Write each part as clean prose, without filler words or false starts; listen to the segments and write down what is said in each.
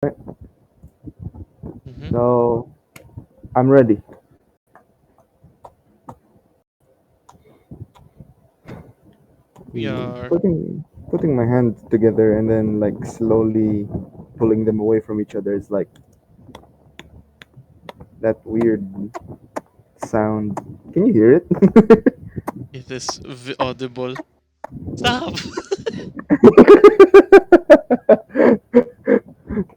Right. Mm-hmm. So I'm ready. We are. Putting my hands together and then like slowly pulling them away from each other is like that weird sound. Can you hear it? It is audible. Stop.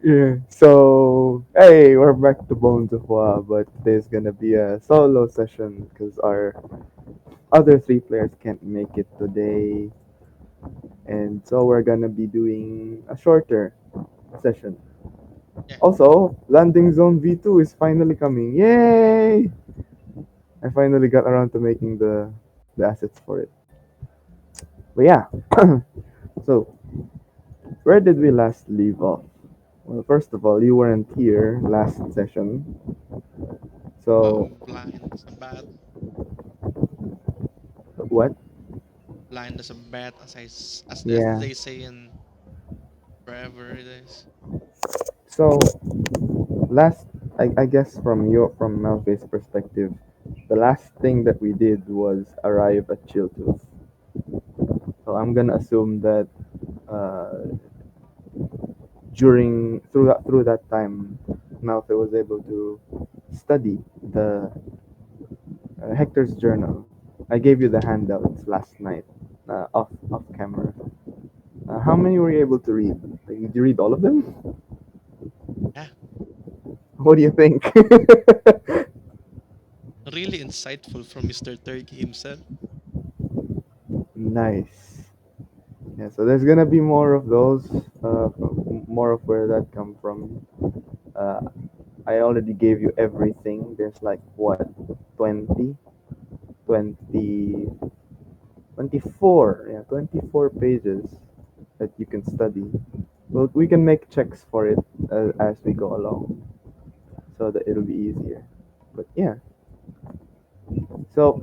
Yeah. So hey, we're back to Bones of Wa, but today's gonna be a solo session because our other three players can't make it today, and so we're gonna be doing a shorter session. Yeah. Also, Landing Zone V2 is finally coming. Yay! I finally got around to making the assets for it. But yeah, so where did we last leave off? Well, first of all, you weren't here last session. So Blind as a bat. what? Blind as a bat, as Yeah. they say in wherever it is. So last, I guess from Malfae's perspective, the last thing that we did was arrive at Chilltooth. So I'm gonna assume that uh, through that time, Malfae was able to study the Hector's journal. I gave you the handouts last night, off camera. How many were you able to read? Like, did you read all of them? Yeah. What do you think? Really insightful from Mr. Turkey himself. Nice. Yeah, so there's gonna be more of those, more of where that come from. Uh, I already gave you everything. There's like what, 20, 20, 24, yeah, 24 pages that you can study. Well, we can make checks for it as we go along, so that it'll be easier. But yeah, so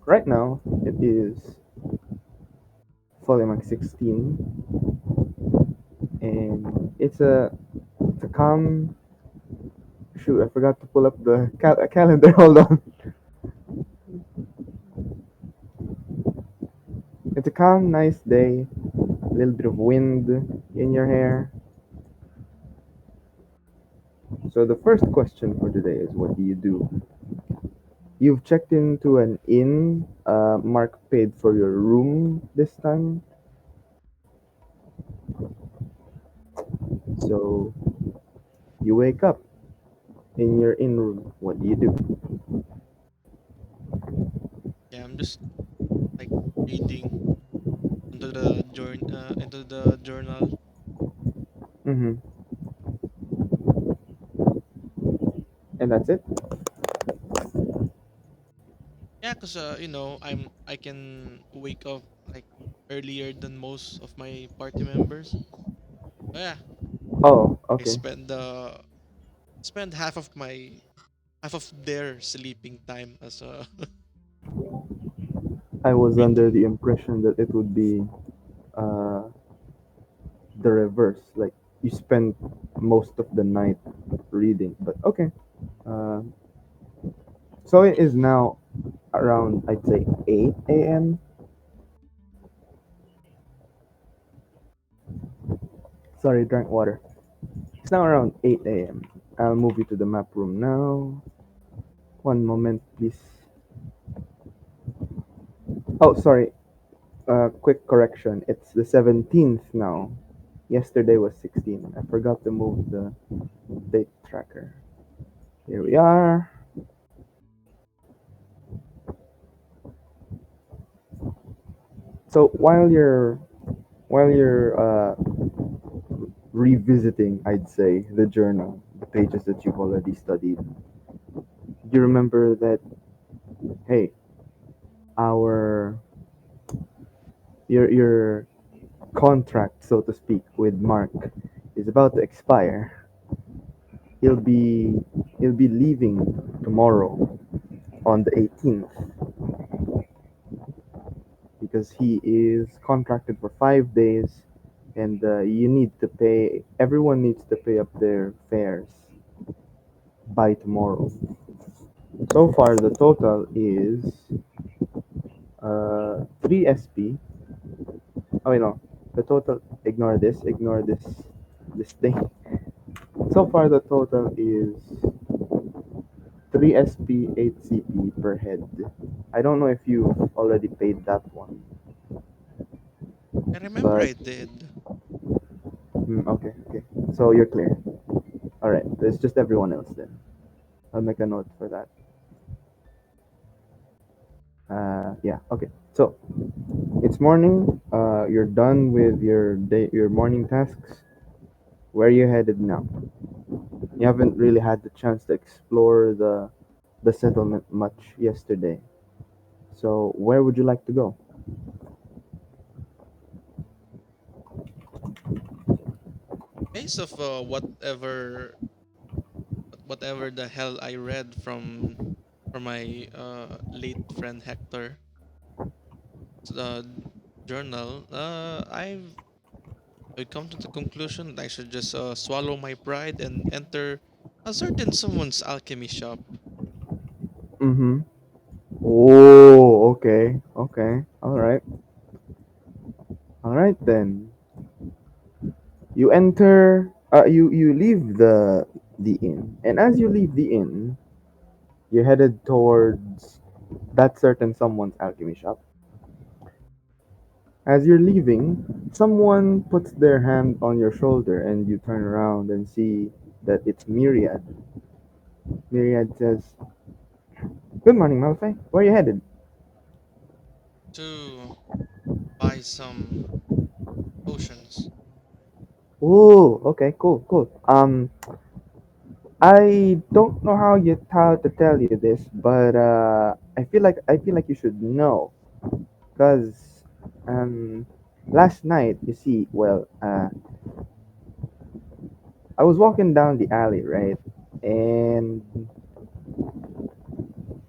right now it is volume 16, and it's a calm. Shoot, I forgot to pull up the calendar. Hold on. It's a calm, nice day. A little bit of wind in your hair. So the first question for today is, what do you do? You've checked into an inn. Mark paid for your room this time. So you wake up in your inn room. What do you do? Yeah, I'm just like reading into the journal. Mm-hmm. And that's it. Yeah, cause I can wake up like earlier than most of my party members. So yeah, Oh, I okay. spend half of their sleeping time as I was under reading. the impression that it would be uh, the reverse. Like you spend most of the night reading. But okay. Uh, so it is now around, I'd say, 8 a.m. Sorry, drank water. It's now around 8 a.m. I'll move you to the map room now. One moment, please. Oh, sorry. Quick correction. It's the 17th now. Yesterday was 16. I forgot to move the date tracker. Here we are. So while you're revisiting, I'd say, the journal, the pages that you've already studied, you remember that, hey, our your contract, so to speak, with Mark is about to expire. He'll be he'll be leaving tomorrow on the 18th because he is contracted for 5 days and you need to pay. Everyone needs to pay up their fares by tomorrow. So far, the total is 3 SP. Oh, wait, no. The total. Ignore this. Ignore this. This thing. So far, the total is 3 SP, 8 CP per head. I don't know if you've already paid that one, I remember but I did. okay, okay. So you're clear. All right. It's just everyone else then. I'll make a note for that. Yeah. Okay. So it's morning. You're done with your day, your morning tasks. Where are you headed now? You haven't really had the chance to explore the settlement much yesterday. So where would you like to go? Based of whatever the hell I read from my late friend Hector, uh, journal, I've come to the conclusion that I should just swallow my pride and enter a certain someone's alchemy shop. Mm-hmm. Oh, okay, okay, all right, all right then. You enter. You leave the inn, and as you leave the inn, you're headed towards that certain someone's alchemy shop. As you're leaving, someone puts their hand on your shoulder, and you turn around and see that it's Myriad. Myriad says, "Good morning, Malfae. Where are you headed?" To buy some potions. Oh, okay, cool, cool. I don't know how to tell you this, but I feel like you should know, cause last night you see, well, I was walking down the alley, right, and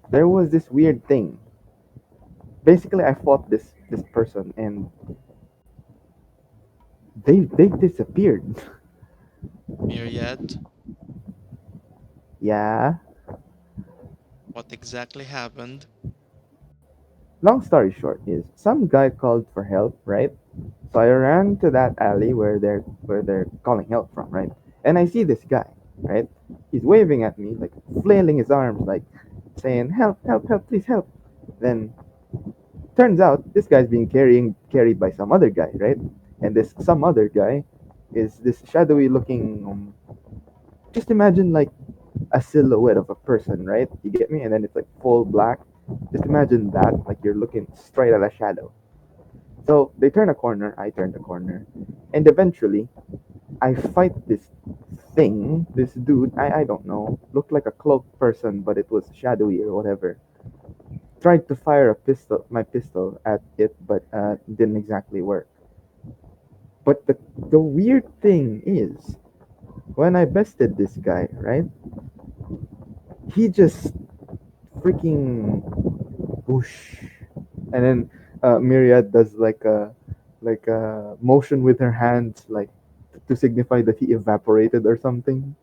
there was this weird thing. Basically, I fought this person, and they disappeared. Myriad, Yeah. what exactly happened? Long story short is some guy called for help, right? So I ran to that alley where they're calling help from, right? And I see this guy, right? He's waving at me, like flailing his arms, like saying, "Help, help, help, please help." Then turns out this guy's being carried by some other guy, right? And this some other guy is this shadowy looking. Just imagine like a silhouette of a person, right? You get me? And then it's like full black. Just imagine that, like you're looking straight at a shadow. So they turn a corner, I turn the corner, and eventually I fight this dude, I don't know, looked like a cloaked person, but it was shadowy or whatever. Tried to fire my pistol at it, but didn't exactly work. But the weird thing is, when I bested this guy, right, he just freaking whoosh, and then Myriad does like a motion with her hands, like to signify that he evaporated or something.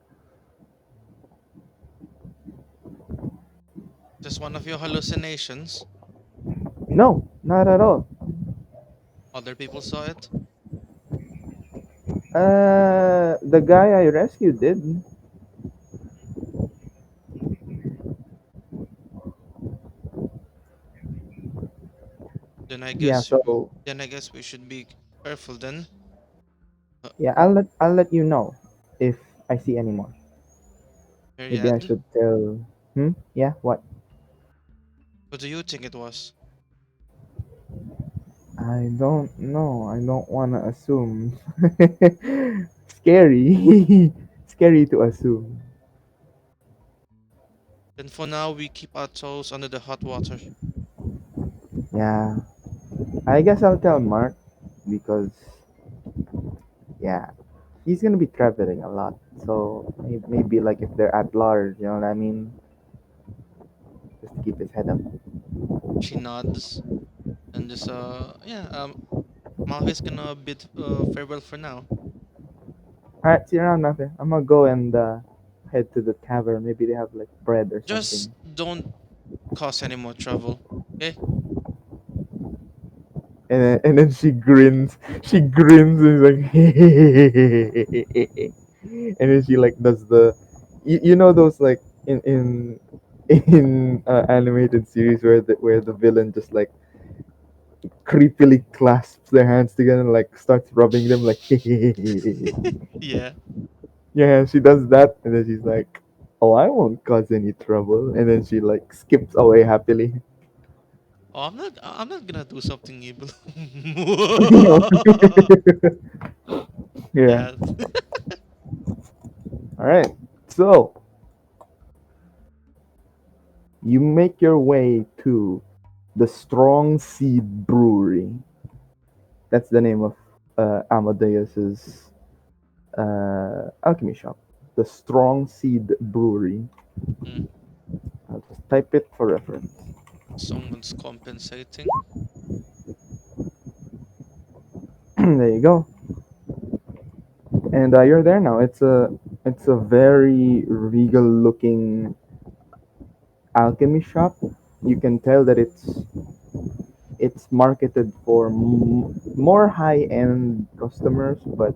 Just one of your hallucinations. No, not at all. Other people saw it. The guy I rescued did. Then I Yeah, guess we, so then I guess we should be careful then. Uh, yeah, I'll let you know if I see any more. Maybe I Myriad, should tell. Hmm. Yeah. What? what do you think it was? I don't know. I don't wanna assume. Scary. Scary to assume. Then for now we keep our toes under the hot water. Yeah. I guess I'll tell Mark because yeah, he's gonna be traveling a lot. So maybe like if they're at large, you know what I mean, just to keep his head up. She nods and just yeah. Malfae's gonna bid farewell for now. Alright, see you around, Matthew. I'm gonna go and head to the tavern. Maybe they have like bread or Just something. don't cause any more trouble. Okay? And then she grins. She grins and is like, and then she like does the, you know those like in animated series where the villain just like creepily clasps their hands together and like starts rubbing them like Yeah. yeah, she does that and then she's like, oh, I won't cause any trouble, and then she like skips away happily. Oh, I'm not gonna do something evil. Yeah. Yeah. All right. So you make your way to the Strong Seed Brewery. That's the name of Amadeus's alchemy shop. The Strong Seed Brewery. Mm, I'll just type it for reference. someone's compensating. There you go. And you're there now. It's a very regal looking alchemy shop. You can tell that it's marketed for more high end customers, but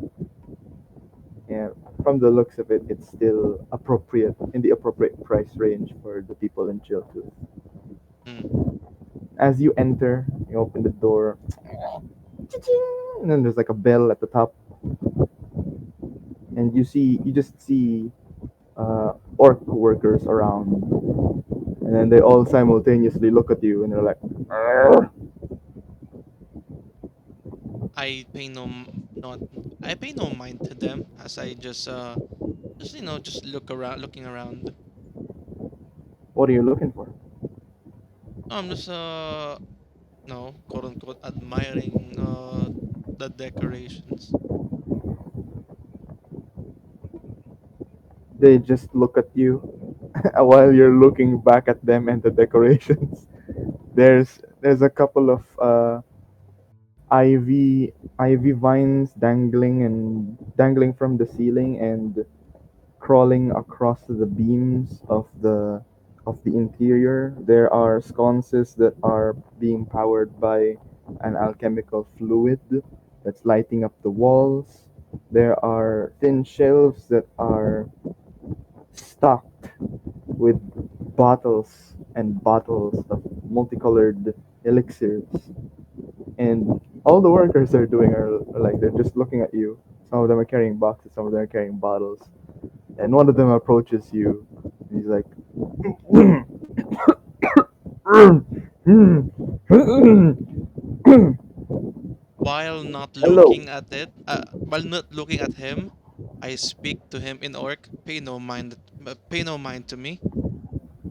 yeah, from the looks of it, it's still appropriate in the appropriate price range for the people in Chilltooth. Mm, As you enter, you open the door, and then there's like a bell at the top, and you just see orc workers around, and then they all simultaneously look at you, and they're like, "Arr!" I pay no not I pay no mind to them as I just just looking around. "What are you looking for?" No, I'm just no, quote unquote admiring the decorations. They just look at you while you're looking back at them and the decorations. There's a couple of ivy vines dangling from the ceiling and crawling across the beams of the interior. There are sconces that are being powered by an alchemical fluid that's lighting up the walls. There are thin shelves that are stocked with bottles and bottles of multicolored elixirs, and all the workers are doing are like they're just looking at you. Some of them are carrying boxes, some of them are carrying bottles, and one of them approaches you. And he's like, "Hello." While not looking at him, I speak to him in orc. Pay no mind to me.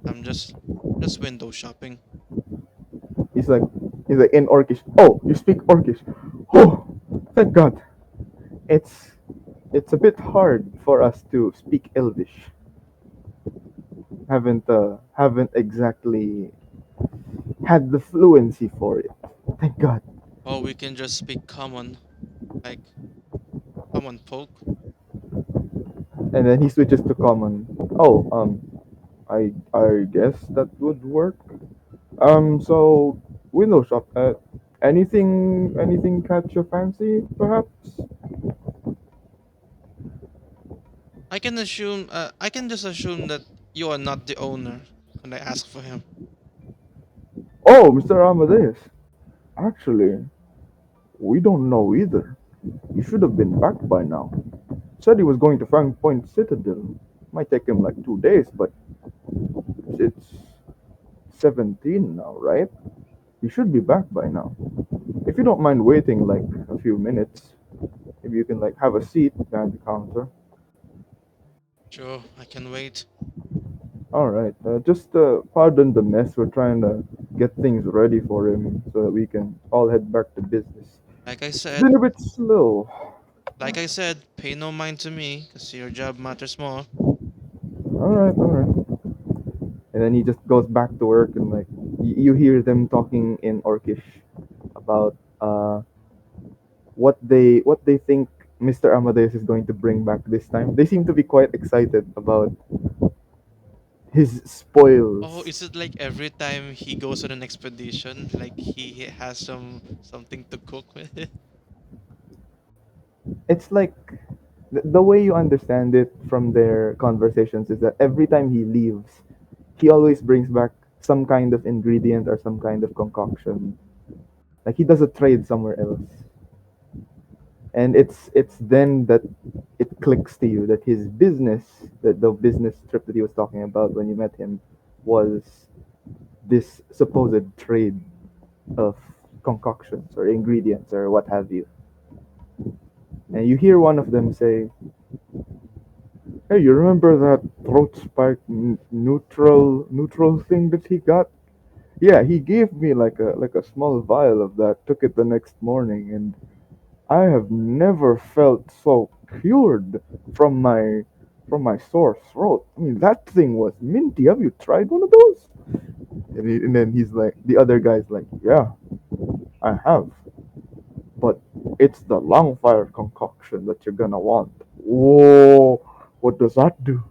I'm just window shopping. He's like, he's like in Orcish. Oh, you speak Orcish. Oh, thank God. It's it's a bit hard for us to speak Elvish. Haven't exactly had the fluency for it. Thank God. Oh, we can just speak like common folk. And then he switches to common. Oh, I guess that would work. So window shop. Anything catch your fancy, perhaps? I can just assume that you are not the owner when I ask for him. Oh, Mr. Amadeus. Actually, we don't know either. He should have been back by now. Said he was going to Fang Point Citadel. Might take him like 2 days, but it's 17 now, right? He should be back by now. If you don't mind waiting like a few minutes, maybe you can like have a seat behind the counter. Sure, I can wait. All right. Just pardon the mess. We're trying to get things ready for him so that we can all head back to business. Like I It's said, been a bit slow. pay no mind to me, cause your job matters more. All right, all right. And then he just goes back to work, and like you hear them talking in Orcish about what they think Mr. Amadeus is going to bring back this time. They seem to be quite excited about his Oh, spoils. is it like every time he goes on an expedition, like he has something to cook with it? It's like the way you understand it from their conversations is that every time he leaves, he always brings back some kind of ingredient or some kind of concoction. Like he does a trade somewhere else. And it's then that it clicks to you that his business, that the business trip that he was talking about when you met him, was this supposed trade of concoctions or ingredients or what have you. And you hear one of them say, "Hey, you remember that throat spike neutral thing that he got? Yeah, he gave me like a small vial of that. Took it the next morning, and I have never felt so cured from my from my sore throat. I mean, that thing was minty. Have you tried one of those?" And then he's like, the other guy's like, "Yeah, I have, but it's the long fire concoction that you're gonna want." Whoa, what does that do?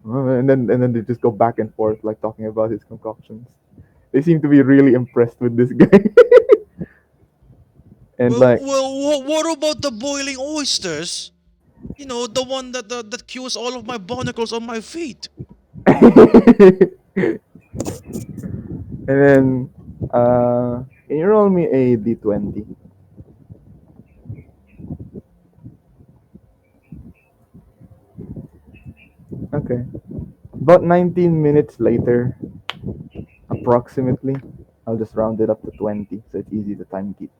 And then they just go back and forth like talking about his concoctions. They seem to be really impressed with this guy. And like What about the boiling oysters? You know, the one that cures all of my barnacles on my feet. and then can you roll me a d20? Okay. About 19 minutes later, approximately, I'll just round it up to 20 so it's easy to time keep.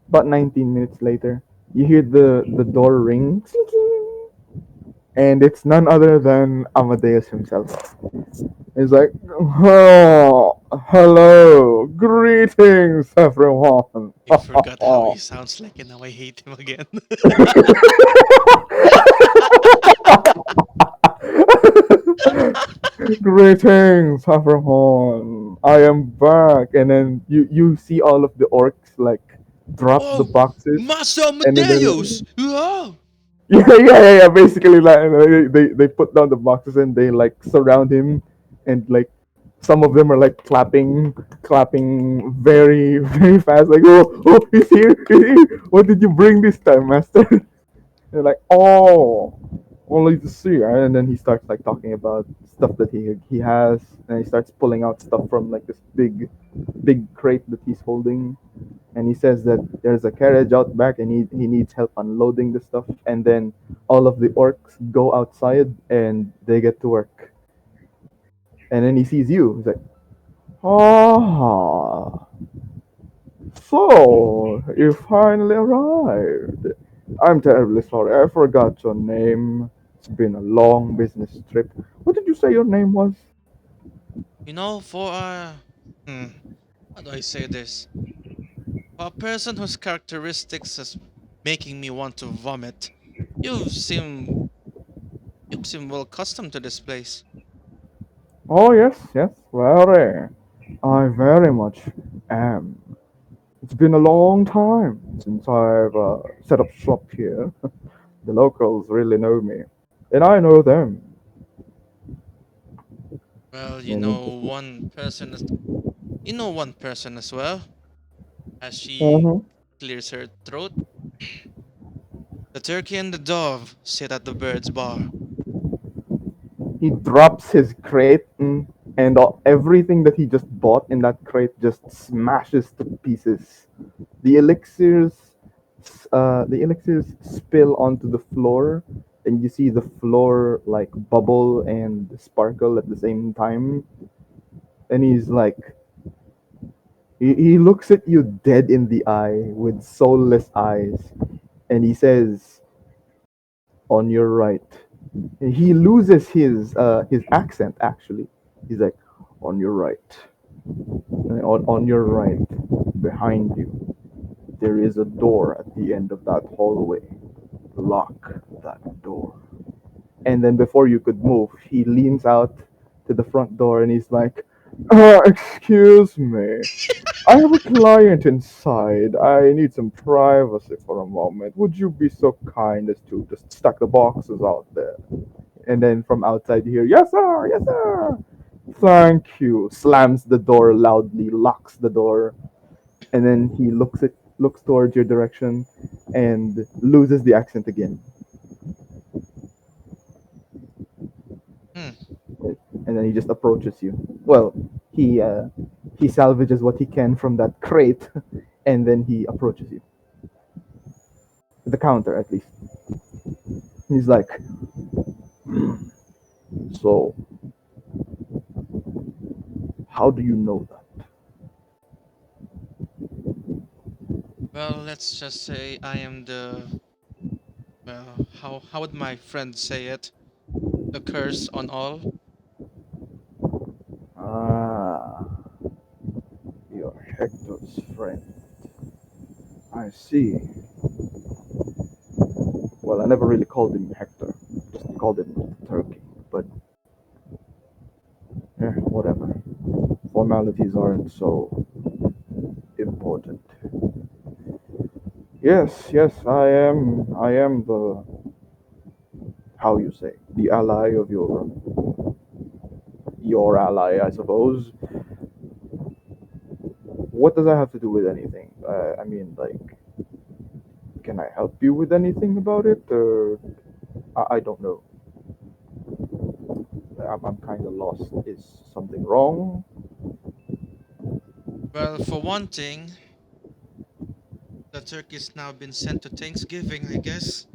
About 19 minutes later, you hear the door ring, and it's none other than Amadeus himself. He's like, "Oh, hello, greetings, everyone." I forgot how he sounds like and now I hate him again. "Greetings, everyone. I am back." And then you see all of the orcs like drop the Oh, boxes, Master and then Amadeus! Wow! yeah. Basically, like they put down the boxes and they like surround him, and like some of them are like clapping very very fast. Like, oh, he's here, he's here. What did you bring this time, master? They're like, "Oh, only to see." And then he starts like talking about stuff that he has, and he starts pulling out stuff from like this big crate that he's holding. And he says that there's a carriage out back, and he needs help unloading the stuff. And then all of the orcs go outside, and they get to work. And then he sees you. He's like, "Ah, so you finally arrived. I'm terribly sorry. I forgot your name. It's been a long business trip. What did you say your name was?" You know, for hmm, how do I say this? For a person whose characteristics is making me want to vomit, you seem you seem well accustomed to this place. "Oh, yes, yes, very. I very much am. It's been a long time since I've set up shop here. The locals really know me, and I know them." Well, And he just, you know one person as well, as she Mhm. clears her throat. The turkey and the dove sit at the bird's bar. He drops his crate, and everything that he just bought in that crate just smashes to pieces. The elixirs, the elixirs spill onto the floor, and you see the floor like bubble and sparkle at the same time. And he's like, he looks at you dead in the eye with soulless eyes, and he says, "On your right." He loses his accent actually. He's like, "On your right, on your right, behind you, there is a door at the end of that hallway. Lock that door." And then before you could move, he leans out to the front door and he's like, Excuse me. I have a client inside. I need some privacy for a moment. Would you be so kind as to just stack the boxes out there? And then from outside you hear, yes sir, yes sir. Thank you. Slams the door loudly, locks the door, and then he looks towards your direction and loses the accent again. Hmm. And then he just approaches you. Well, he salvages what he can from that crate, and then he approaches you. The counter, at least. He's like, so how do you know that? Well, let's just say I am the how would my friend say it? The curse on all. Ah, you're Hector's friend. I see. Well, I never really called him Hector. Just called him Turkey. But whatever. Formalities aren't so important. Yes, yes, I am. I am the how you say the ally of your ally, I suppose. What does that have to do with anything? I mean, like, can I help you with anything about it? Or I don't know. I'm kind of lost. Is something wrong? Well, for one thing, the turkey's now been sent to Thanksgiving, I guess.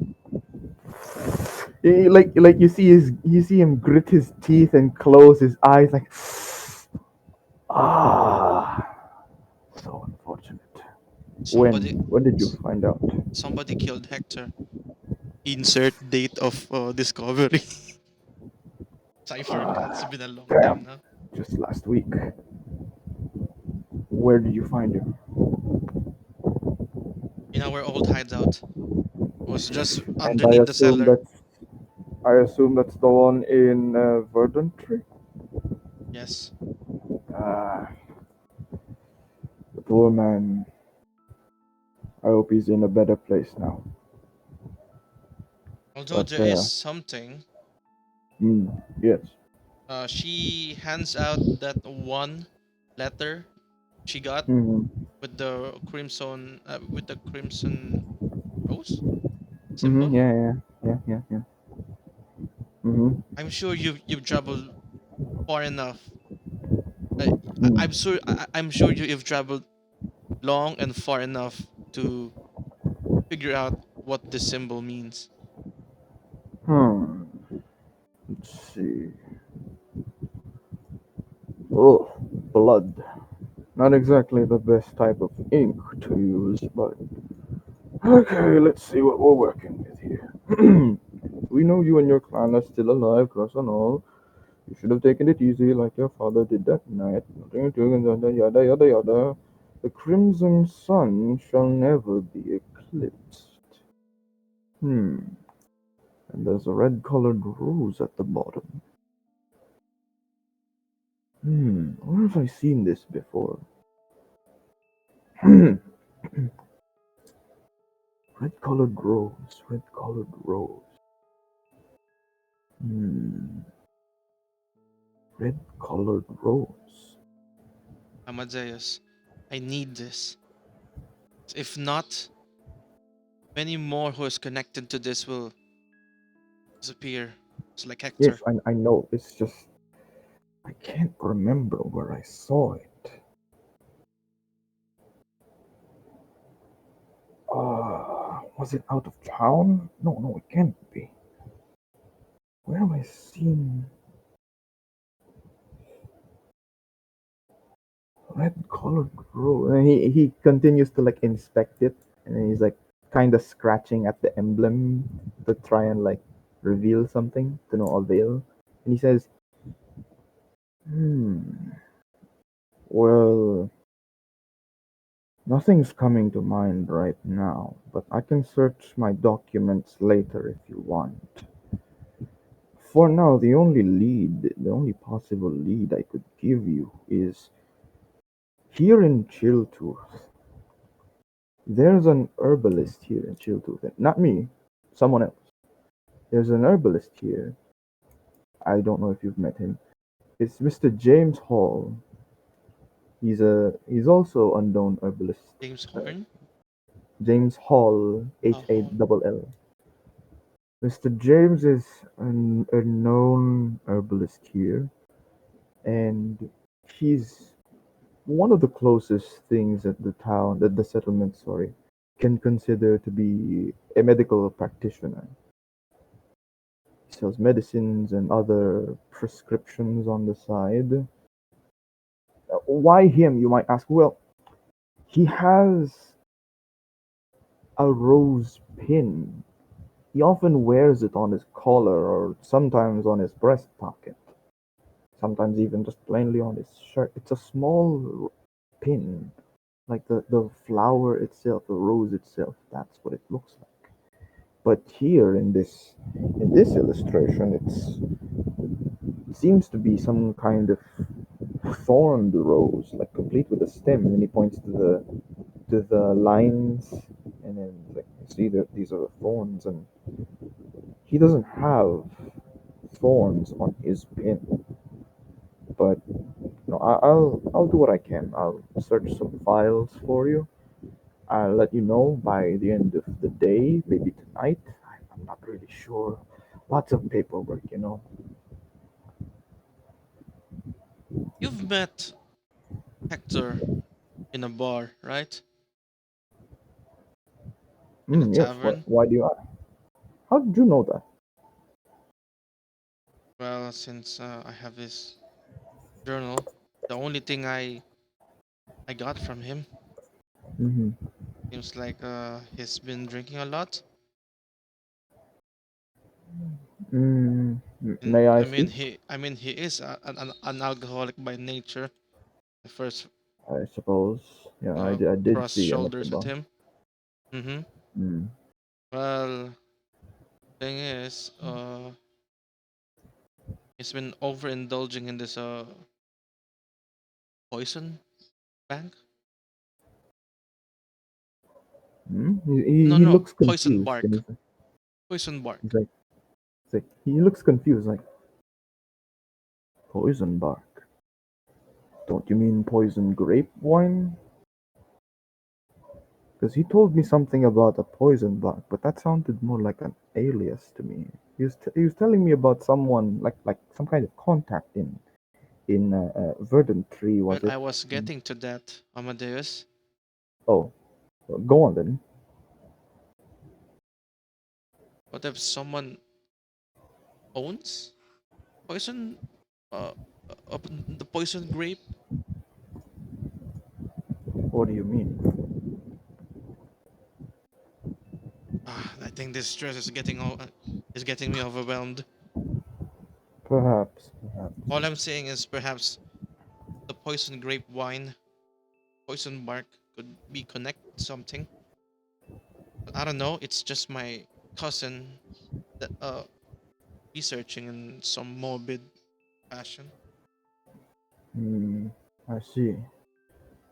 Like you see him grit his teeth and close his eyes like ah, so unfortunate. Somebody When did you find out? somebody killed Hector. Insert date of discovery. I forgot. It's been a long time Damn, now. just last week. Where did you find him? In our old hideout. Was just And underneath the cellar. I assume that's the one in Verdant Tree. Yes. Ah, the poor man. I hope he's in a better place now. Although But there is something, yes. she hands out that one letter she got Mm-hmm. with the crimson rose Mm-hmm. symbol. Yeah, yeah, yeah, yeah, yeah. Mm-hmm. I'm sure you've traveled far enough. I'm Mm. sure I'm sure you've traveled long and far enough to figure out what this symbol means. Hmm. Let's see. Oh, blood. Not exactly the best type of ink to use, but okay, let's see what we're working with here. We know you and your clan are still alive, Corsanaulde. You should have taken it easy like your father did that night. Nothing doing yada yada yada yada. The crimson sun shall never be eclipsed. Hmm. And there's a red colored rose at the bottom. Where have I seen this before? Red colored rose, red colored rose. Hmm. Red colored rose. Amadeus, I need this. If not, many more who is connected to this will disappear. It's like Yes, Hector. I know. It's just I can't remember where I saw it. Was it out of town? No, no, it can't be. Where have I seen red colored rose? And he continues to like inspect it, and then he's like kind of scratching at the emblem to try and like reveal something to no avail. And he says, "Hmm. Well, nothing's coming to mind right now, but I can search my documents later if you want. For now, the only possible lead I could give you is here in Chilltooth. There's an herbalist here in Chilltooth. Not me, someone else. There's an herbalist here. I don't know if you've met him. It's Mr. James Hall. He's also unknown herbalist. James Uh, Horn? James Hall, H A Hall. double L. Mr. James is a known herbalist here, and he's one of the closest things that the settlement, sorry, can consider to be a medical practitioner. He sells medicines and other prescriptions on the side. Why him, you might ask? Well, he has a rose pin. He often wears it on his collar or sometimes on his breast pocket, sometimes even just plainly on his shirt. It's a small pin, like the flower itself, the rose itself. That's what it looks like. But here in this illustration, it seems to be some kind of thorned rose, like complete with a stem. And then he points to the lines, and then like see that these are the thorns, and he doesn't have thorns on his pin. But I'll do what I can. I'll search some files for you. I'll let you know by the end of the day, maybe tonight. I'm not really sure. Lots of paperwork, you know. You've met Hector in a bar, right? In a Yes. tavern. Why do you ask? How did you know that? Well, since I have his journal, the only thing I got from him Hmm. seems like he's been drinking a lot. May And I speak? I mean he is an alcoholic by nature. The first I suppose. Yeah, I did cross see him at the shoulders with bar. him. Mm-hmm. Mm. Well, thing is, he's been overindulging in this poison bank. No, He no, looks poison confused, and bark. Poison he's bark. like, he looks confused, like poison bark. Don't you mean poison grape wine? Because he told me something about a poison bark, but that sounded more like an alias to me. He was telling me about someone like some kind of contact in verdant tree, Well, was it? I was Mm. getting to that, Amadeus. Oh, well, go on then. What if someone owns poison, uh, the poison grape? What do you mean? I think this stress is getting me overwhelmed. Perhaps, perhaps. All I'm saying is perhaps the poison grape wine, poison bark could be connected to something. But I don't know. It's just my cousin that researching in some morbid fashion. Hmm, I see.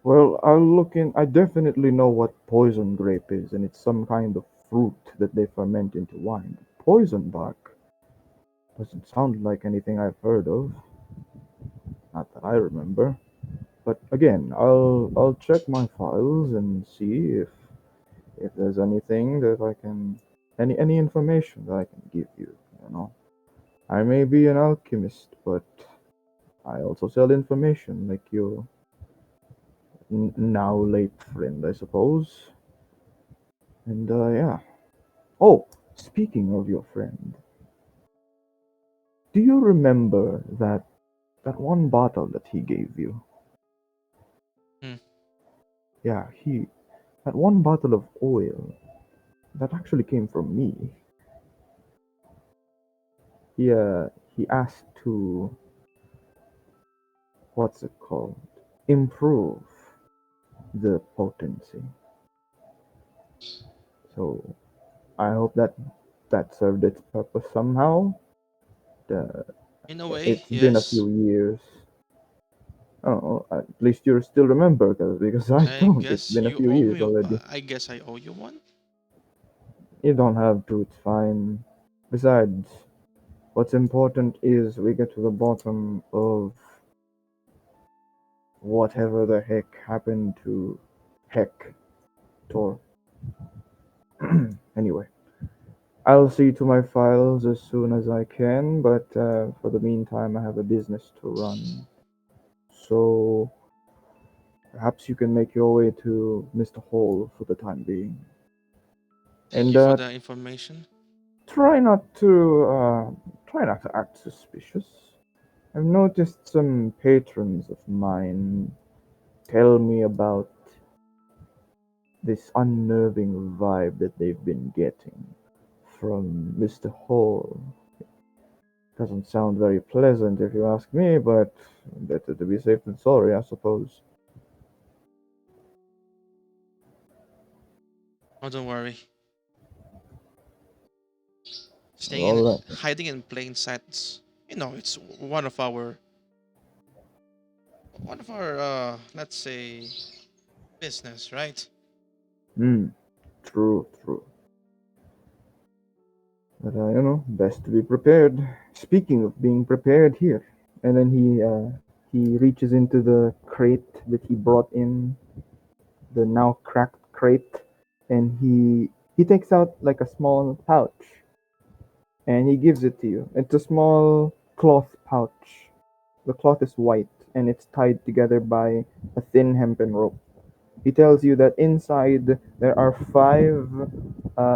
Well, I'll look in. I definitely know what poison grape is, and it's some kind of fruit that they ferment into wine. Poison bark doesn't sound like anything I've heard of, not that I remember. But again, I'll check my files and see if there's anything that I can any information that I can give you. You know, I may be an alchemist, but I also sell information like your now late friend, I suppose. And yeah. Oh, speaking of your friend, do you remember that one bottle that he gave you? Hmm. Yeah, he that one bottle of oil that actually came from me. He asked to what's it called? Improve the potency. So I hope that served its purpose somehow. Uh, In a way, it's been a yes. few years. Oh, at least you still remember, because I I don't. It's guess been a you few owe years me. already. I guess I owe you one. You don't have to. It's fine. Besides, what's important is we get to the bottom of whatever the heck happened to Heck Tor. Anyway, I'll see to my files as soon as I can, but for the meantime, I have a business to run. So perhaps you can make your way to Mr. Hall for the time being. Thank And you for the information. try not to act suspicious. I've noticed some patrons of mine tell me about this unnerving vibe that they've been getting from Mr. Hall. Doesn't sound very pleasant if you ask me, but better to be safe than sorry, I suppose. Oh, don't worry. Staying in, Alright. hiding in plain sight. It's one of our let's say business, right? Hmm. True, true. But best to be prepared. Speaking of being prepared here, and then he reaches into the crate that he brought in, the now cracked crate, and he takes out like a small pouch, and he gives it to you. It's a small cloth pouch. The cloth is white, and it's tied together by a thin hempen rope. He tells you that inside there are five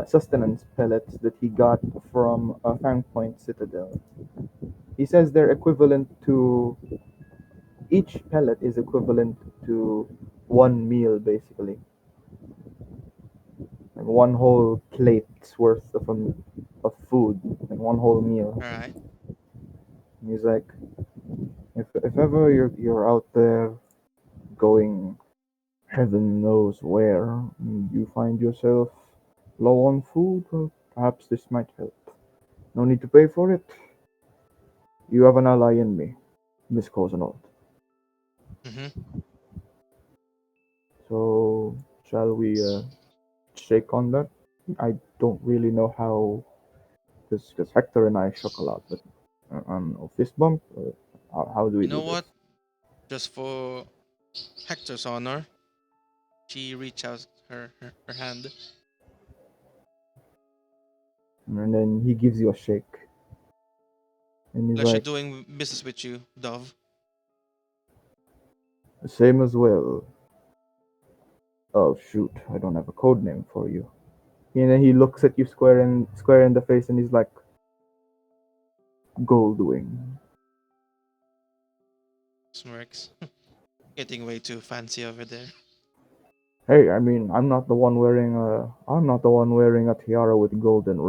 sustenance pellets that he got from Fang Point Citadel. He says they're equivalent to each pellet is equivalent to one meal, basically, like one whole plate's worth of food, like one whole meal. All right. And he's like, if ever you're out there going heaven knows where, and you find yourself low on food, well, perhaps this might help. No need to pay for it. You have an ally in me, Miss Corsanaulde. Mm-hmm. So, shall we shake on that? I don't really know how, because Hector and I shook a lot, but fist bump? How do we You do know this? what? Just for Hector's honor, she reached out her hand. And then he gives you a shake, and he's Pleasure like, doing business with you, Dove. same as well. Oh shoot, I don't have a code name for you. And then he looks at you square in the face, and he's like, Goldwing. Smirks. Getting way too fancy over there. Hey, I mean, I'm not the one wearing a tiara with golden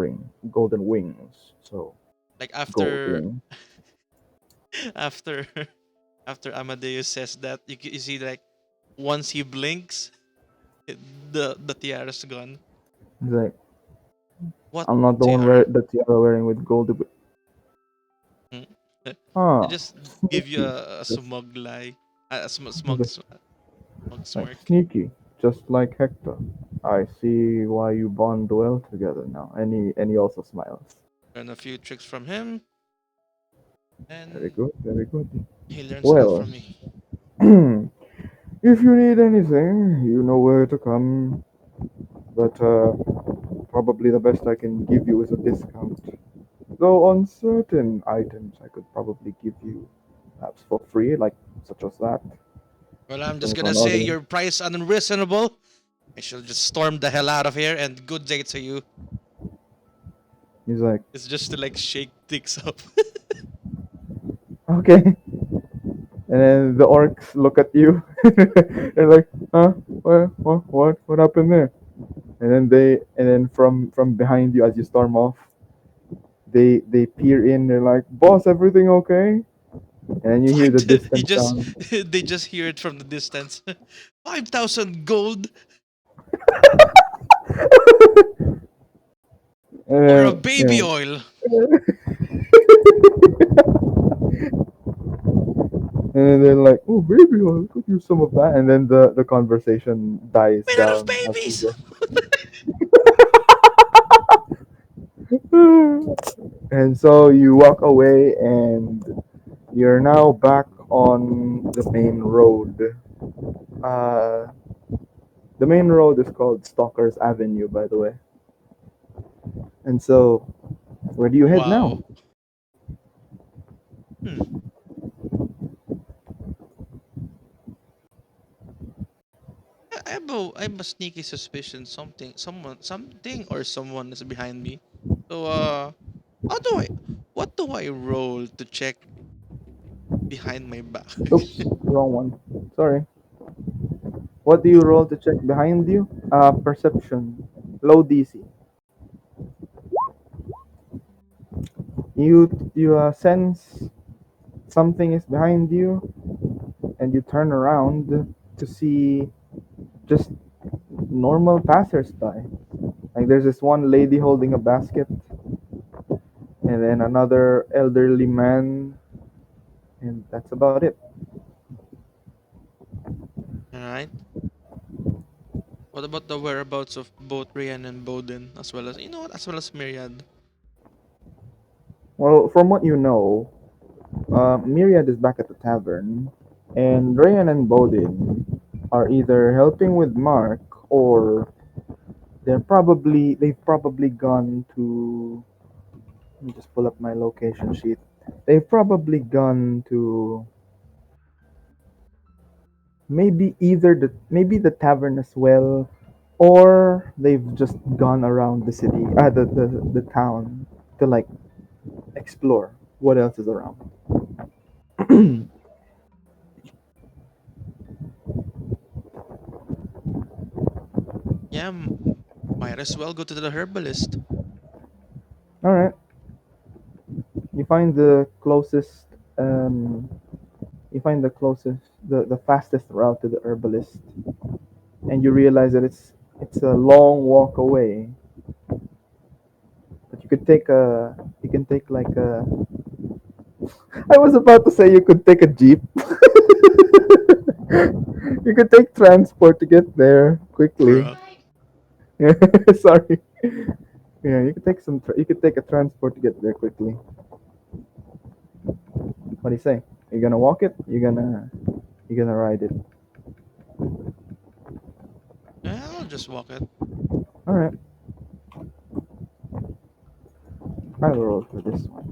wings. So, Like after Goldwing. after after Amadeus says that, you see like once he blinks, the tiara's gone. He's like, What I'm not the one tiara? the tiara wearing with gold. Hmm. They Ah, just give you sneaky. a Just smug lie, he's like, smug like smirk. sneaky, just like Hector. I see why you bond well together now. And he also smiles. Learn a few tricks from him, Very and good, very good. he learns a lot Well, from me. if you need anything, you know where to come. But probably the best I can give you is a discount. Though on certain items, I could probably give you perhaps for free, like such as that. Well, I'm just But gonna on say other, your price unreasonable. I shall just storm the hell out of here, and good day to you. he's like, It's just to like shake things up. okay. And then the orcs look at you. They're like, huh? What happened there? And then from behind you as you storm off, they peer in. They're like, boss, everything okay? And then you hear the Five. You distant just sound. they just hear it from the distance. 5,000 gold And for a then, baby oil. And then like, oh baby, I could use some of that, and then the conversation dies Made out of down as we babies. go. And so you walk away, and you're now back on the main road. Uh, the main road is called Stalker's Avenue, by the way. And so, where do you head now? Wow. Hmm. I have a sneaky suspicion something or someone is behind me. So how do I what do I roll to check behind my back? Oops, wrong one. Sorry. What do you No. roll to check behind you? Perception. Low DC. You sense something is behind you, and you turn around to see just normal passersby. Like there's this one lady holding a basket, and then another elderly man, and that's about it. Alright. What about the whereabouts of both Raeanne and Bodhin, as well as as well as Myriad? Well, from what you know, Myriad is back at the tavern, and Rayan and Bodin are either helping with Mark or they've probably gone to. Let me just pull up my location sheet. They've probably gone to maybe the tavern as well, or they've just gone around the city, the town to like explore what else is around. Hmm. Yeah, might as well go to the herbalist. All right, you find the closest. Um, you find the fastest route to the herbalist, and you realize that it's a long walk away. But you can take like a. I was about to say you could take a jeep. You could take transport to get there quickly. Bruh. Sorry. Yeah, you could take a transport to get there quickly. What do you say? You're gonna walk it? You're gonna ride it? Yeah, I'll just walk it. All right. I'll roll for this one.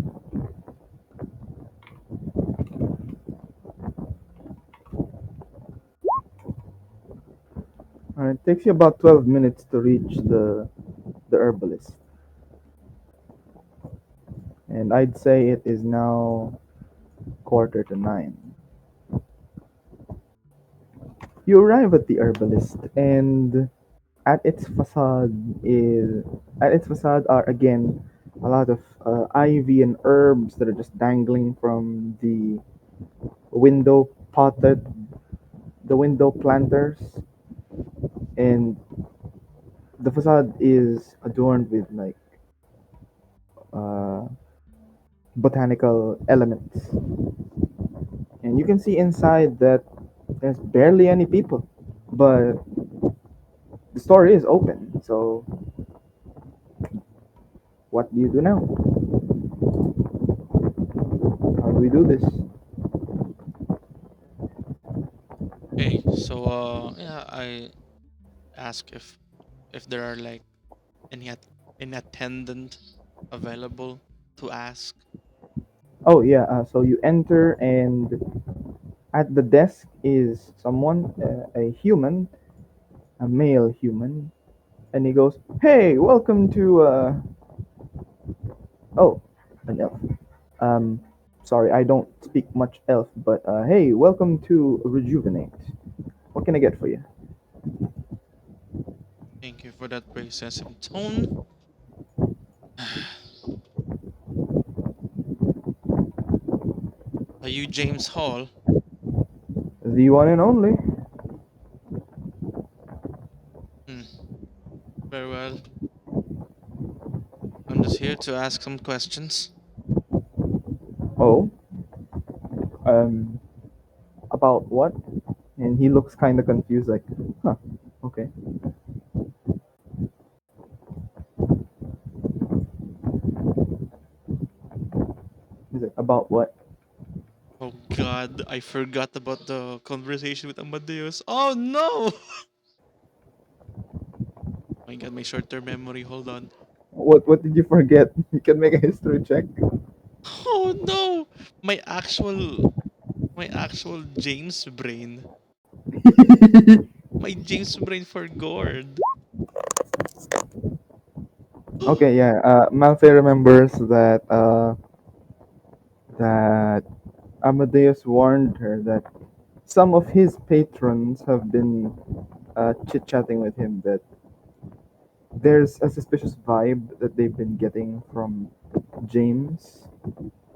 All right. It takes you about 12 minutes to reach the herbalist, and I'd say it is now quarter to 9. You arrive at the herbalist, and at its facade is at its facade are again a lot of ivy and herbs that are just dangling from window potted the window planters, and the facade is adorned with like uh, botanical elements, and you can see inside that there's barely any people, but the store is open. So what do you do now? How do we do this? Okay, so yeah, I ask if there are like any any attendant available to ask. Oh yeah, so you enter, and at the desk is someone, a human, a male human, and he goes, "Hey, welcome to oh, an elf. Um, sorry, I don't speak much elf, but hey, welcome to Rejuvenate. What can I get for you?" Thank you for that very sensitive tone. Are you James Hall? The one and only. Hmm, very well. I'm just here to ask some questions. Oh, um, about what? And he looks kind of confused, like, huh, okay. He's like, about what? Oh god, I forgot about the conversation with Amadeus. Oh no! My god, my short-term memory. Hold on. What did you forget? You can make a history check. Oh no! My actual James brain. My James brain for Gord. Okay, yeah. Malfae remembers that Amadeus warned her that some of his patrons have been chit chatting with him that there's a suspicious vibe that they've been getting from James.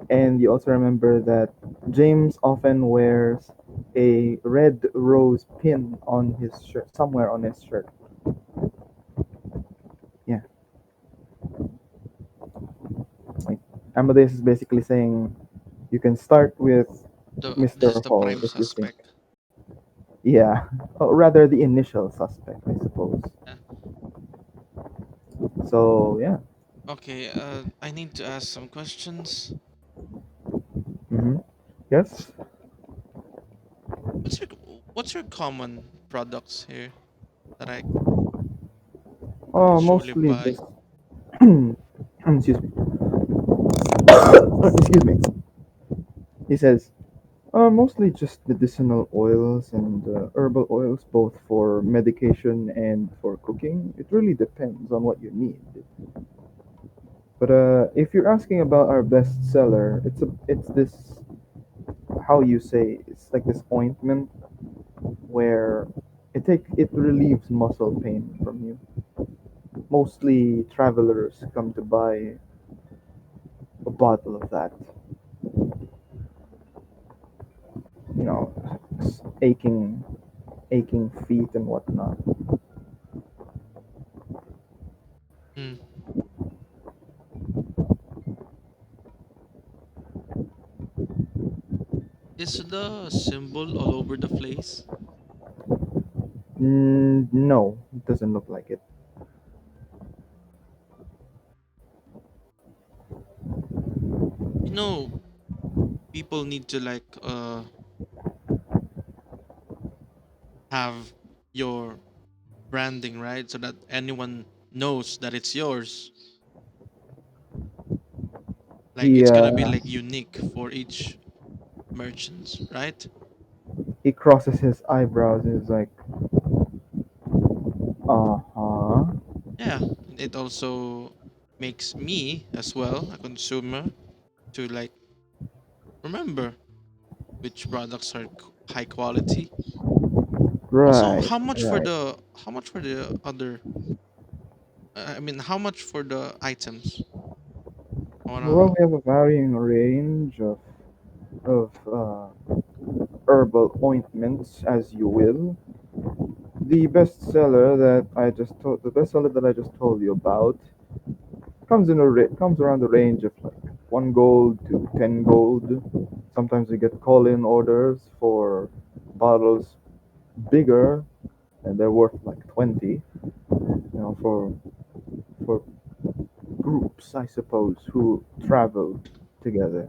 And you also remember that James often wears a red rose pin on his shirt, somewhere on his shirt. Yeah, like Amadeus is basically saying you can start with This Mr. is the Hall prime if you think. suspect. Yeah, or rather the initial suspect, I suppose. Yeah. So yeah. Okay, I need to ask some questions. Hmm. Yes. What's your what's your common products here that I Oh, usually mostly buy? just excuse me. Excuse me. He says, mostly just medicinal oils and herbal oils, both for medication and for cooking. It really depends on what you need. But if you're asking about our bestseller, it's this, how you say, it's like this ointment where it relieves muscle pain from you. Mostly travelers come to buy a bottle of that. You know, aching feet and whatnot. Hmm. Is the symbol all over the place? No, it doesn't look like it. You know, people need to like have your branding, right? So that anyone knows that it's yours. Like He it's gonna be uh, like unique for each merchants, right? he crosses his eyebrows and is like, uh huh. Yeah. It also makes me as well, a consumer, to like remember which products are high quality. Also, Right, right. how much for the other I mean, how much for the items? I Well, wanna we have a varying range of herbal ointments, as you will. The bestseller that I just told you about comes around the range of like 1 gold to 10 gold. Sometimes we get call-in orders for bottles bigger, and they're worth like 20. You know, for groups, I suppose, who travel together,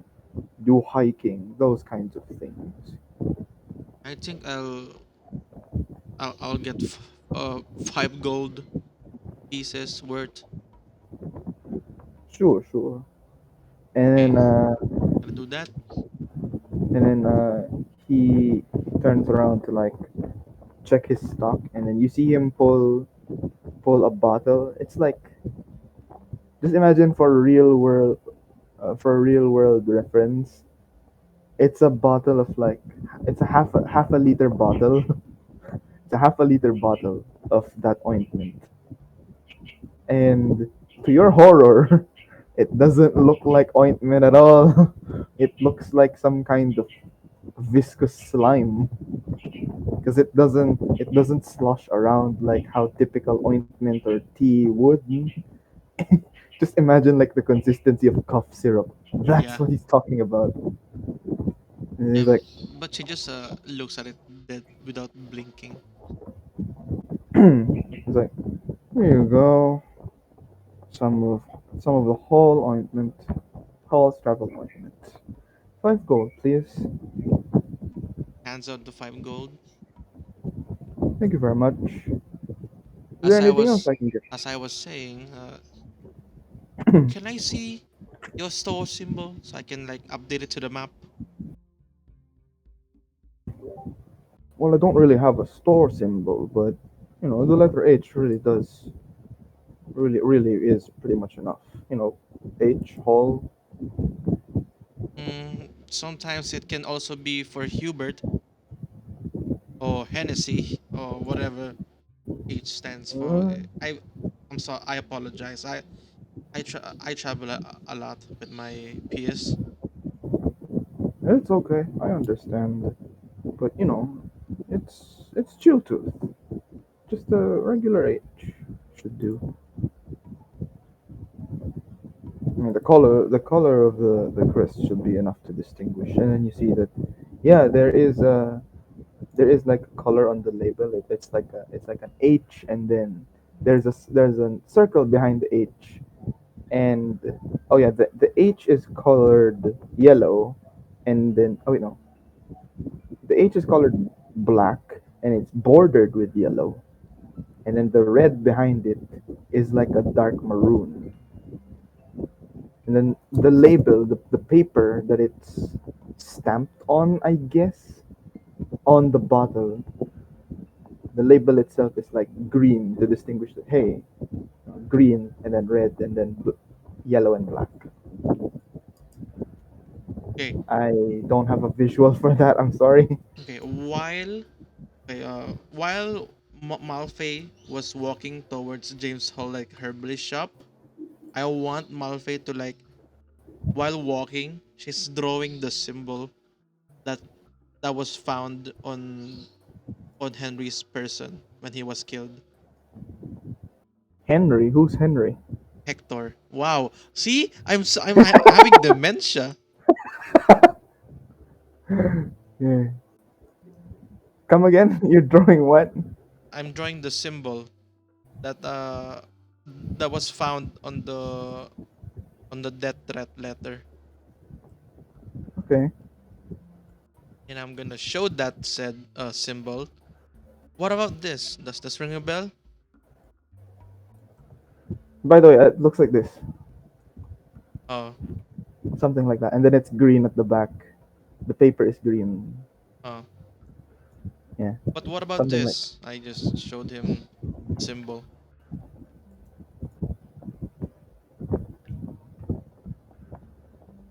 do hiking, those kinds of things. I think I'll get 5 gold pieces worth. Sure, sure. Okay, And then gonna do that. he turns around to like check his stock, and then you see him pull a bottle. It's like, just imagine for a real world reference. It's a bottle of like, it's a half a liter bottle. It's a half a liter bottle of that ointment. And to your horror, it doesn't look like ointment at all. It looks like some kind of viscous slime because it doesn't slosh around like how typical ointment or tea would. Just imagine like the consistency of cough syrup. That's Yeah, what he's talking about. And he's Yeah, like, but she just looks at it dead without blinking. he's like, here you go. Some of some of the whole ointment, whole travel ointment. 5 gold, please. Hands out the 5 gold. Thank you very much. Is there As I anything else was I can get? as I was saying, can I see your store symbol so I can like update it to the map? Well, I don't really have a store symbol, but the letter H really does, really is pretty much enough. H whole. Sometimes it can also be for Hubert or Hennessy or whatever H stands for. Uh, I'm sorry. I apologize. I travel a lot with my peers. it's okay. I understand, but it's Chilltooth. Just a regular H should do. I mean, the color of the crest should be enough to distinguish, and then you see that, yeah, there is like a color on the label. It's like an H, and then there's a circle behind the H, and oh yeah, the H is colored yellow, and then oh wait, no, the H is colored black, and it's bordered with yellow, and then the red behind it is like a dark maroon, and then the label, the paper that it's stamped on, I guess, on the bottle, the label itself is like green to distinguish that, hey, green and then red and then yellow and black. Okay. I don't have a visual for that. I'm sorry. Okay. While Malfae was walking towards James Hall like herbalist shop, I want Malfae to like while walking, she's drawing the symbol that that was found on Henry's person when he was killed. Henry, who's Henry? Hector. Wow. See, I'm having dementia. Yeah. Come again? You're drawing what? I'm drawing the symbol that that was found on the death threat letter, Okay. and I'm gonna show that said symbol. What about this? Does this ring a bell? By the way, it looks like this, Oh, something like that, and then it's green at the back. The paper is green. oh. Yeah, But what about something like. this? I just showed him symbol.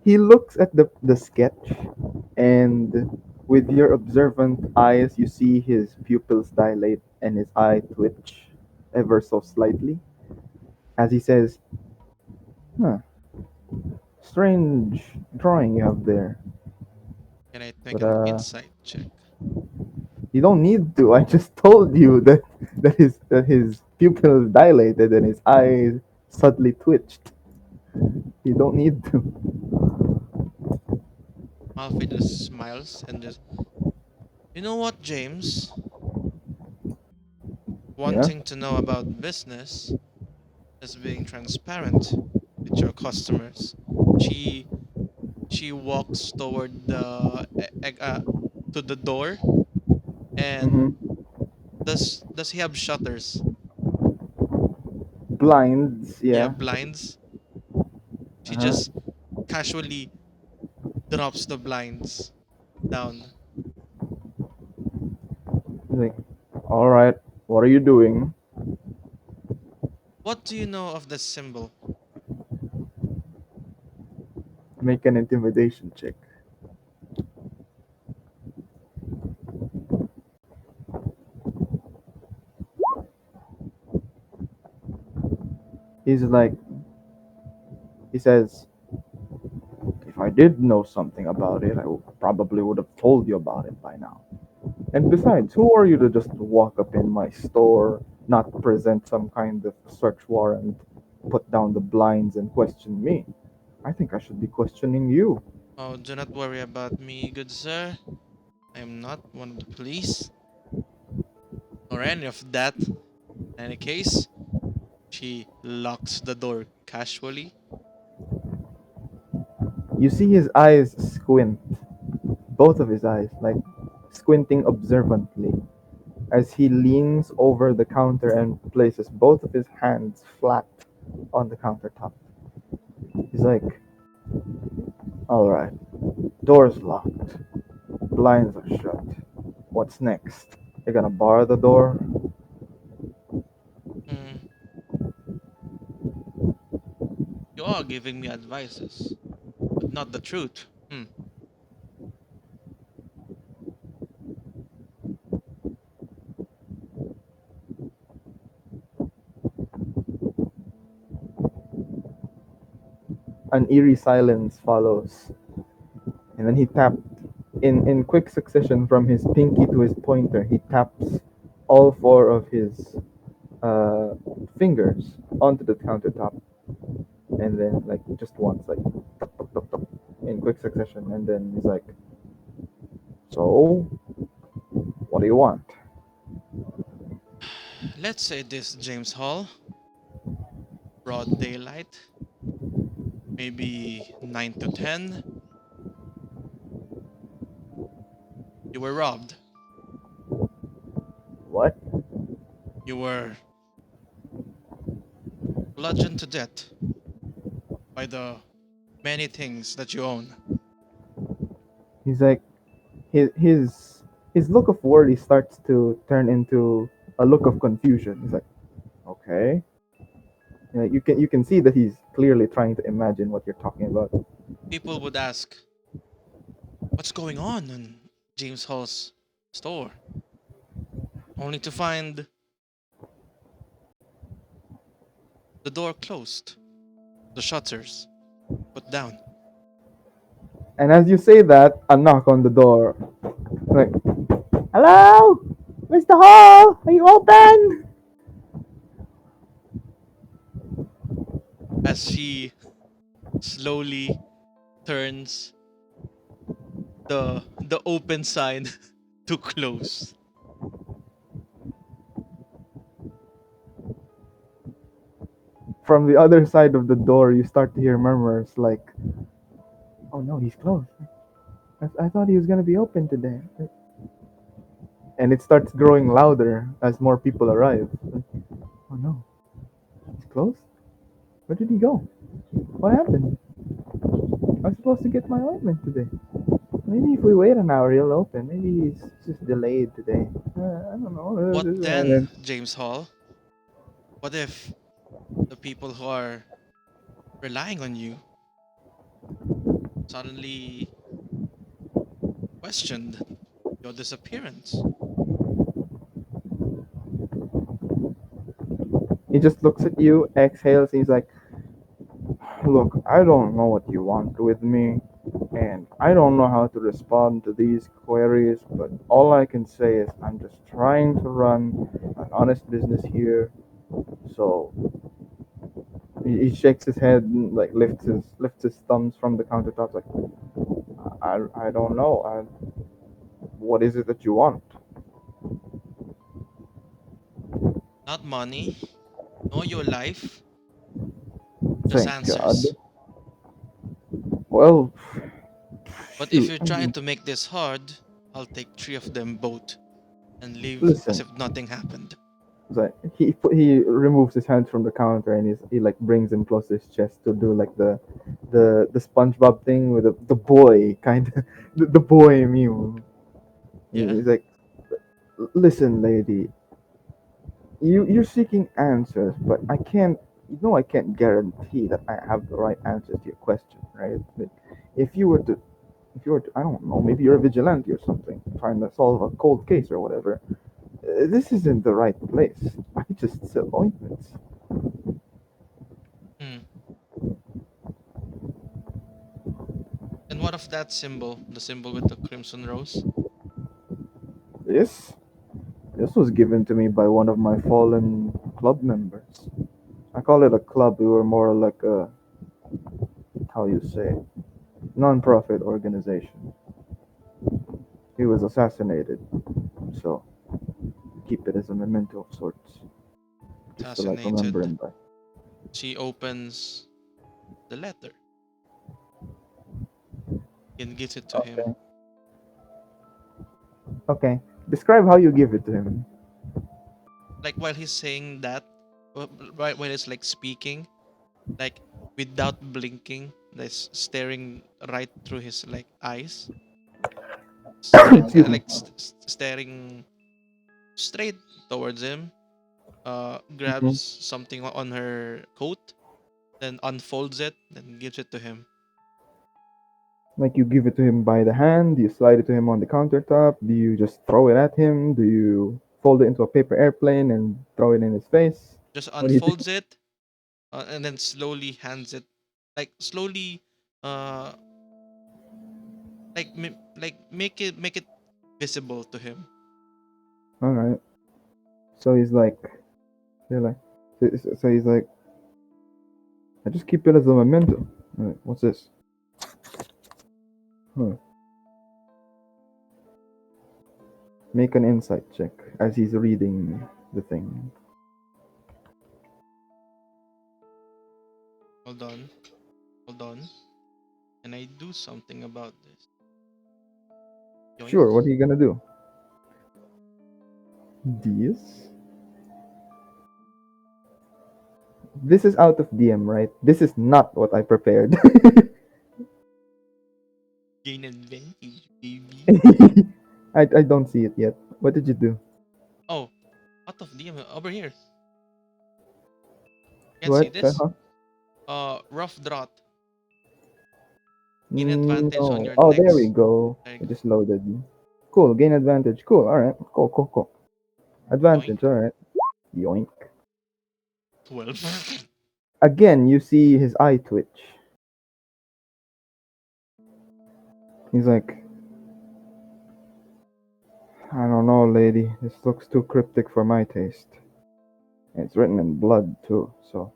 He looks at the sketch, and with your observant eyes, you see his pupils dilate and his eye twitch ever so slightly as he says, "Huh, strange drawing you have there." Can I make But an insight check? you don't need to. I just told you that his pupils dilated and his eyes suddenly twitched. You don't need to. Malfoy just smiles and just, you know what, James? One Yeah. thing to know about business is being transparent with your customers. She she walks toward to the door, and Mm-hmm. does he have shutters? Blinds. Yeah, Yeah. blinds. She Uh-huh. just casually drops the blinds down. He's like, all right. What are you doing? What do you know of the symbol? Make an intimidation check. He's like, he says, if I did know something about it, probably would have told you about it by now. And besides, who are you to just walk up in my store, not present some kind of search warrant, put down the blinds, and question me? I think I should be questioning you. Oh, do not worry about me, good sir. I am not one of the police or any of that. In any case, she locks the door casually. You see his eyes squint, both of his eyes, like squinting observantly, as he leans over the counter and places both of his hands flat on the countertop. He's like, alright, door's locked, blinds are shut. What's next? You're gonna bar the door? Hmm, you are giving me advices, but not the truth. An eerie silence follows, and then he tapped in quick succession from his pinky to his pointer. He taps all four of his uh, fingers onto the countertop, and then like just once, like tup, tup, tup, tup, in quick succession, and then he's like, "So, what do you want?" Let's say this, James Hall. Broad daylight, maybe 9 to 10. You were robbed. What? You were bludgeoned to death by the many things that you own. He's like, his look of worry starts to turn into a look of confusion. He's like, "Okay." You can see that he's clearly trying to imagine what you're talking about. People would ask, what's going on in James Hall's store? Only to find the door closed, the shutters put down. And as you say that, a knock on the door. Like, "Hello, Mr. Hall, are you open?" As she slowly turns the open sign to close. From the other side of the door, you start to hear murmurs like, "Oh no, he's closed. I thought he was gonna be open today." And it starts growing louder as more people arrive. Like, "Oh no, he's closed. Where did he go? What happened? I was supposed to get my ointment today. Maybe if we wait an hour, he'll open. Maybe he's just delayed today. I don't know." What And then, then James Hall? What if the people who are relying on you suddenly questioned your disappearance? he just looks at you, exhales, and he's like, "Look, I don't know what you want with me, and I don't know how to respond to these queries, but all I can say is I'm just trying to run an honest business here. So," he shakes his head and like lifts his thumbs from the countertop, like, I don't know. What is it that you want?" Not money, nor your life, just Thank God. answers. Well, But if shoot. you're trying to make this hard, I'll take three of them both and leave as Listen. if nothing happened. So he removes his hands from the counter and he like brings them close to his chest to do like the SpongeBob thing with the boy kind of the boy meme. Yeah? He's like, "Listen, lady, you're seeking answers, but I can't. You know, I can't guarantee that I have the right answers to your question, right? Like, if you were to I don't know, maybe you're a vigilante or something, trying to solve a cold case or whatever. This isn't the right place. I just sell ointments." Hmm. And what of that symbol? The symbol with the crimson rose? This this was given to me by one of my fallen club members. I call it a club. We were more like a, how you say, non-profit organization. He was assassinated, so keep it as a memento of sorts, just to like remember Assassinated. him by. She opens the letter and gives it to him. Okay. Okay. Describe how you give it to him. Like while he's saying that, right while he's like speaking, like without blinking, like staring right through his like eyes, Excuse me. like staring straight towards him. Grabs Mhm. something on her coat, then unfolds it, then gives it to him. Like you give it to him by the hand. Do you slide it to him on the countertop? Do you just throw it at him? Do you fold it into a paper airplane and throw it in his face? Just What do you do? unfolds it, and then slowly hands it, like slowly, uh, like make it visible to him. All right. So he's like, you're like, so he's like, I just keep it as a memento. All right, what's this? Huh. Make an insight check as he's reading the thing. Hold on, hold on. Can I do something about this? Yoink. Sure. What are you gonna do? This. This is out of DM, right? This is not what I prepared. Gain advantage, baby. I don't see it yet. What did you do? Oh, out of DM over here. Can't see What? this. Huh? Rough drought. Gain advantage on No. your Oh, there we next. go. There you It go. just loaded. Cool. Gain advantage. Cool. All right. Cool. Cool. Cool. Yoink. Advantage. All right. Yoink. 12. Again, you see his eye twitch. He's like, I don't know, lady. This looks too cryptic for my taste. And it's written in blood too. So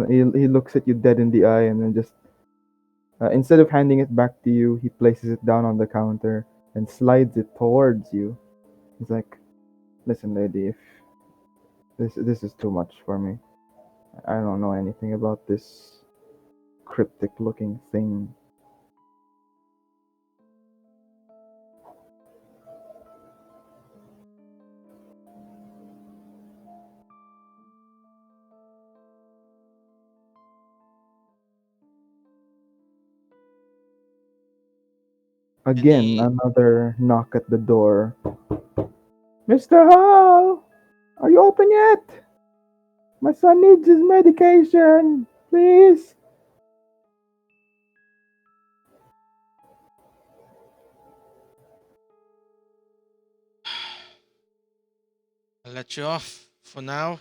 he looks at you dead in the eye, and then just instead of handing it back to you, he places it down on the counter and slides it towards you. He's like, listen, lady, if this is too much for me. I don't know anything about this cryptic looking thing. And Again, he. another knock at the door. Mr. Hall, are you open yet? My son needs his medication, please. I'll let you off for now.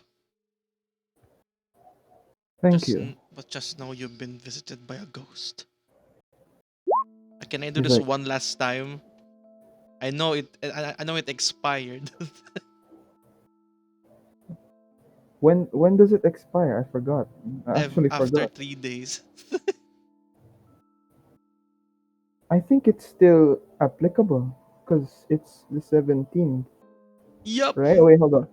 Thank you. But just know you've been visited by a ghost. Can I do He's this like, one last time? I know it. I know it expired. when does it expire? I forgot. I actually After forgot. 3 days. I think it's still applicable because it's the 17th, Yup. right? Wait, hold on.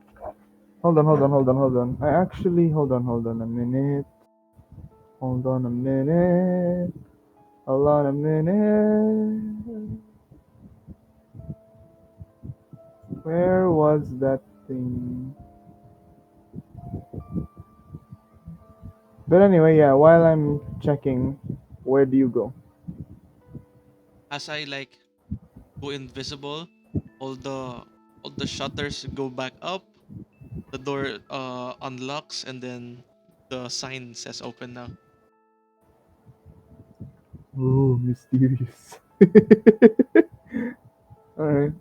Hold on. I actually, hold on a minute. Hold on a minute. Hold on a minute. Where was that thing? But anyway, yeah, while I'm checking, where do you go? As I like go invisible, all the all the shutters go back up. The door unlocks, and then the sign says open now. Ooh, mysterious. Alright.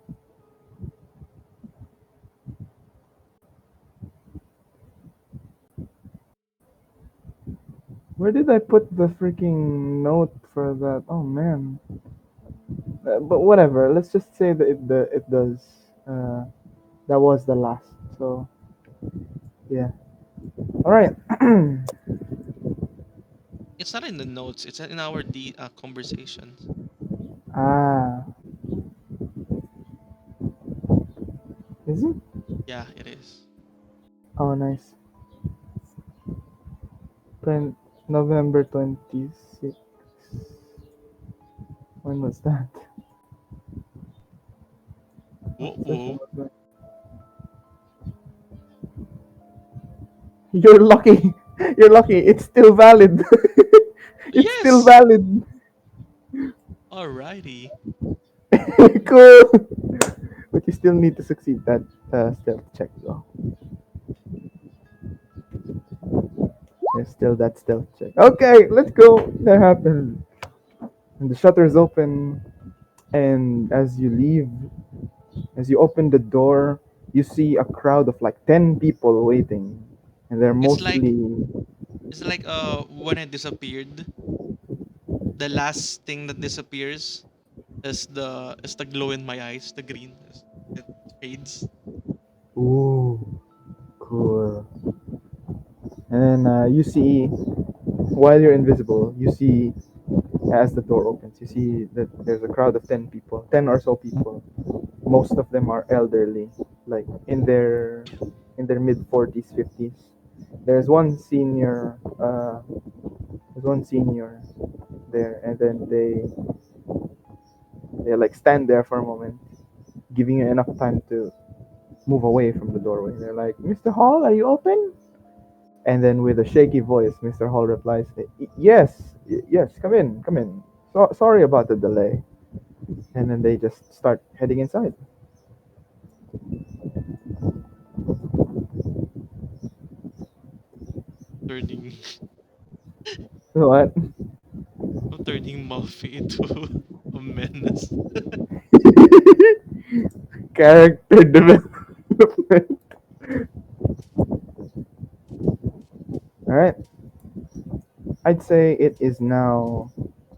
Where did I put the freaking note for that? Oh man. But whatever. Let's just say that it does. That was the last. So yeah. All right. It's not in the notes. It's in our conversations. Ah, is it? Yeah, it is. Oh, nice. 20, November 26th. When was that? Oh, Whoa, session whoa. was that? You're lucky. You're lucky. It's still valid. It's still Yes. valid. Alrighty. Cool. But you still need to succeed that stealth check, though. There's still that stealth check. Okay, let's go. That happened. And the shutters open, and as you leave, as you open the door, you see a crowd of like 10 people waiting. And they're It's like mostly. when I disappeared, the last thing that disappears is the glow in my eyes, the green. It fades. Ooh, cool. And then you see, while you're invisible, you see as the door opens, you see that there's a crowd of 10 people, 10 or so people. Most of them are elderly, like in their mid 40s, 50s. There's one senior, there's one senior there, and then they like stand there for a moment, giving you enough time to move away from the doorway. They're like, "Mr. Hall, are you open?" And then with a shaky voice, Mr. Hall replies, "Yes, yes, come in, come in. Sorry about the delay." And then they just start heading inside. Turning What? I'm turning Malfae into a menace. Character development. All right. I'd say it is now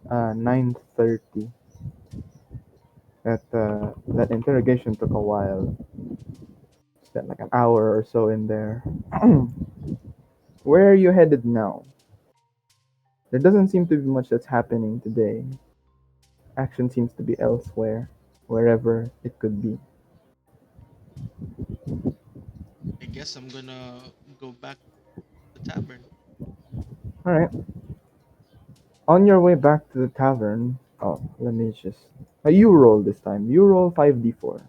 9:30. That interrogation took a while. Spent like an hour or so in there. Where are you headed now? There doesn't seem to be much that's happening today. Action seems to be elsewhere, wherever it could be. I guess I'm gonna go back to the tavern. All right. On your way back to the tavern. Oh, let me just. You roll this time. You roll 5d4.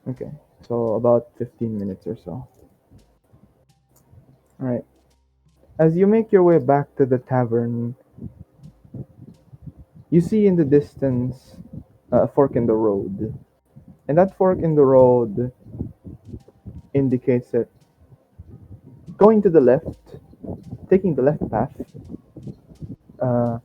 Okay. So about 15 minutes or so. All right. As you make your way back to the tavern, you see in the distance a fork in the road. And that fork in the road indicates that going to the left, taking the left path, uh,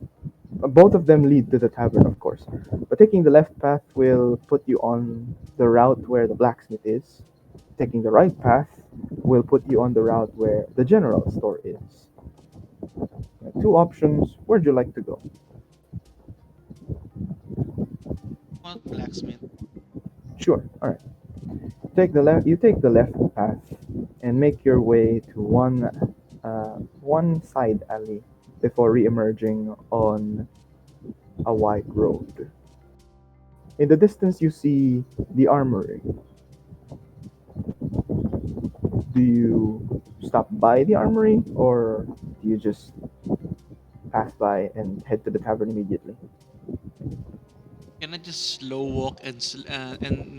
both of them lead to the tavern, of course. But taking the left path will put you on the route where the blacksmith is. Taking the right path will put you on the route where the general store is. Two options. Where'd you like to go? What blacksmith? Sure. All right. Take the left. You take the left path and make your way to one side alley before re-emerging on a wide road. In the distance, you see the armory. Do you stop by the armory, or do you just pass by and head to the tavern immediately? Can I just slow walk and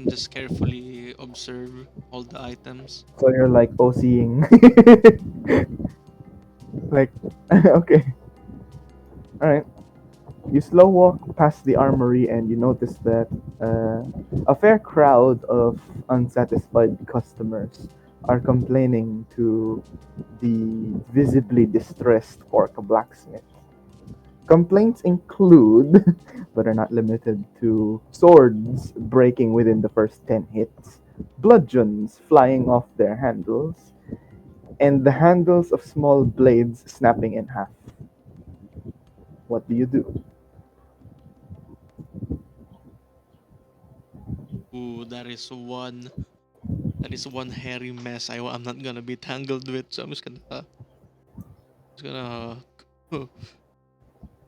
just carefully observe all the items? So you're like OCing. Like, okay, all right. You slow walk past the armory and you notice that a fair crowd of unsatisfied customers are complaining to the visibly distressed orc blacksmith. Complaints include, but are not limited to, swords breaking within the first 10 hits, bludgeons flying off their handles, and the handles of small blades snapping in half. What do you do? Ooh, that is one. That is one hairy mess I'm not gonna be tangled with. So I'm just gonna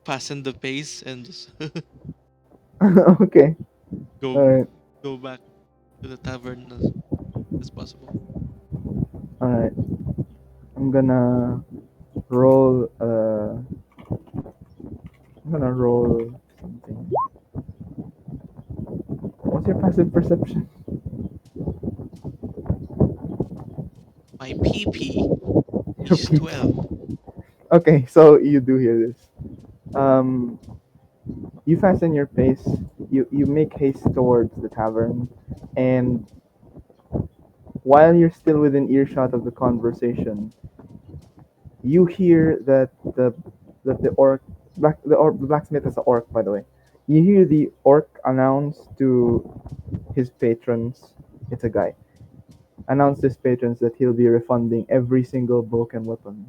fasten the pace and just Okay. go All right. go back to the tavern as possible. All right. I'm gonna roll. I'm gonna roll something. What's your passive perception? My PP Your is PP. 12. Okay, so you do hear this. Um, you fasten your pace. You make haste towards the tavern, and while you're still within earshot of the conversation, you hear that the orc the blacksmith is an orc, by the way. You hear the orc announce to his patrons. It's a guy. Announce to his patrons that he'll be refunding every single broken weapon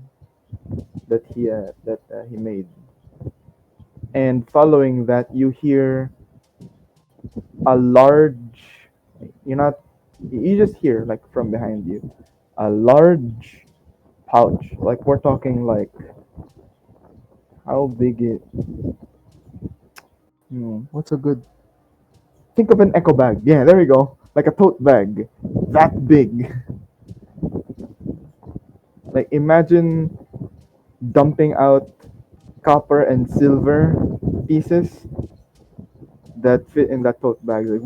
that he made. And following that, you hear a large. You're not. You just hear like from behind you, a large pouch. Like we're talking like how big it. What's a good? Think of an echo bag. Yeah, there we go. Like a tote bag, that big. Like imagine dumping out copper and silver pieces that fit in that tote bag. Like,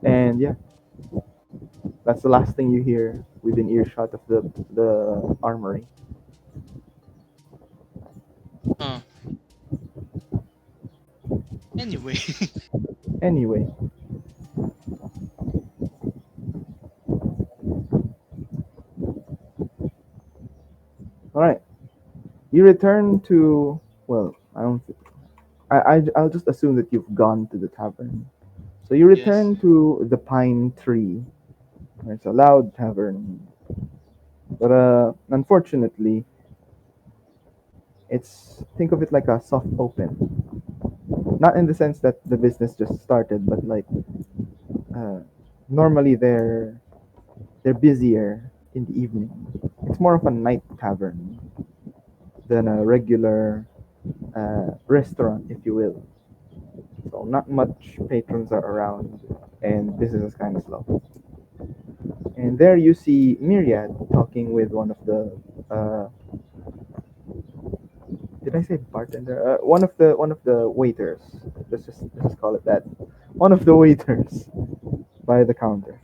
and yeah, that's the last thing you hear within earshot of the armory. Uh, anyway, Anyway, all right. You return to well, I don't. I'll just assume that you've gone to the tavern. So you yes. return to the Pine Tree. It's a loud tavern, but unfortunately, it's think of it like a soft open. Not in the sense that the business just started, but like uh, normally they're busier in the evening. It's more of a night tavern than a regular restaurant, if you will. So not much patrons are around, and business is kind of slow. And there you see Myriad talking with one of the did I say bartender? One of the waiters. Let's just call it that. One of the waiters by the counter.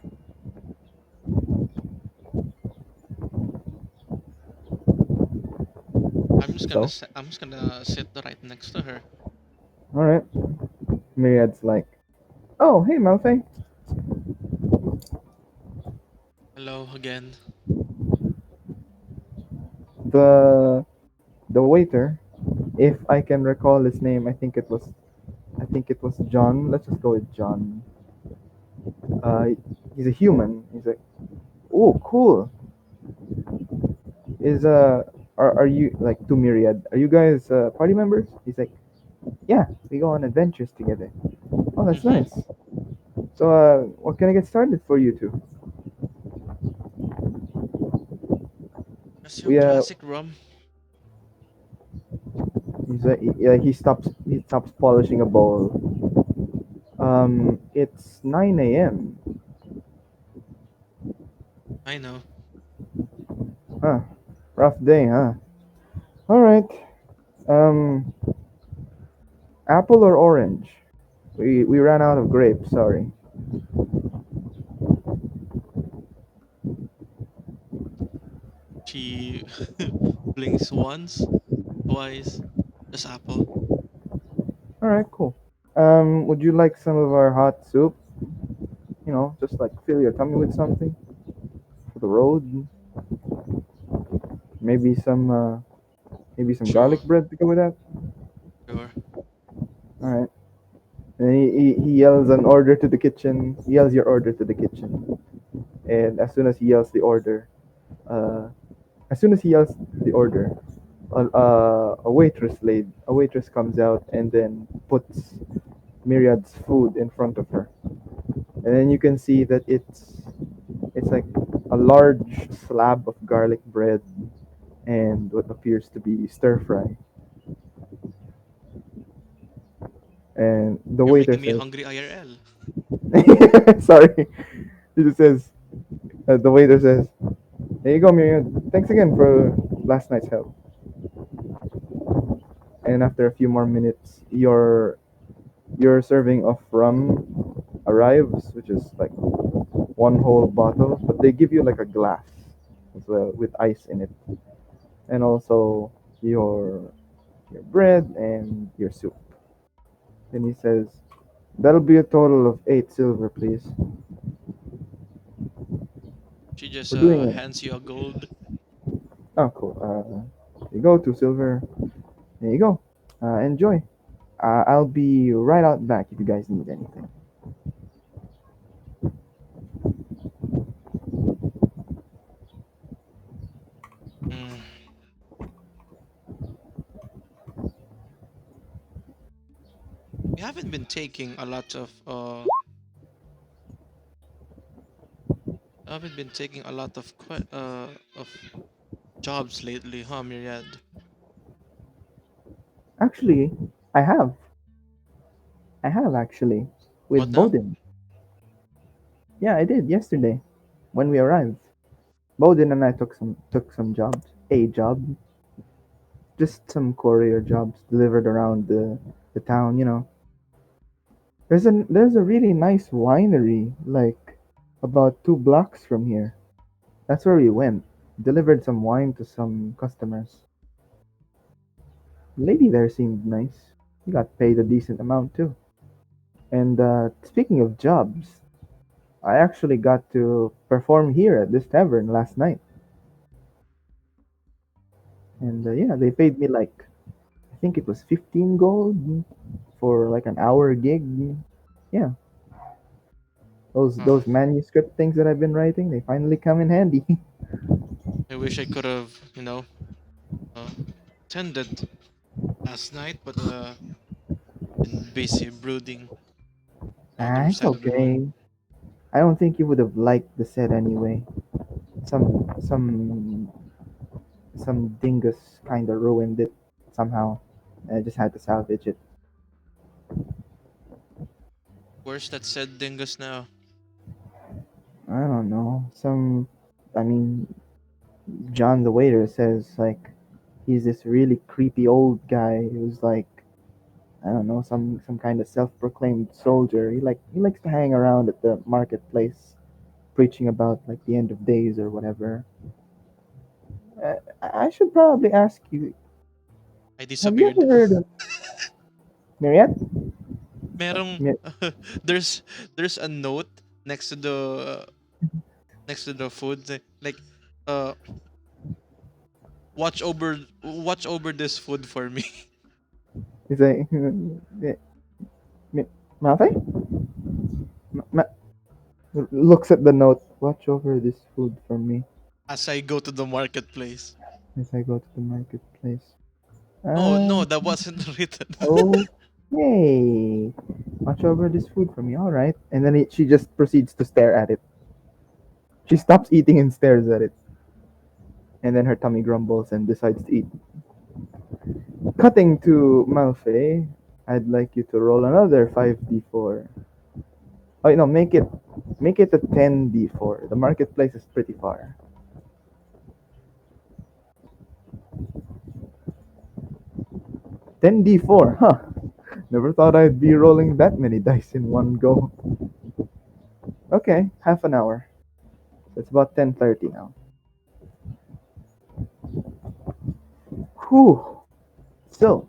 So, I'm just gonna sit right next to her. all right. Myriad's like, oh hey Malfae, Hello again. the the waiter. If I can recall his name, I think it was John. Let's just go with John. Uh, he's a human. He's like, oh cool. Is are you like to Myriad? Are you guys party members? He's like, yeah, we go on adventures together. Oh, that's Mm-hmm. nice. So, what can I get started for you two? That's your We classic rum. he stops polishing a bowl. It's 9 a.m. I know. Huh, rough day, huh? All right. Um, apple or orange? We ran out of grapes. Sorry. She blinks once, twice. Just apple. All right, cool. Would you like some of our hot soup? Just like fill your tummy with something for the road. Maybe some Sure, garlic bread to go with that. sure. All right. And he yells an order to the kitchen. He yells your order to the kitchen. And as soon as he yells the order, uh, as soon as he yells the order, a waitress comes out and then puts Myriad's food in front of her. and then you can see that it's like a large slab of garlic bread and what appears to be stir fry. And the You're waiter making me says, hungry IRL. "Sorry." He just says, the waiter says, "There you go, Myriad. Thanks again for last night's help." And after a few more minutes, your serving of rum arrives, which is like one whole bottle, but they give you like a glass as well with ice in it, and also your your bread and your soup. And he says, "That'll be a total of 8 silver, please. She just We're doing it." hands you a gold. Oh, cool. Here you go, 2 silver. There you go. Enjoy. I'll be right out back if you guys need anything. Mm. We haven't been taking a lot of haven't been taking a lot of of jobs lately, huh, Myriad? Actually, I have. I have actually. What With now? Bodhin. Yeah, I did yesterday when we arrived. Bodhin and I took some jobs. A job. Just some courier jobs delivered around the town. There's a really nice winery, like about 2 blocks from here. That's where we went. Delivered some wine to some customers. The lady there seemed nice. We got paid a decent amount too. And speaking of jobs, I actually got to perform here at this tavern last night. And yeah, they paid me like I think it was 15 gold for like an hour gig. Yeah, those Uh, manuscript things that I've been writing, they finally come in handy. I wish I could have, uh, attended last night, but been busy brooding the other It's side of the moon. okay. I don't think you would have liked the set anyway. Some dingus kind of ruined it somehow. I just had to salvage it. Where's that said dingus now? I don't know. I mean, John the waiter says like he's this really creepy old guy who's like I don't know some kind of self-proclaimed soldier. He likes to hang around at the marketplace preaching about like the end of days or whatever. I should probably ask you. I Have you ever disappeared. heard of Myriad? Merong My- there's there's a note next to the food like uh watch over this food for me. He's like Malfae? Ma- looks at the note. Watch over this food for me As I go to the marketplace. as I go to the marketplace. Oh Uh, no, that wasn't written. okay. Watch over this food for me. All right. And then she just proceeds to stare at it. She stops eating and stares at it. And then her tummy grumbles and decides to eat. Cutting to Malfae, I'd like you to roll another 5d4. Oh no, make it a 10d4. The marketplace is pretty far. 10d4, huh? Never thought I'd be rolling that many dice in one go. Okay, half an hour. So it's about 10:30 now. Whew. So,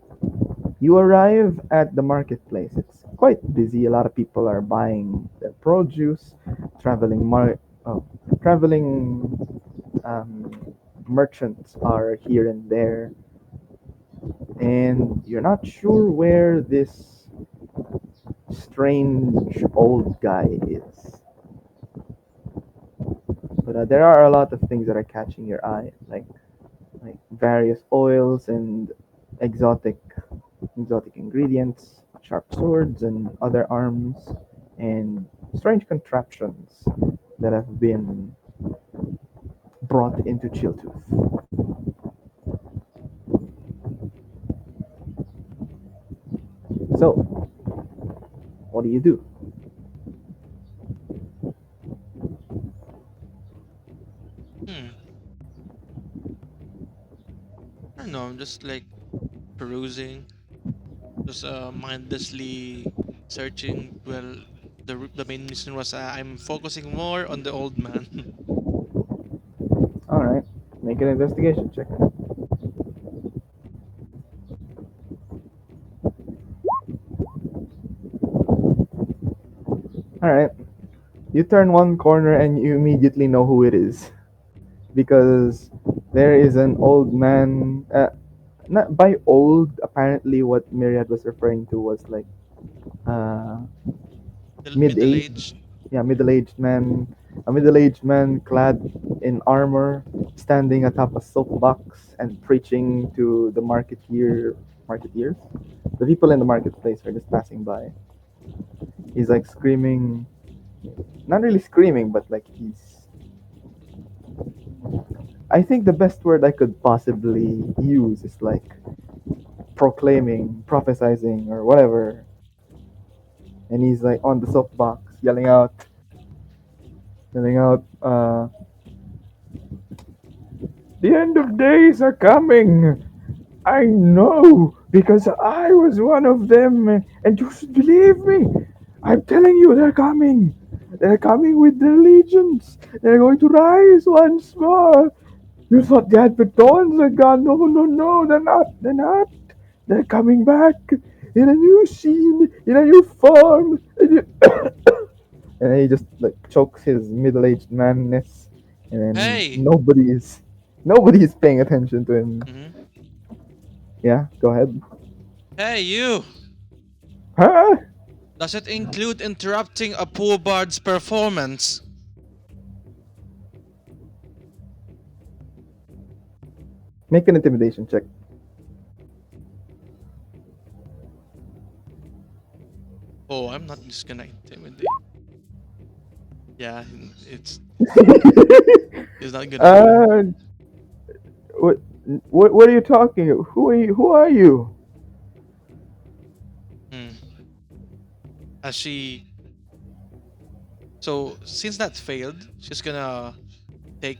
you arrive at the marketplace. It's quite busy. A lot of people are buying their produce. Traveling oh, traveling um, merchants are here and there, and you're not sure where this strange old guy is. But there are a lot of things that are catching your eye, like various oils and exotic exotic ingredients, sharp swords and other arms, and strange contraptions that have been brought into Chilltooth. So, what do you do? Hmm. I don't know. I'm just like perusing, just mindlessly searching. Well, the main reason was I'm focusing more on the old man. All right, make an investigation check. All right, you turn one corner and you immediately know who it is because there is an old man. Not by old. Apparently, what Myriad was referring to was like uh, Middle mid-aged. aged. Yeah, middle-aged man. A middle-aged man clad in armor, standing atop a soapbox and preaching to the marketeers. The people in the marketplace are just passing by. He's like screaming, not really screaming, but like he's. I think the best word I could possibly use is like proclaiming, prophesizing, or whatever. And he's like on the soapbox, yelling out, "The end of days are coming. I know because I was one of them, and you should believe me. I'm telling you, they're coming. They're coming with their legions. They're going to rise once more. You thought the Abirdians are gone? No, no, no, they're not. They're not. They're coming back in a new scene, in a new form." And he just like chokes his middle-aged manness, and then Hey. nobody is paying attention to him. Hmm. Yeah, go ahead. Hey, you. Huh? Does it include interrupting a poor bard's performance? Make an intimidation check. Oh, I'm not just gonna intimidate. Yeah, it's not gonna go. uh, what, what are you talking? Who are you? Who are you? Hmm. As she So since that failed, she's gonna take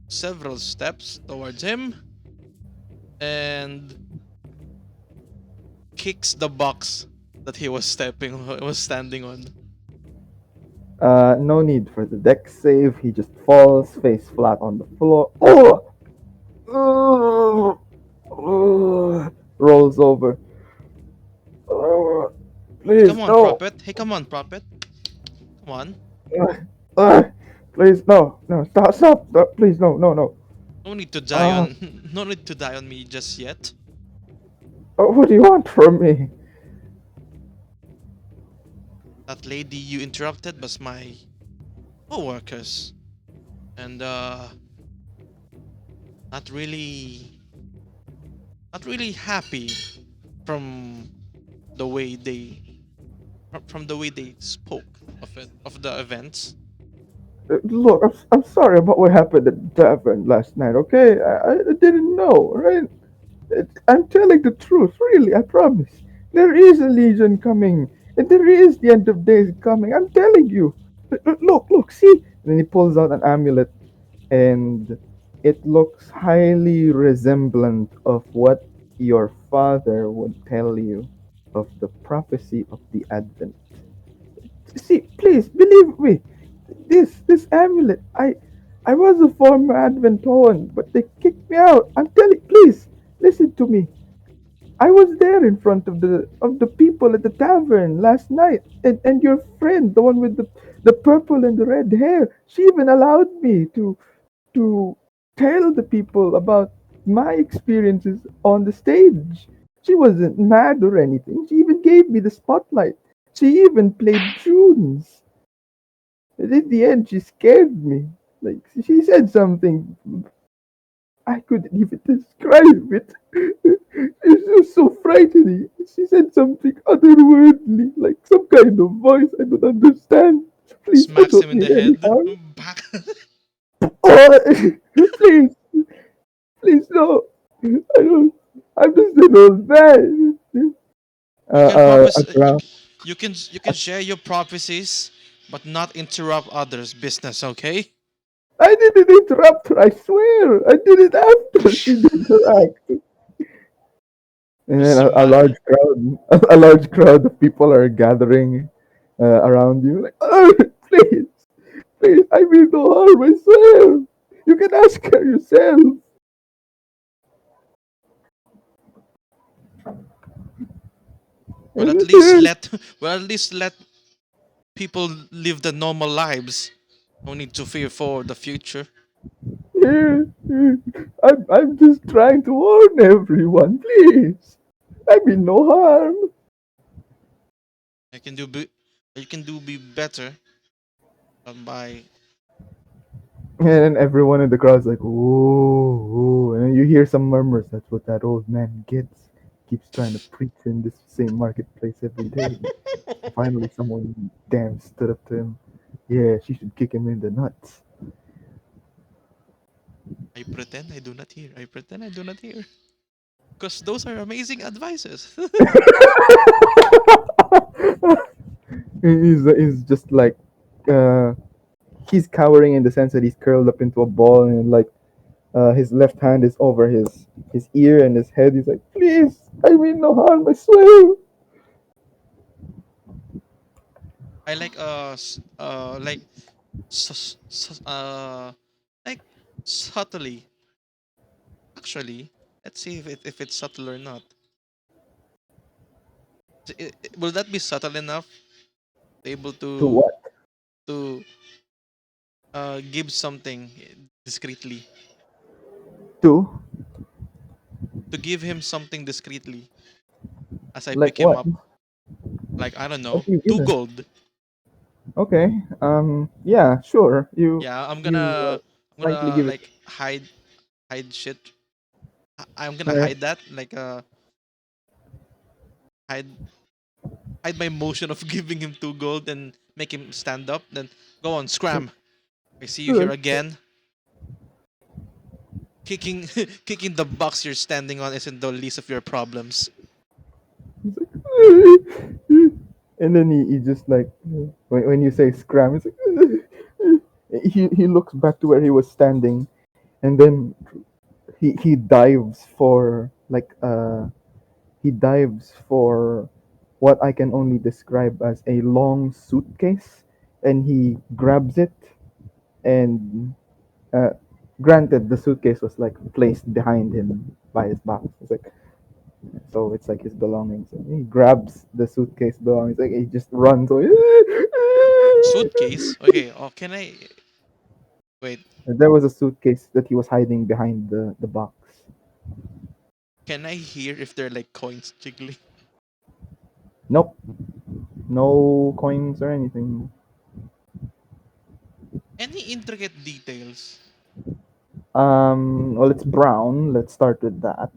several steps towards him and kicks the box that he was standing on. No need for the deck save. He just falls face flat on the floor. Oh! Oh! Oh! Rolls over. Oh, Hey, come please, on, no. Prophet. Hey, come on, Prophet. Come on. Uh, uh, please, no, no, stop, please, no, no, no. No need to die Uh, on no need to die on me just yet. what do you want from me? That lady you interrupted was my co-workers. And not really not really happy from the way they spoke of the events. Look, I'm sorry about what happened at the tavern last night, okay? I didn't know, right? I'm telling the truth, really, I promise. There is a legion coming, and there is the end of days coming. I'm telling you. Look, see? And then he pulls out an amulet, and it looks highly resemblant of what your father would tell you of the prophecy of the Advent. See, please believe me. This amulet. I was a former Adventoan, but they kicked me out. I'm telling. Please listen to me. I was there in front of the people at the tavern last night, and your friend, the one with the purple and the red hair, she even allowed me to tell the people about my experiences on the stage. She wasn't mad or anything. She even gave me the spotlight. She even played tunes. And in the end, she scared me. Like, she said something. I couldn't even describe it. It's just so frightening. She said something otherworldly, like some kind of voice I don't understand. Please, I Smacks him don't in the mean any head. harm. Back. Oh, please, please, no. I don't. I'm just an old man. You can A prophes- crowd. you can share your prophecies, but not interrupt others' business, okay? I didn't interrupt her. I swear. I did it after she did her act. And You then seem a large mad. crowd, a large crowd of people are gathering around you. Like, oh, please, please. I mean no harm. I swear. You can ask her yourself. Well, And at it least is. let well at least let people live the normal lives. No need to fear for the future. Yeah, yeah. I'm just trying to warn everyone, please. I mean no harm. I can do be you can do be better by And then everyone in the crowd's like, ooh, ooh. And then you hear some murmurs. That's what that old man gets. Keeps trying to preach in this same marketplace every day. Finally, someone damn stood up to him. Yeah, she should kick him in the nuts. I pretend I do not hear. I pretend I do not hear. Because those are amazing advices. He's just like, uh, he's cowering in the sense that he's curled up into a ball and like his left hand is over his ear and his head. He's like, please, I mean no harm, I swear. I like sus- sus- uh like subtly. Actually, let's see if it's subtle or not. Will that be subtle enough? Able To what? to give something discreetly. To? To give him something discreetly as I Like pick him what? up. Like I don't What know, do you give two him? gold. Okay. Yeah, sure. Yeah, You I'm slightly gonna give it. like hide shit. I'm gonna Alright. hide that like hide hide my motion of giving him two gold and make him stand up. Then go on, scram. I see you here Sure. again. Kicking kicking the box you're standing on isn't the least of your problems. He's like, and then he just like when you say scram, he's like, he looks back to where he was standing, and then he dives for he dives for what I can only describe as a long suitcase, and he grabs it. And uh, granted, the suitcase was like placed behind him by his back. It's like so it's like his belongings. And he grabs the suitcase belongings. Like he just runs away. Suitcase. Okay. Oh, can I wait? There was a suitcase that he was hiding behind the box. Can I hear if they're like coins jiggling? Nope, no coins or anything. Any intricate details? Well, it's brown. Let's start with that.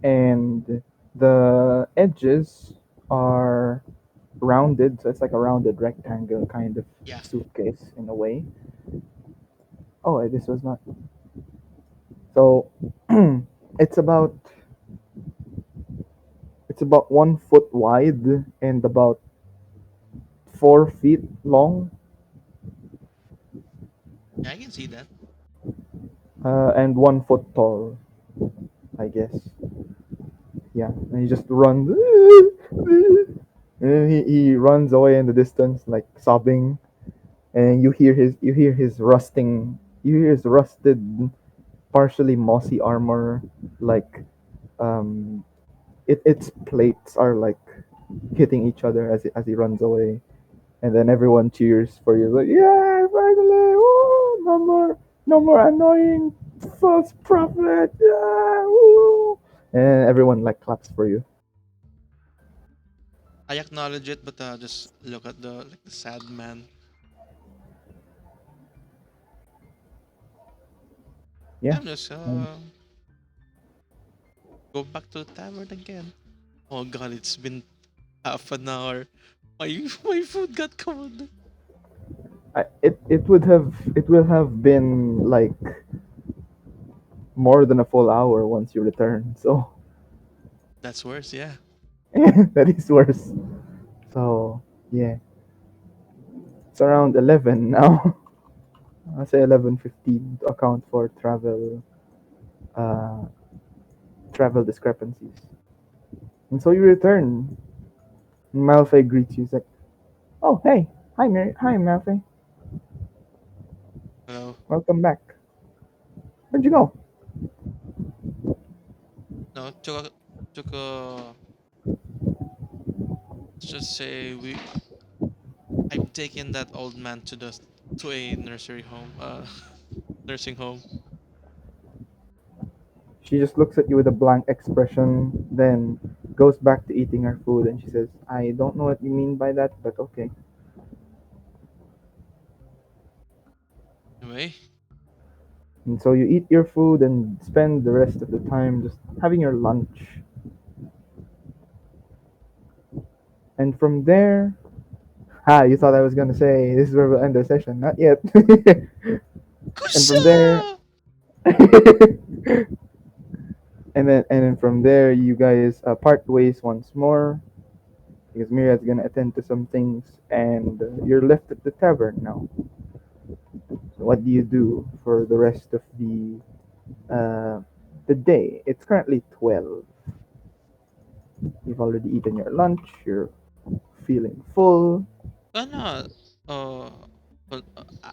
And the edges are rounded, so it's like a rounded rectangle kind of Yeah. suitcase in a way. Oh, this was not. So it's about it's about 1 foot wide and about 4 feet long, Yeah, I can see that. and 1 foot tall, I guess. Yeah, and he just runs, and he runs away in the distance, like sobbing, and you hear his rusted, partially mossy armor, like um, its plates are like hitting each other as he runs away, and then everyone cheers for you, like yeah, finally, woo, no more annoying false prophet, yeah, woo. And everyone like claps for you. I acknowledge it, but just look at the sad man. Yeah. I'm just Um, go back to the tavern again. Oh god, it's been half an hour. My my food got cold. it will have been like more than a full hour once you return. So That's worse, yeah. that is worse. So yeah, it's around 11 now. I say 11:15 to account for uh, travel discrepancies. And so you return. Malfae greets you. He's like, "Oh, hey, hi, Malfae. Hello. Welcome back. Where'd you go?" No, took a let's just say I've taken that old man to a nursery home, nursing home. She just looks at you with a blank expression, then goes back to eating her food, and she says, "I don't know what you mean by that, but okay." Anyway, And so you eat your food and spend the rest of the time just having your lunch. And from there, you thought I was gonna say this is where we'll end the session. Not yet. And from there, Kusa! and then from there, you guys part ways once more because Myriad's gonna attend to some things, and you're left at the tavern now. So what do you do for the rest of uh, the day? It's currently 12. You've already eaten your lunch. You're feeling full. Gonna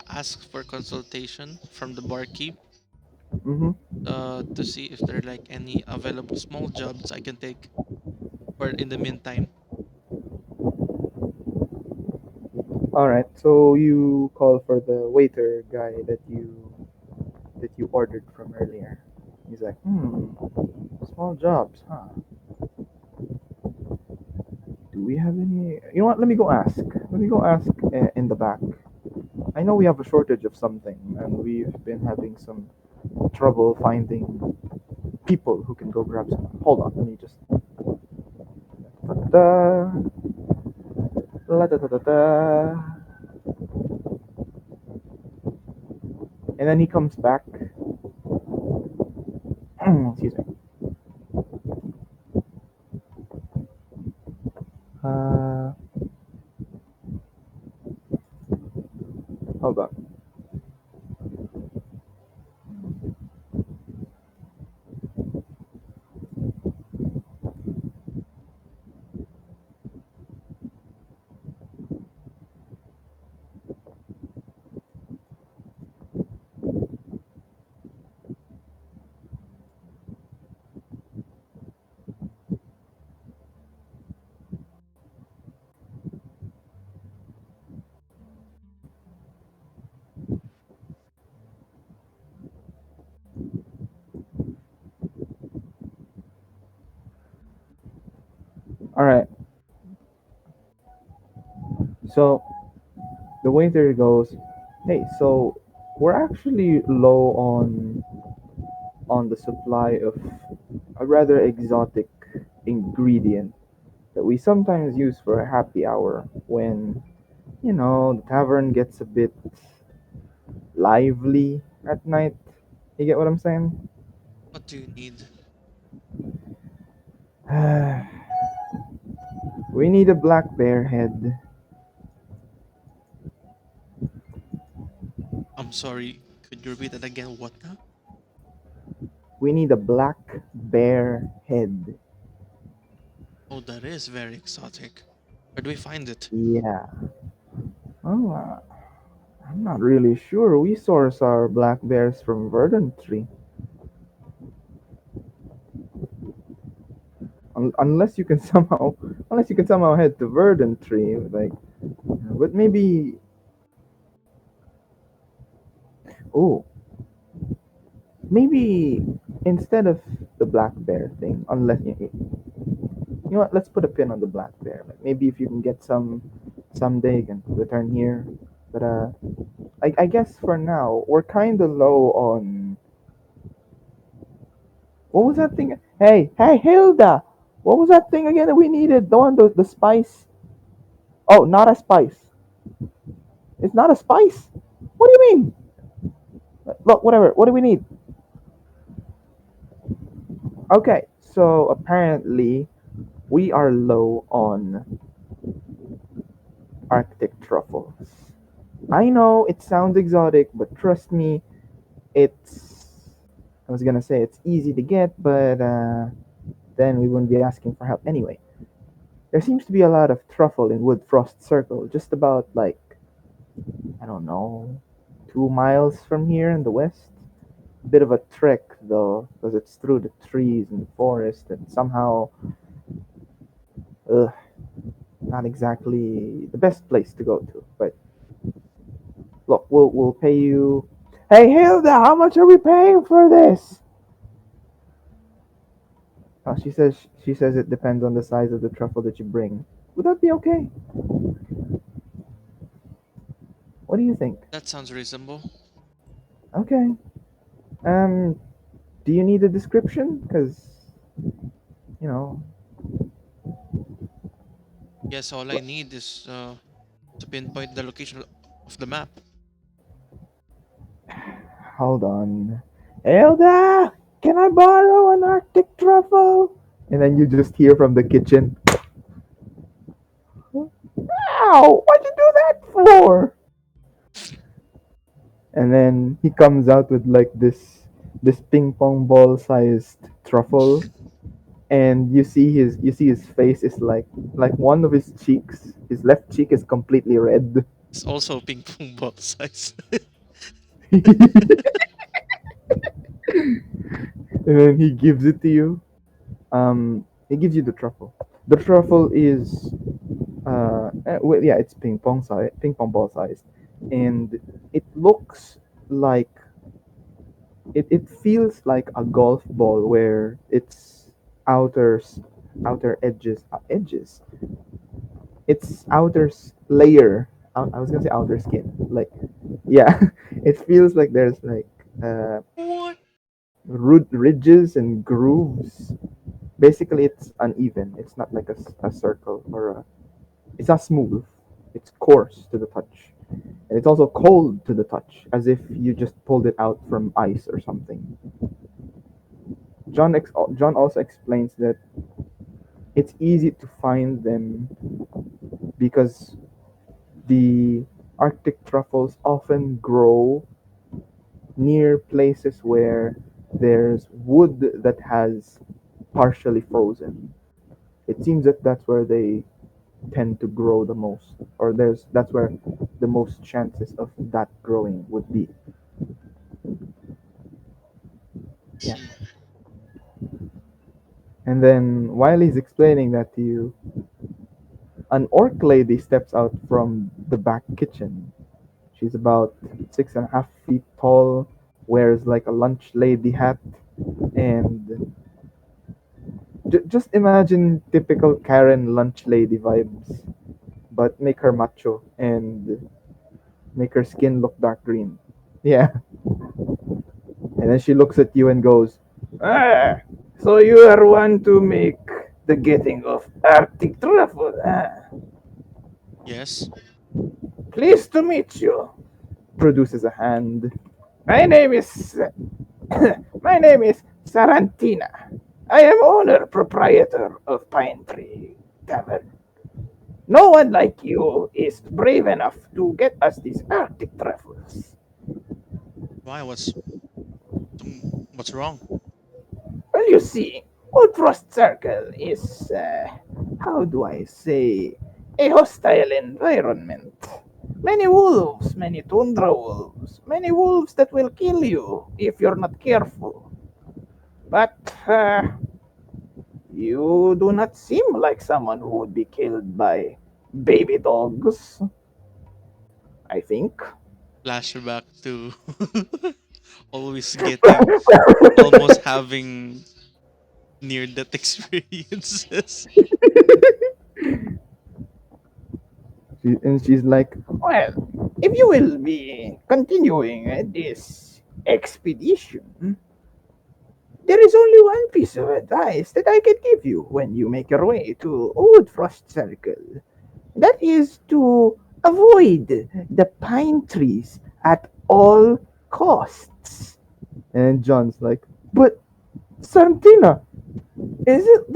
ask for consultation from the barkeep Mm-hmm. to see if there are like any available small jobs I can take or in the meantime. All right. So you call for the waiter guy that you ordered from earlier. He's like, small jobs, huh? Do we have any? You know what? Let me go ask. Let me go ask in the back. I know we have a shortage of something, and we've been having some trouble finding people who can go grab some. Hold on. Let me just. Da, la, da, da, da, da. And then he comes back. Excuse me. Uh, Hold on. All right. So the waiter goes, "Hey, so we're actually low on the supply of a rather exotic ingredient that we sometimes use for a happy hour when, the tavern gets a bit lively at night. You get what I'm saying?" What do you need? We need a black bear head. I'm sorry, could you repeat that again? What now? We need a black bear head. Oh, that is very exotic. Where do we find it? Yeah. Oh, I'm not really sure. We source our black bears from verdant tree. Unless you can somehow head to verdant tree, like, but maybe. Oh, maybe instead of the black bear thing, unless you know what, let's put a pin on the black bear. Like maybe if you can get some someday, you can return here. But I guess for now we're kind of low on. What was that thing? Hey, Hilda! What was that thing again that we needed? The one, the spice. Oh, not a spice. It's not a spice. What do you mean? Look, whatever. What do we need? Okay, so apparently we are low on Arctic truffles. I know it sounds exotic, but trust me, it's. I was gonna say it's easy to get, but then we wouldn't be asking for help anyway. There seems to be a lot of truffle in Woodfrost Circle, just about like, I don't know, 2 miles from here in the west. Bit of a trek though, because it's through the trees and the forest, and somehow, ugh, not exactly the best place to go to. But look, we'll pay you. Hey Hilda, how much are we paying for this? She says it depends on the size of the truffle that you bring. Would that be okay? What do you think? That sounds reasonable. Okay. Um, do you need a description? Because you know, Yes, all I need is to pinpoint the location of the map. hold on. Hilda, can I borrow an Arctic truffle? And then you just hear from the kitchen, "Ow! What'd you do that for?" And then he comes out with like this ping pong ball sized truffle, and you see his face is like one of his cheeks, his left cheek is completely red. It's also ping pong ball size. And then he gives it to you. He gives you the truffle. The truffle is well, yeah, it's ping pong ball sized, and it looks like it feels like a golf ball where its outer outer edges, its layer. I was gonna say outer skin, like, yeah. It feels like there's like uh, What? ridges and grooves. Basically, it's uneven. It's not like a circle or a. It's not smooth. It's coarse to the touch, and it's also cold to the touch, as if you just pulled it out from ice or something. John also explains that it's easy to find them because the Arctic truffles often grow near places where there's wood that has partially frozen. It seems that that's where they tend to grow the most, or that's where the most chances of that growing would be. Yeah. See. And then while he's explaining that to you, an orc lady steps out from the back kitchen. She's about 6.5 feet tall, wears like a lunch lady hat, and just imagine typical Karen lunch lady vibes, but make her macho and make her skin look dark green. Yeah. And then she looks at you and goes, "Ah, so you are one to make the getting of Arctic truffle, ah? Yes. Pleased to meet you." Produces a hand. My name is My name is Sarantina. I am owner proprietor of Pine Tree Tavern. No one like you is brave enough to get us these Arctic truffles. Why? What's wrong? Well, you see, Old Frost Circle is, how do I say, a hostile environment. Many wolves, many tundra wolves, many wolves that will kill you if you're not careful. But you do not seem like someone who would be killed by baby dogs, I think. Flashback to always getting, almost having near death experiences. And she's like, well, if you will be continuing this expedition, there is only one piece of advice that I can give you when you make your way to Old Frost Circle. That is to Avoid the pine trees at all costs. And John's like, but Santina, is it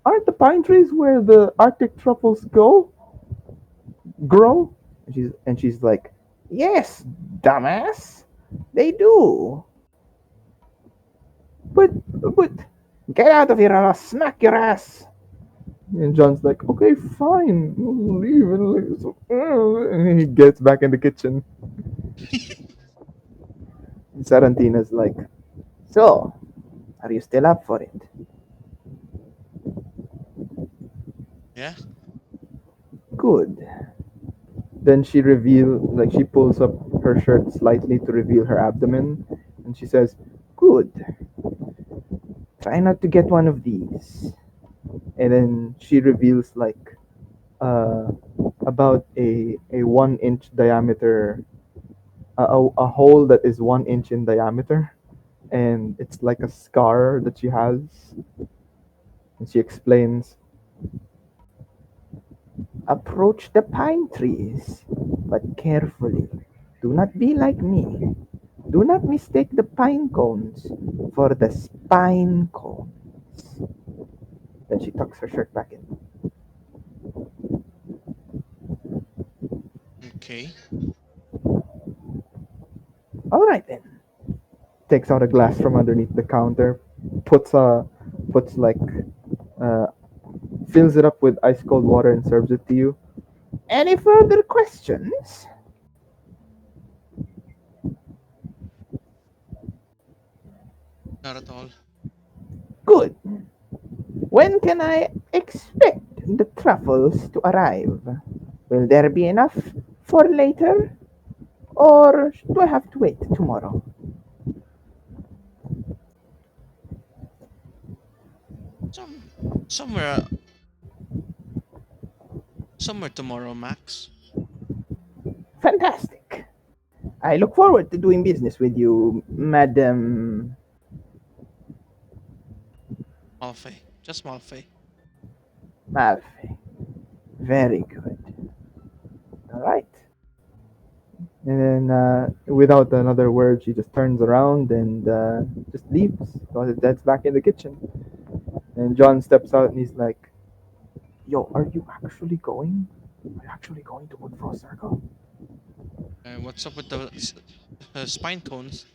aren't the pine trees where the Arctic truffles grow? And she's like, yes, dumbass, they do. But get out of here or I'll smack your ass. And John's like, okay, fine, leave. And he gets back in the kitchen. And Sarantina's like, so, are you still up for it? Yeah. Good. Then she pulls up her shirt slightly to reveal her abdomen, and she says, good. Try not to get one of these. And then she reveals like uh, about a 1 inch diameter, a hole that is 1 inch in diameter, and it's like a scar that she has. And she explains, approach the pine trees, but carefully. Do not be like me. Do not mistake the pine cones for the spine cones. Then she tucks her shirt back in. Okay. All right then. Takes out a glass from underneath the counter, puts like uh, fills it up with ice cold water and serves it to you. Any further questions? Not at all. Good. When can I expect the truffles to arrive? Will there be enough for later? Or do I have to wait tomorrow? Some somewhere somewhere tomorrow, Max. Fantastic. I look forward to doing business with you, Madam Malfae. Just Malfae. Malfae. Very good. All right. And then, without another word, she just turns around and just leaves. So that's back in the kitchen. And John steps out and he's like, yo, are you actually going? Are you actually going to Woodfall Circle? What's up with the spine cones?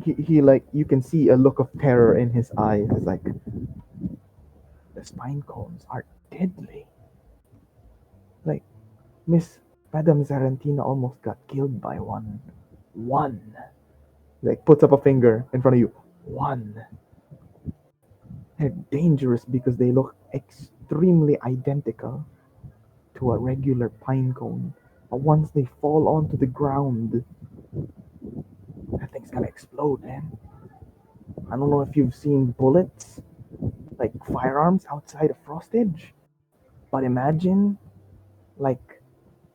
He like, you can see a look of terror in his eyes. He's like, the spine cones are deadly. Like, Miss Madame Zarantina almost got killed by one. One. Like, puts up a finger in front of you. One. They're dangerous because they look extremely identical to a regular pine cone. But once they fall onto the ground, that thing's gonna explode, man. I don't know if you've seen bullets, like firearms outside of Frostage, but imagine like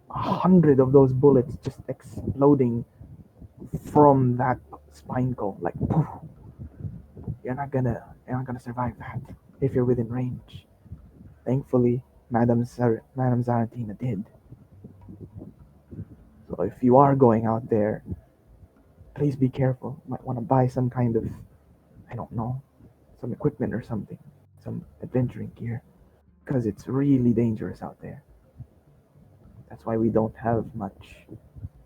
100 of those bullets just exploding from that spine cone. Like, poof, you're not gonna survive that if you're within range. Thankfully, Madame Zarantina did. So if you are going out there, please be careful. You might want to buy some kind of, I don't know, some equipment or something, some adventuring gear, because it's really dangerous out there. That's why we don't have much.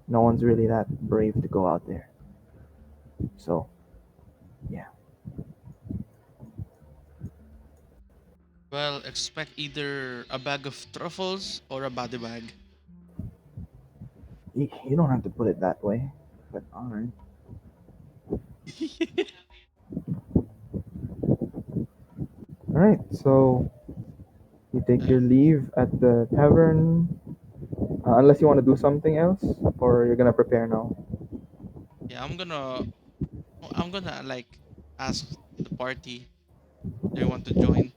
No one's really that brave to go out there. So, yeah. Well, expect either a bag of truffles or a body bag. You don't have to put it that way, but alright. Alright, so you take Uh, your leave at the tavern, unless you want to do something else, or you're gonna prepare now. yeah, I'm gonna like ask the party if they want to join.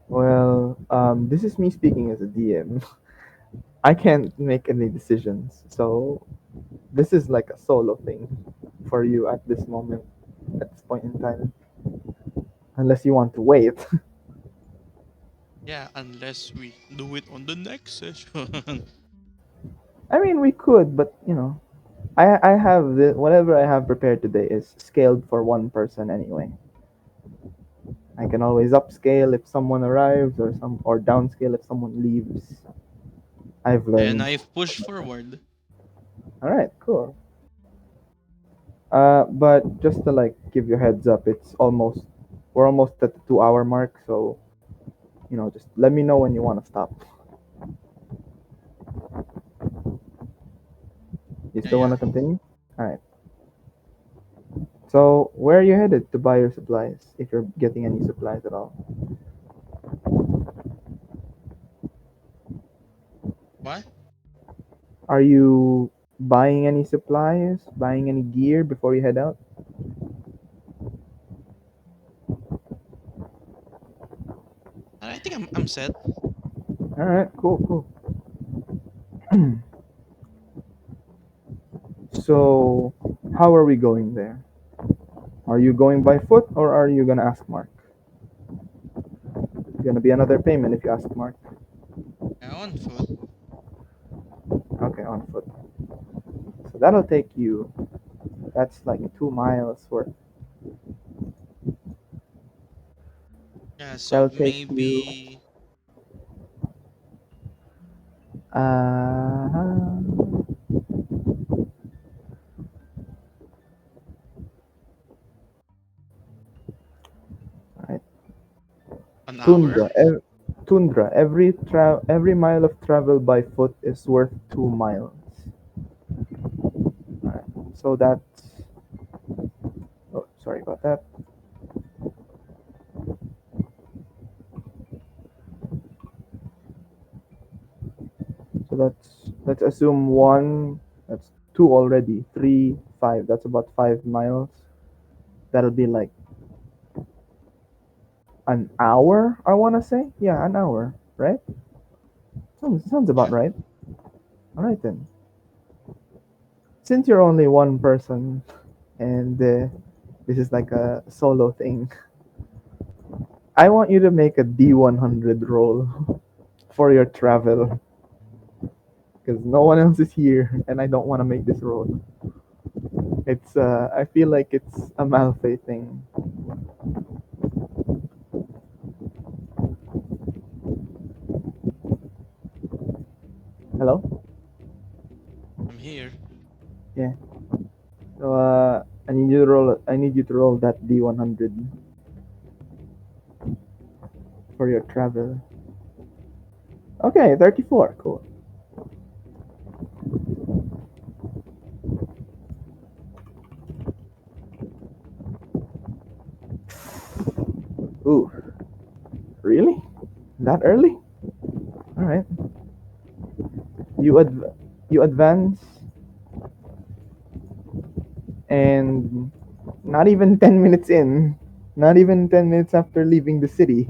Well, this is me speaking as a DM. I can't make any decisions, so this is like a solo thing for you at this moment, at this point in time. Unless you want to wait. Yeah, unless we do it on the next session. I mean, we could, but I have whatever I have prepared today is scaled for one person anyway. I can always upscale if someone arrives, or downscale if someone leaves. I've And learned. I've pushed forward. All right, cool. But just to like give you a heads up, we're almost at the 2 hour mark, so just let me know when you want to stop. You Yeah, still want yeah. to continue? All right. So where are you headed to buy your supplies, if you're getting any supplies at all? What? Are you buying any supplies, buying any gear before you head out? I think I'm set. All right, cool, cool. So, how are we going there? Are you going by foot or are you gonna ask Mark? It's gonna be another payment if you ask Mark. Yeah, on foot. Okay, on foot. So that'll take you. That's like 2 miles worth. Yeah, so That'll take you. maybe Uh, right. an hour. Tundra. Tundra. Every mile of travel by foot is worth 2 miles. Alright. So that's. Oh, sorry about that. So let's assume one. That's two already. Three, five. That's about 5 miles. That'll be like an hour. I wanna say. Yeah, an hour. Right? Sounds about Yeah. right. All right then. Since you're only one person, and this is like a solo thing, I want you to make a D100 roll for your travel because no one else is here, and I don't want to make this roll. I feel like it's a Malfae thing. Hello? I'm here. Yeah. So I need you to roll that D100 for your travel. Okay, 34. Cool. Ooh, really? That early? All right. You you advance, and not even 10 minutes in, not even 10 minutes after leaving the city,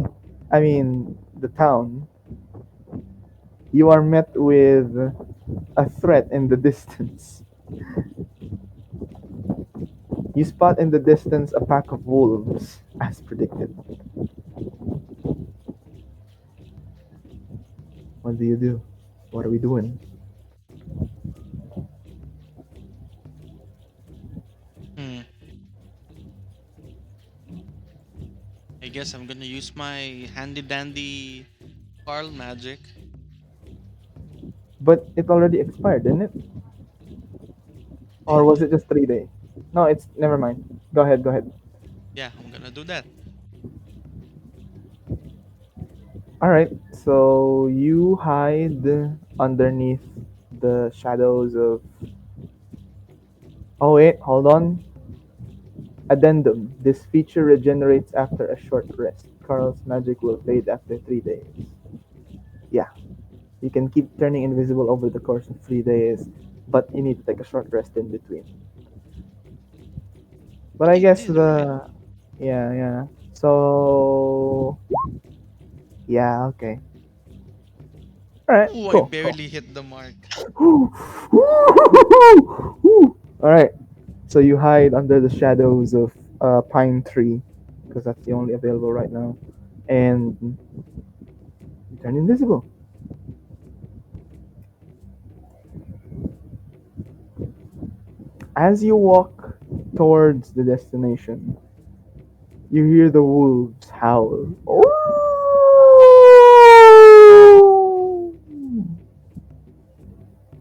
I mean the town, you are met with a threat in the distance. You spot in the distance a pack of wolves, as predicted. What do you do? What are we doing? Hmm. I guess I'm gonna use my handy dandy Carl magic. But it already expired, didn't it? Or was Did? it just 3 days? No, it's never mind. Go ahead, go ahead. Yeah, I'm gonna do that. All right, so you hide underneath the shadows of. Oh wait, hold on. Addendum: this feature regenerates after a short rest. Carl's magic will fade after 3 days. Yeah, you can keep turning invisible over the course of 3 days, but you need to take a short rest in between. But But I it guess did, right? the. Yeah, yeah. So. Yeah, okay. Alright, Oh, I cool, cool. barely hit the mark. Alright, so you hide under the shadows of a pine tree, because that's the only available right now. And turn invisible. As you walk towards the destination, you hear the wolves howl.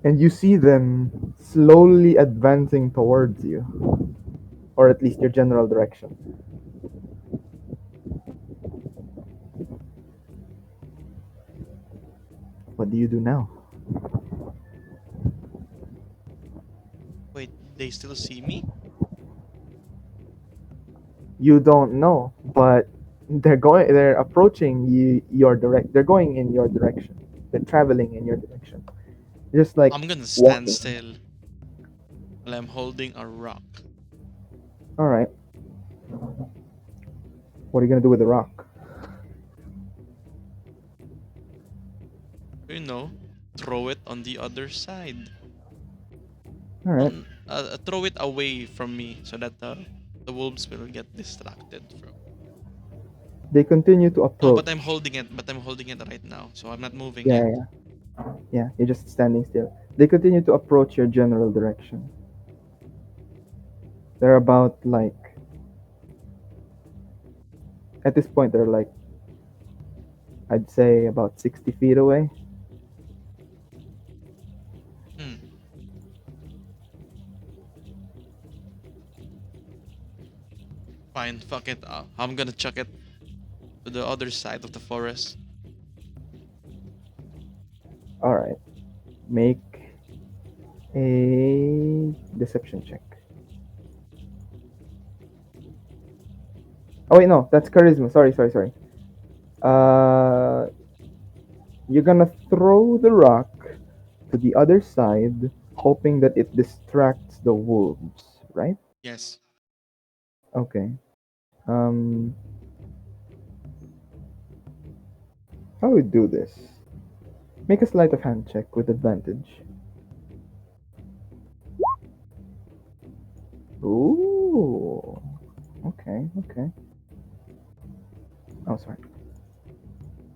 And you see them slowly advancing towards you, or at least your general direction. What do you do now? Wait, they still see me? You don't know, but they're approaching you your direct they're going in your direction. They're traveling in your direction. Just like I'm gonna stand walking. still while I'm holding a rock. Alright. What are you gonna do with the rock? You know, throw it on the other side. Alright. Throw it away from me so that the wolves will get distracted from. They continue to Oh, approach. but I'm holding it right now, so I'm not moving Yeah, it. yeah. Yeah, you're just standing still. They continue to approach your general direction. They're about like at this point they're like I'd say about 60 feet away. Hmm. Fine, fuck it. I'm gonna chuck it to the other side of the forest. Alright. Make a deception check. Oh wait, no, that's charisma. Sorry. Uh, you're gonna throw the rock to the other side, hoping that it distracts the wolves, right? Yes. Okay. Um, how do we do this? Make a sleight of hand check with advantage. Ooh. Okay. Oh, sorry.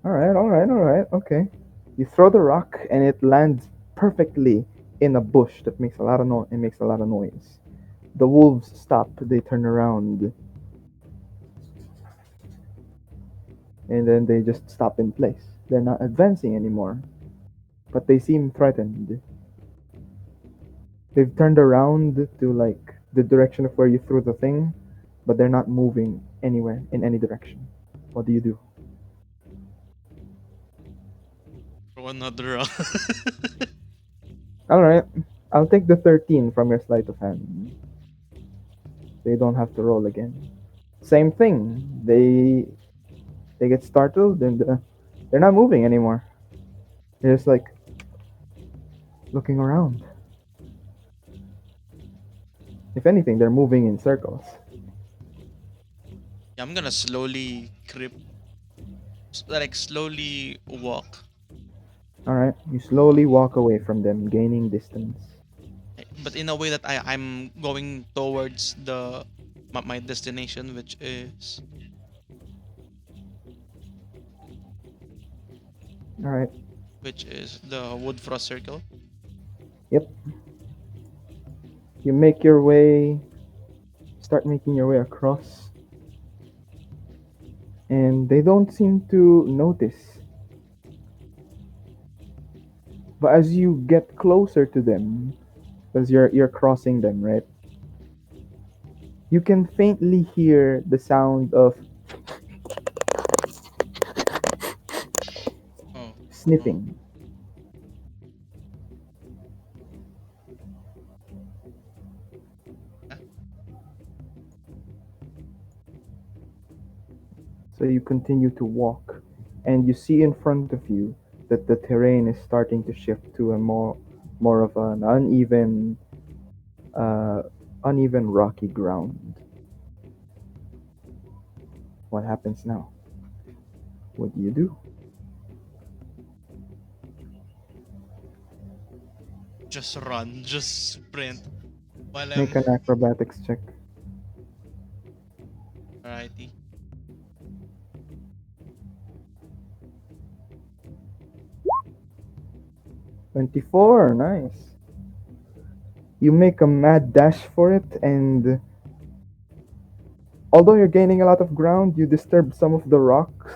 All right. Okay. You throw the rock and it lands perfectly in a bush that makes a lot of It makes a lot of noise. The wolves stop. They turn around, and then they just stop in place. They're not advancing anymore, but they seem threatened. They've turned around to like the direction of where you threw the thing, but they're not moving anywhere in any direction. What do you do? Throw another rock. All right, I'll take the 13 from your sleight of hand. They don't have to roll again. Same thing. They get startled and they're not moving anymore. They're just like looking around. If anything, they're moving in circles. Yeah, I'm gonna slowly creep, like slowly walk. All right, you slowly walk away from them, gaining distance. But in a way that I'm going towards my destination, All right. which is the wood frost circle. Yep. You make your way. Start making your way across, and they don't seem to notice. But as you get closer to them, because you're crossing them, right? You can faintly hear the sound of Oh, oh, sniffing. yeah. So you continue to walk, and you see in front of you that the terrain is starting to shift to a more of an uh, uneven rocky ground. What happens now? What do you do? Just run, just sprint while Make I'm an acrobatics check. righty. 24, nice. You make a mad dash for it, and although you're gaining a lot of ground, you disturb some of the rocks,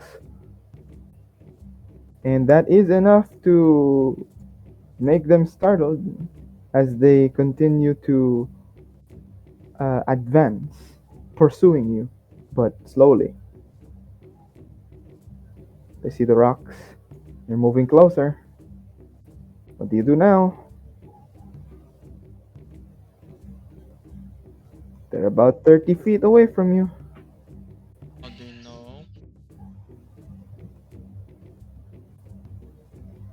and that is enough to make them startled as they continue to advance, pursuing you, but slowly. They see the rocks. You're moving closer. What do you do now? They're about 30 feet away from you. How do you know?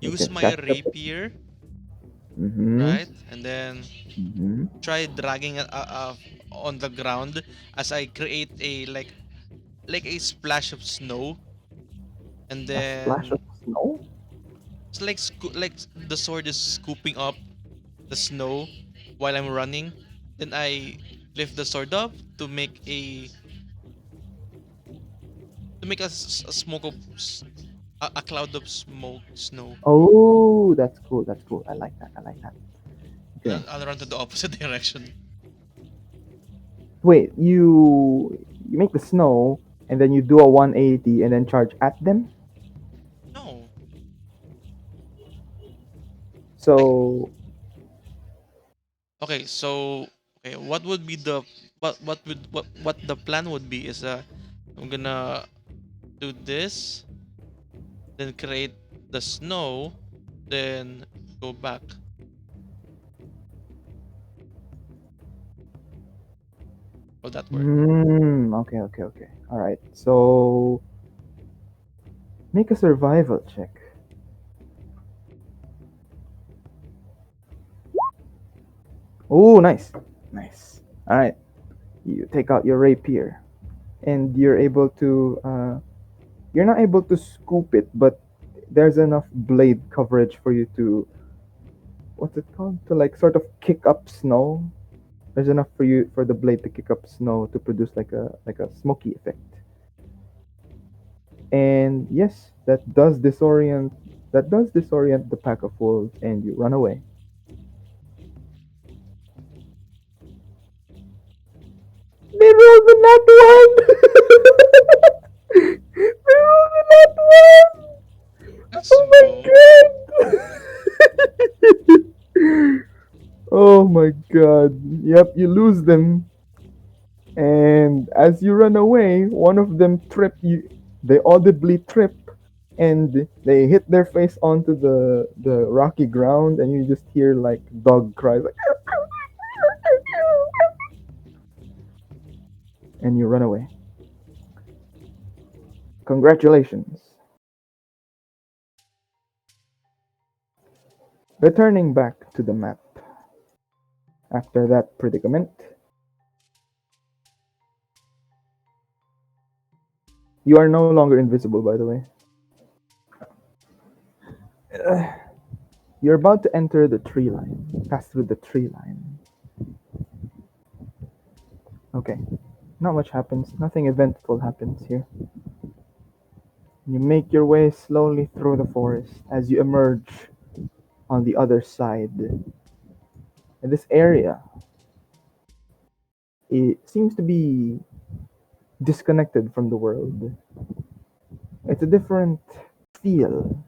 You Use can my catch up. rapier, Mm-hmm. right? And then Mm-hmm. try dragging it on the ground as I create a like a splash of snow, and A splash of then snow? it's like like the sword is scooping up the snow while I'm running. Then I lift the sword up to make a smoke of a cloud of smoke snow. Oh, that's cool. That's cool. I like that. I like that. And Okay. I'll run to the opposite direction. Wait, you make the snow and then you do a 180 and then charge at them? No, like So, okay, so okay, what would be the what the plan would be is I'm gonna do this, then create the snow, then go back. Will that work? okay, okay, okay. All right. So, make a survival check. Oh, nice. Nice. All right. You take out your rapier and you're able to you're not able to scoop it, but there's enough blade coverage for you to, what's it called? To like sort of kick up snow. There's enough for you for the blade to kick up snow to produce like a smoky effect. And yes, that does disorient the pack of wolves and you run away. They rolled the nat one! They rolled the nat one! Let's Oh go. my god! Oh my god. Yep, you lose them. And as you run away, one of them trip you. They audibly trip, and they hit their face onto the rocky ground, and you just hear like dog cries, like, and you run away. Congratulations. Returning back to the map after that predicament, you are no longer invisible. By the way, you're about to enter the tree line. Pass through the tree line. Okay, not much happens. Nothing eventful happens here. You make your way slowly through the forest as you emerge on the other side. And this area, it seems to be disconnected from the world. It's a different feel.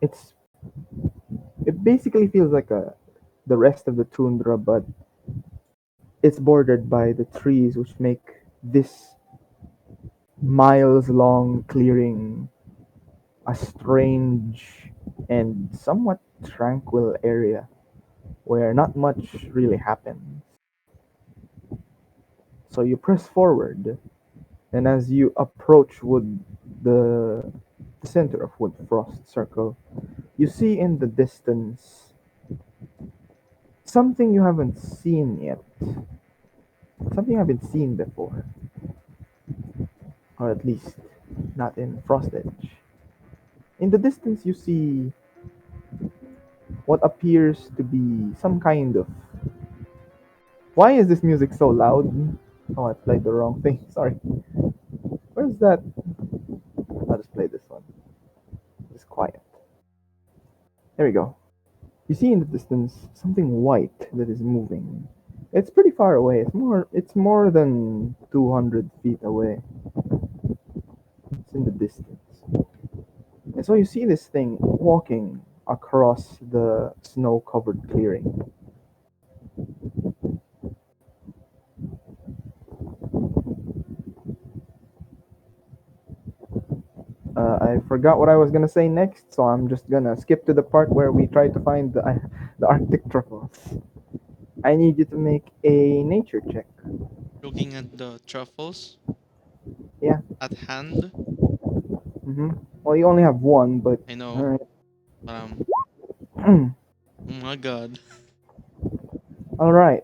It's it basically feels like a the rest of the tundra, but it's bordered by the trees which make this miles long clearing a strange and somewhat tranquil area where not much really happens. So you press forward, and as you approach the, the center of Wood Frost Circle, you see in the distance something you haven't seen yet, something you haven't seen before, or at least not in Frost Edge. In the distance, you see what appears to be some kind of. Why is this music so loud? Oh, I played the wrong thing. Sorry. Where's that? I'll just play this one. It's quiet. There we go. You see in the distance something white that is moving. It's pretty far away. It's more than 200 feet away. It's in the distance. And so you see this thing walking across the snow-covered clearing. I forgot what I was gonna say next, so I'm just gonna skip to the part where we try to find the Arctic truffles. I need you to make a nature check. Looking at the truffles Yeah. at hand. Mm-hmm. Well, you only have one, but I know, all but right. oh my god. All right.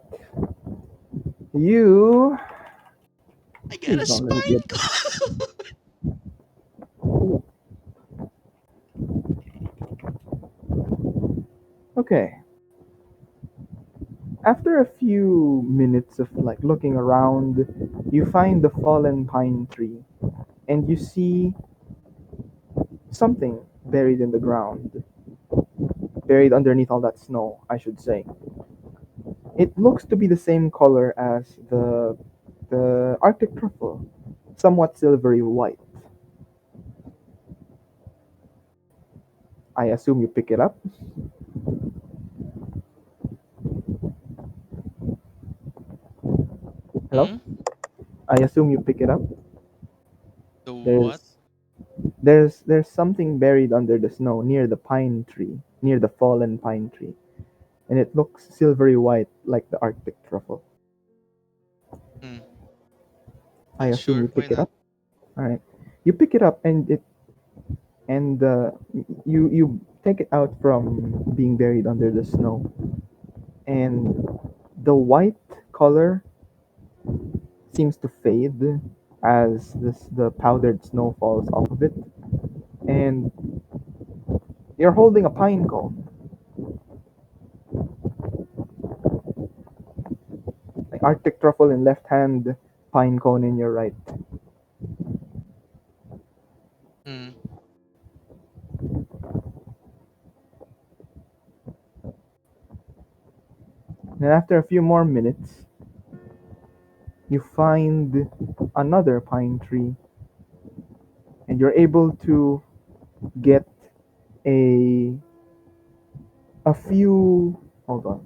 You I get a please don't let me get. spine cold. Okay. After a few minutes of like looking around, you find the fallen pine tree, and you see something buried in the ground, buried underneath all that snow, I should say. It looks to be the same color as the Arctic truffle, somewhat silvery white. I assume you pick it up. Hello? Hmm? I assume you pick it up. The what? There's there's something buried under the snow near the pine tree, near the fallen pine tree, and it looks silvery white like the Arctic truffle. Hmm. I Yeah, assume you sure. Why pick it not? up. All right. You pick it up and you take it out from being buried under the snow, and the white color seems to fade as the powdered snow falls off of it, and you're holding a pine cone, like Arctic truffle in left hand, pine cone in your right. Hmm. And after a few more minutes, you find another pine tree, and you're able to get a a few. Hold on.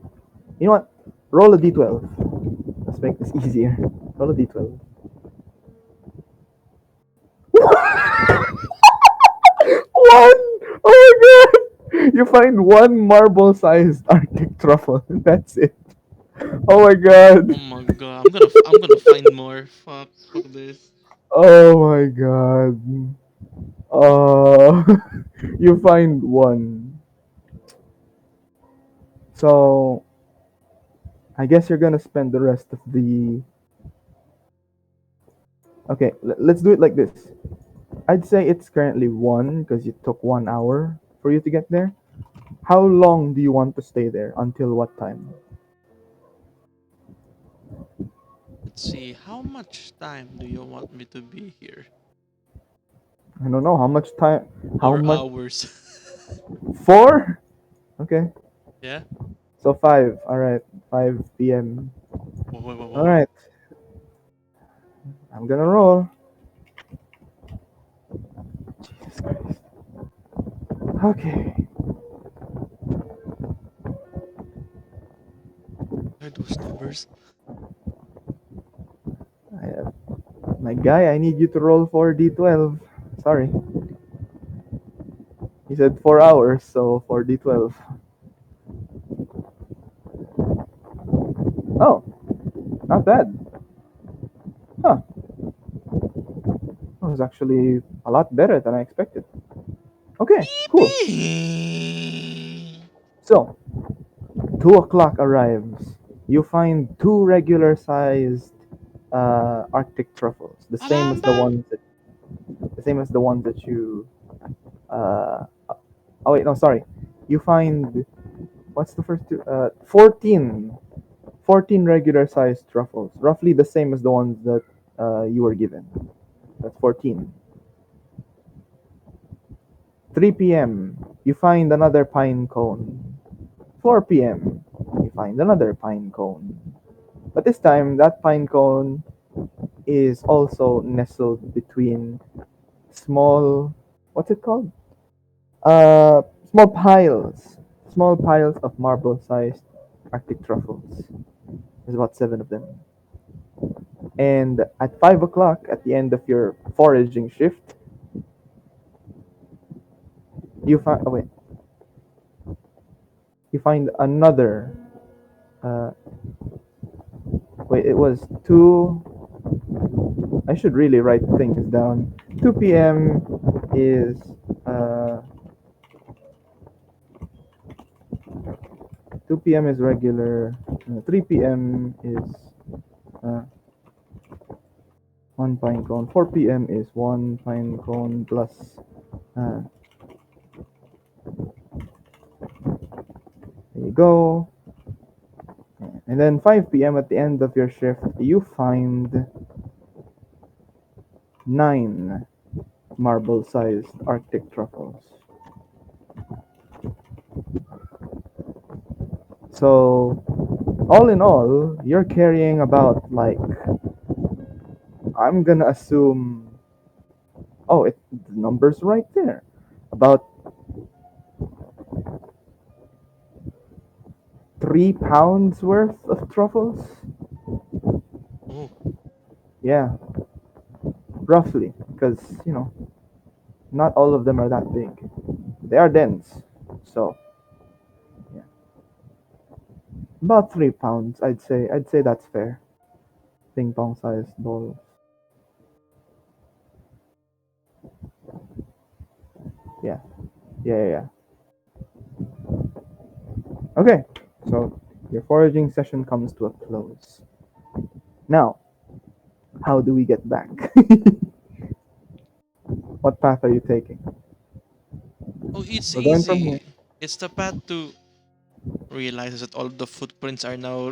You know what? Roll a d12. Let's make this easier. Roll a d12. One! Oh my god! You find one marble-sized Arctic truffle. That's it. Oh my Oh god. my god. I'm gonna find more. Fuck this. Oh my god. Uh, you find one. So I guess you're gonna spend the rest of the. Okay, let's do it like this. I'd say it's currently one because it took 1 hour for you to get there. How long do you want to stay there? Until what time? Let's see. How much time do you want me to be here? I don't know how much time. How 4 much? hours. 4. Okay, Yeah. so 5. All right, 5 p.m. Whoa, whoa, whoa, All whoa. right, I'm gonna roll. Jesus Christ. Okay. What are those numbers? My guy, I need you to roll for d12. Sorry, he said 4 hours, so for d12. Oh, not bad. Huh? That was actually a lot better than I expected. Okay, cool. Yippee! So 2 o'clock arrives. You find two regular-sized Arctic truffles, the same as the Alamba! ones that the same as the ones that you. Uh, oh wait, no, sorry. You find what's the first two? 14 regular-sized truffles, roughly the same as the ones that you were given. That's 14. 3 p.m. You find another pine cone. 4 p.m. You find another pine cone. But this time, that pine cone is also nestled between small, what's it called? Small piles. Small piles of marble-sized Arctic truffles. There's about 7 of them. And at 5 o'clock, at the end of your foraging shift, you find, oh wait, you find another, uh, wait, it was 2, I should really write things down. 2 p.m. is, uh, 2 p.m. is regular, 3 p.m. is, uh, 1 pine cone, 4 p.m. is 1 pine cone plus, uh, there you go. And then 5 p.m. at the end of your shift, you find 9 marble-sized Arctic truffles. So, all in all, you're carrying about like, I'm gonna assume, oh, the number's right there. About 3 pounds worth of truffles? Oh, Yeah, roughly. Because, not all of them are that big. They are dense. So, yeah. About 3 pounds, I'd say. I'd say that's fair. Ping pong sized balls. Yeah. Yeah, yeah, yeah. Okay, so your foraging session comes to a close. Now, how do we get back? What path are you taking? oh, it's We're going from here. easy. It's the path to realize that all the footprints are now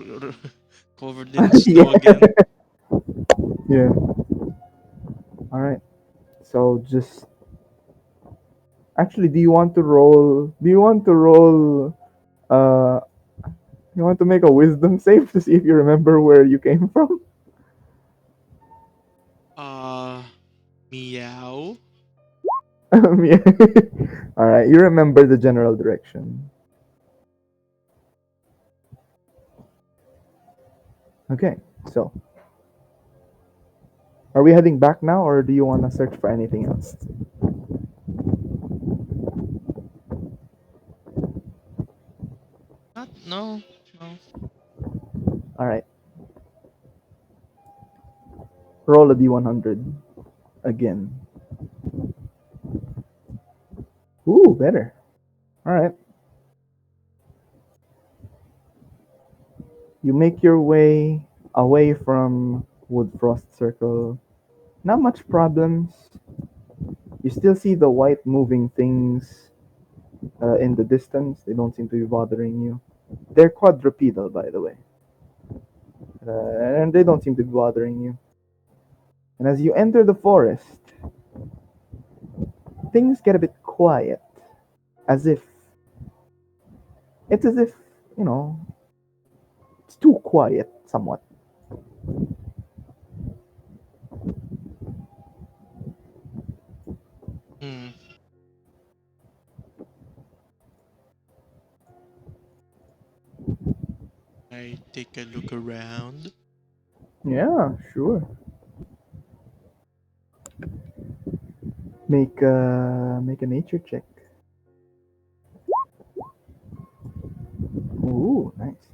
covered in snow Yeah, again. yeah. All right. So just actually, do you want to roll? Do you want to roll? Uh, you want to make a wisdom save to see if you remember where you came from? Uh, meow. Yeah. All right. You remember the general direction. Okay. So, are we heading back now, or do you want to search for anything else? Not no, no. All right. Roll a d100 again. Ooh, better. All right. You make your way away from Woodfrost Circle. Not much problems. You still see the white moving things in the distance. They don't seem to be bothering you. They're quadrupedal, by the way, and they don't seem to be bothering you. And as you enter the forest, things get a bit quiet, as if it's as if you know it's too quiet, somewhat. Hmm. I take a look around. Yeah, sure. Make a nature check. Ooh, nice.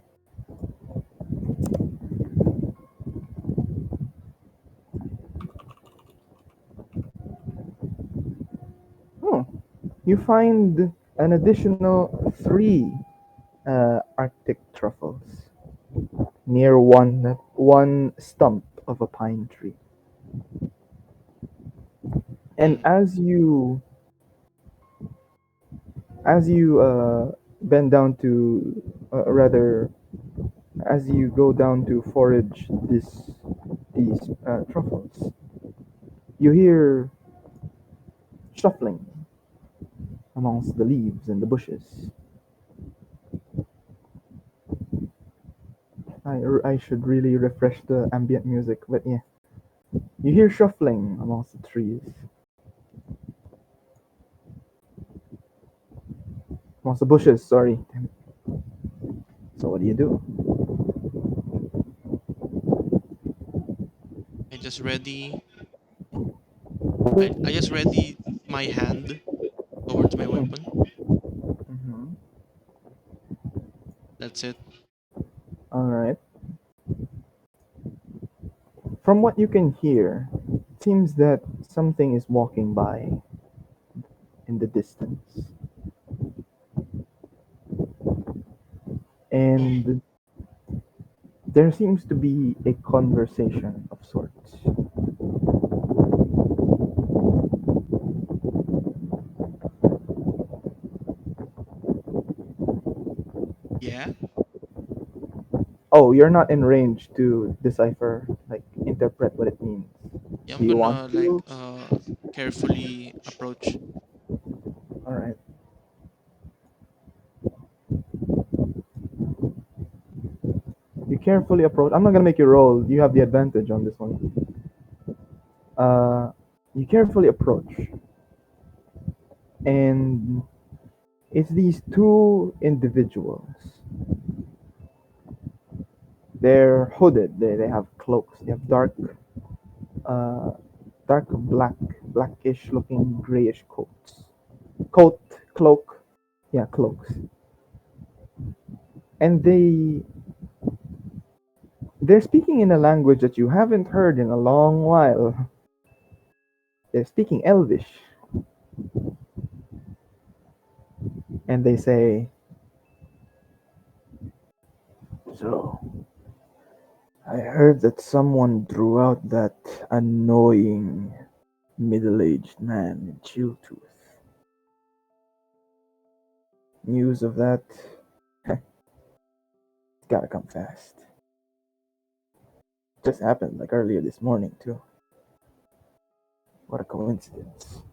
Oh, you find an additional 3 Arctic truffles near one stump of a pine tree. And Hmm. as you bend down to rather as you go down to forage these truffles, you hear shuffling amongst the leaves and the bushes. I should really refresh the ambient music, but yeah. You hear shuffling amongst the trees. Amongst the bushes, sorry. Damn it. So what do you do? I just ready. I just ready my hand towards my weapon. Mm-hmm. That's it. Alright. From what you can hear, it seems that something is walking by in the distance. Oh, And there seems to be a conversation of sorts. yeah. Oh, you're not in range to decipher, like, interpret what it means. Yeah, Do I'm you want gonna like to? carefully approach. Alright. You carefully approach. I'm not gonna make you roll. You have the advantage on this one. Uh, you carefully approach, and it's these two individuals. They're hooded. They have cloaks. They have uh, dark black, blackish looking grayish coats. Coat, cloak, yeah, cloaks. And they're speaking in a language that you haven't heard in a long while. They're speaking Elvish, and they say, "So I heard that someone drew out that annoying middle-aged man in Chilltooth. News of that, it's gotta come fast. Just happened like earlier this morning too. What a coincidence.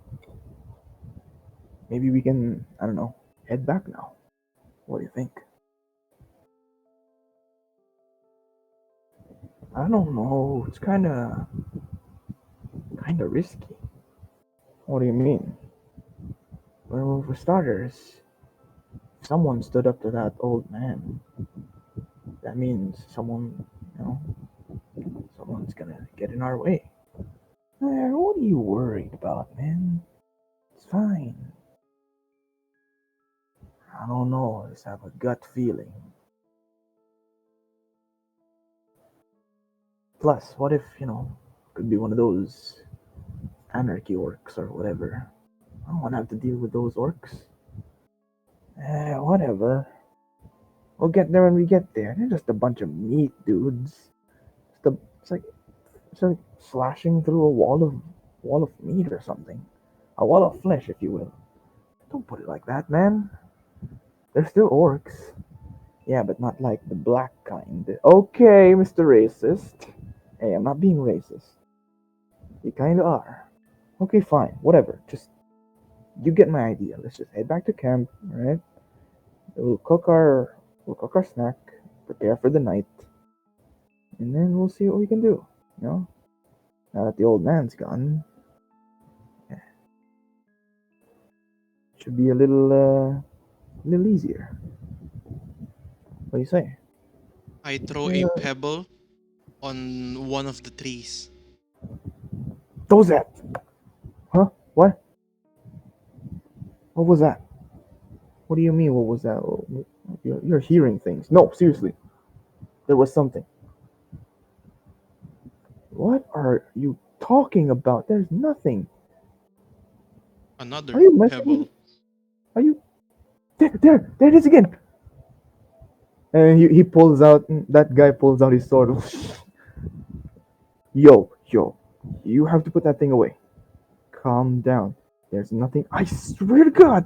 Maybe we can, I don't know, head back now. What do you think?" "I don't know. It's kind of risky." "What do you mean?" "Well, for starters, if someone stood up to that old man, that means you know, someone's gonna get in our way." What are you worried about, man? It's fine." "I don't know. I just have a gut feeling. Plus, what if, could be one of those anarchy orcs or whatever. I don't want to have to deal with those orcs." Whatever. We'll get there when we get there. They're just a bunch of meat dudes. It's like slashing through a wall of meat or something. A wall of flesh, if you will. Don't put it like that, man. They're still orcs. Yeah, but not like the black kind. Okay, Mr. Racist. Hey, I'm not being racist. You kinda are. Okay, fine. Whatever. Just you get my idea. Let's just head back to camp, alright? We'll cook our snack, prepare for the night, and then we'll see what we can do. You know? Now that the old man's gone, it should be a little easier. What do you say? I throw a Uh, pebble on one of the trees. what was that? Huh? What? What was that? What do you mean? What was that? You're hearing things. No, seriously. There was something. What are you talking about? There's nothing. Are Another you messing with? pebble. Are you? There it is again. And he pulls out. That guy pulls out his sword. Yo, you have to put that thing away. Calm down. There's nothing. I swear to God,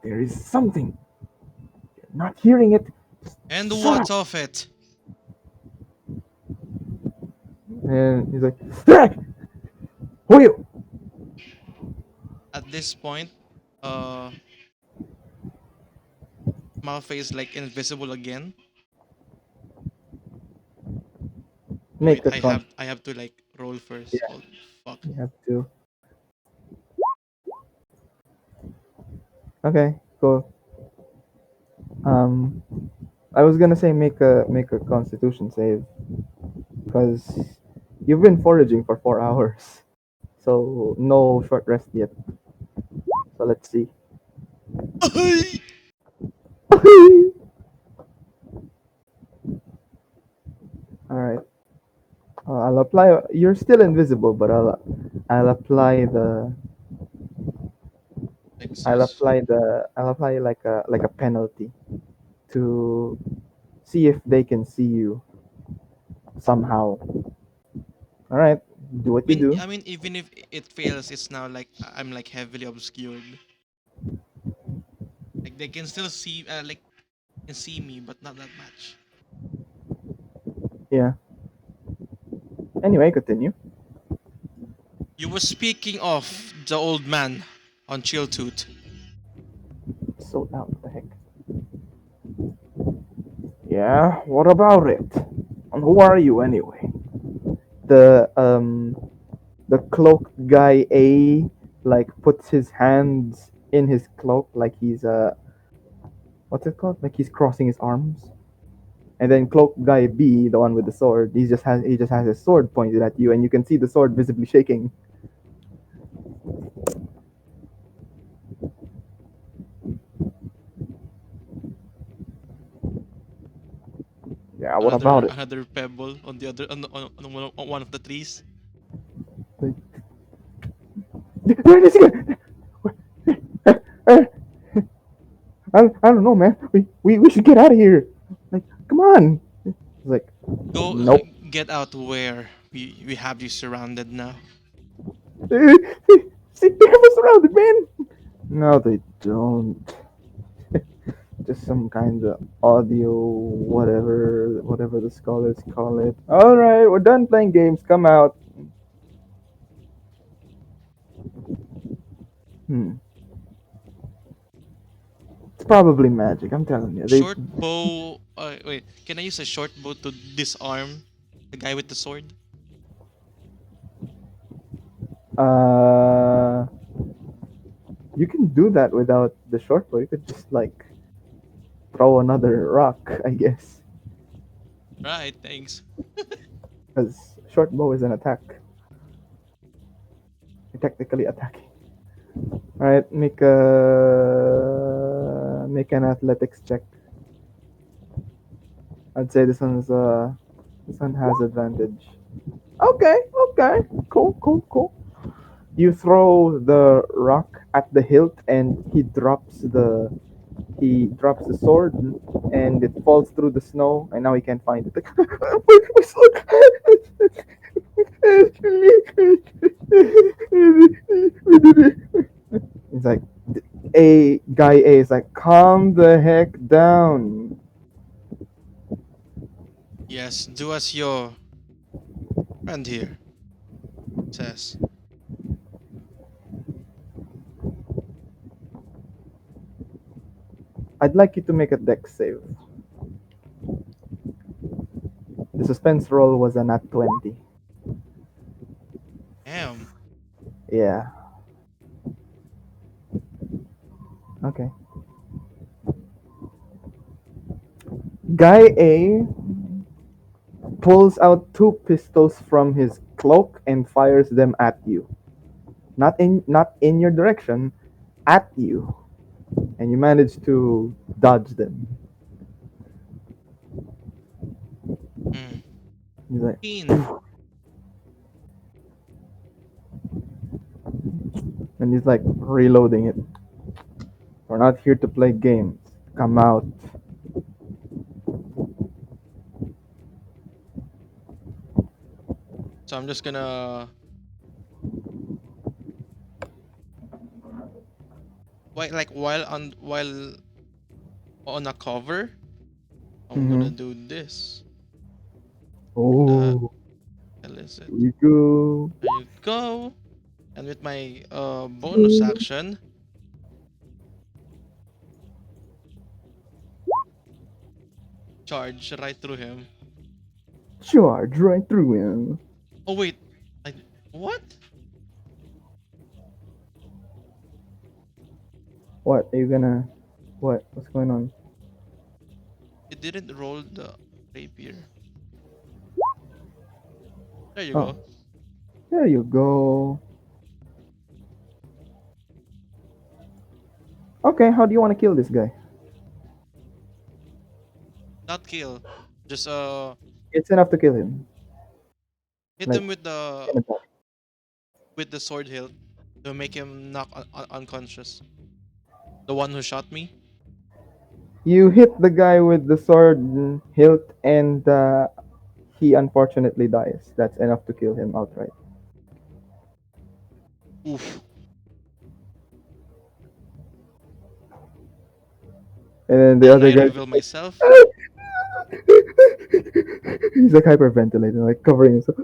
there is something. You're not hearing it. And Shut what up. of it? And he's like, "Hey, who are you?" At this point, uh, Malfae is like invisible again. Oh, wait, Make a con. I have to like roll first. Yeah, Oh fuck. you have to. Okay, cool. Um, I was gonna say make a Constitution save because you've been foraging for 4 hours, so no short rest yet. So let's see. All right. I'll apply. You're still invisible, but I'll apply the Exist. I'll apply like a penalty to see if they can see you somehow. All right, do what you do. I mean, even if it fails, it's now like I'm like heavily obscured. Like they can still see, can see me, but not that much. Yeah. Anyway, continue. You were speaking of the old man on Chilltooth. So loud, what the heck? Yeah. What about it? And who are you anyway? The cloaked guy A like puts his hands in his cloak like he's what's it called? Like he's crossing his arms. And then cloak guy B, the one with the sword, he just has his sword pointed at you, and you can see the sword visibly shaking. Yeah, what about it? Another pebble on the other on one of the trees. Where is he? I, I don't know, man. We should get out of here. Like, come on. It's like, Go nope. get out where we have you surrounded now. See, they have us surrounded, man. No, they don't. Just some kind of audio, whatever the scholars call it. All right, we're done playing games. Come out. Hmm. It's probably magic. I'm telling you. They Short bow. Wait, can I use a short bow to disarm the guy with the sword? uh, you can do that without the short bow. You could just like throw another rock, I guess, Right, thanks. because short bow is an attack. You're technically attacking. All right, make an athletics check. I'd say this one has advantage. Okay, okay, cool. You throw the rock at the hilt, and he drops the sword, and it falls through the snow, and now he can't find it. Like, my sword! It's like guy A is like, calm the heck down. Yes, do as your friend here says. I'd like you to make a dex save. The suspense roll was a nat 20. Damn. Yeah. Okay. Guy A pulls out two pistols from his cloak and fires them at you. Not in your direction, at you. And you manage to dodge them. Hmm. He's like, 15. and he's like reloading it. We're not here to play games. Come out. So I'm just gonna while on a cover, I'm gonna Mm-hmm. do this. The Oh, hell is it? here we go. There you go. And with my bonus action, charge right through him. Charge right through him. Oh wait, I what? What are you gonna? What? What's going on? It didn't roll the rapier. There you Oh, go. there you go. Okay, how do you want to kill this guy? Not kill. Just It's enough to kill him. hit Like, him an attack. with the sword hilt to make him knock unconscious. The one who shot me. You hit the guy with the sword hilt, and he unfortunately dies. That's enough to kill him outright. Oof. And then the And other I guy reveal just like, myself. he's like hyperventilating, like covering himself.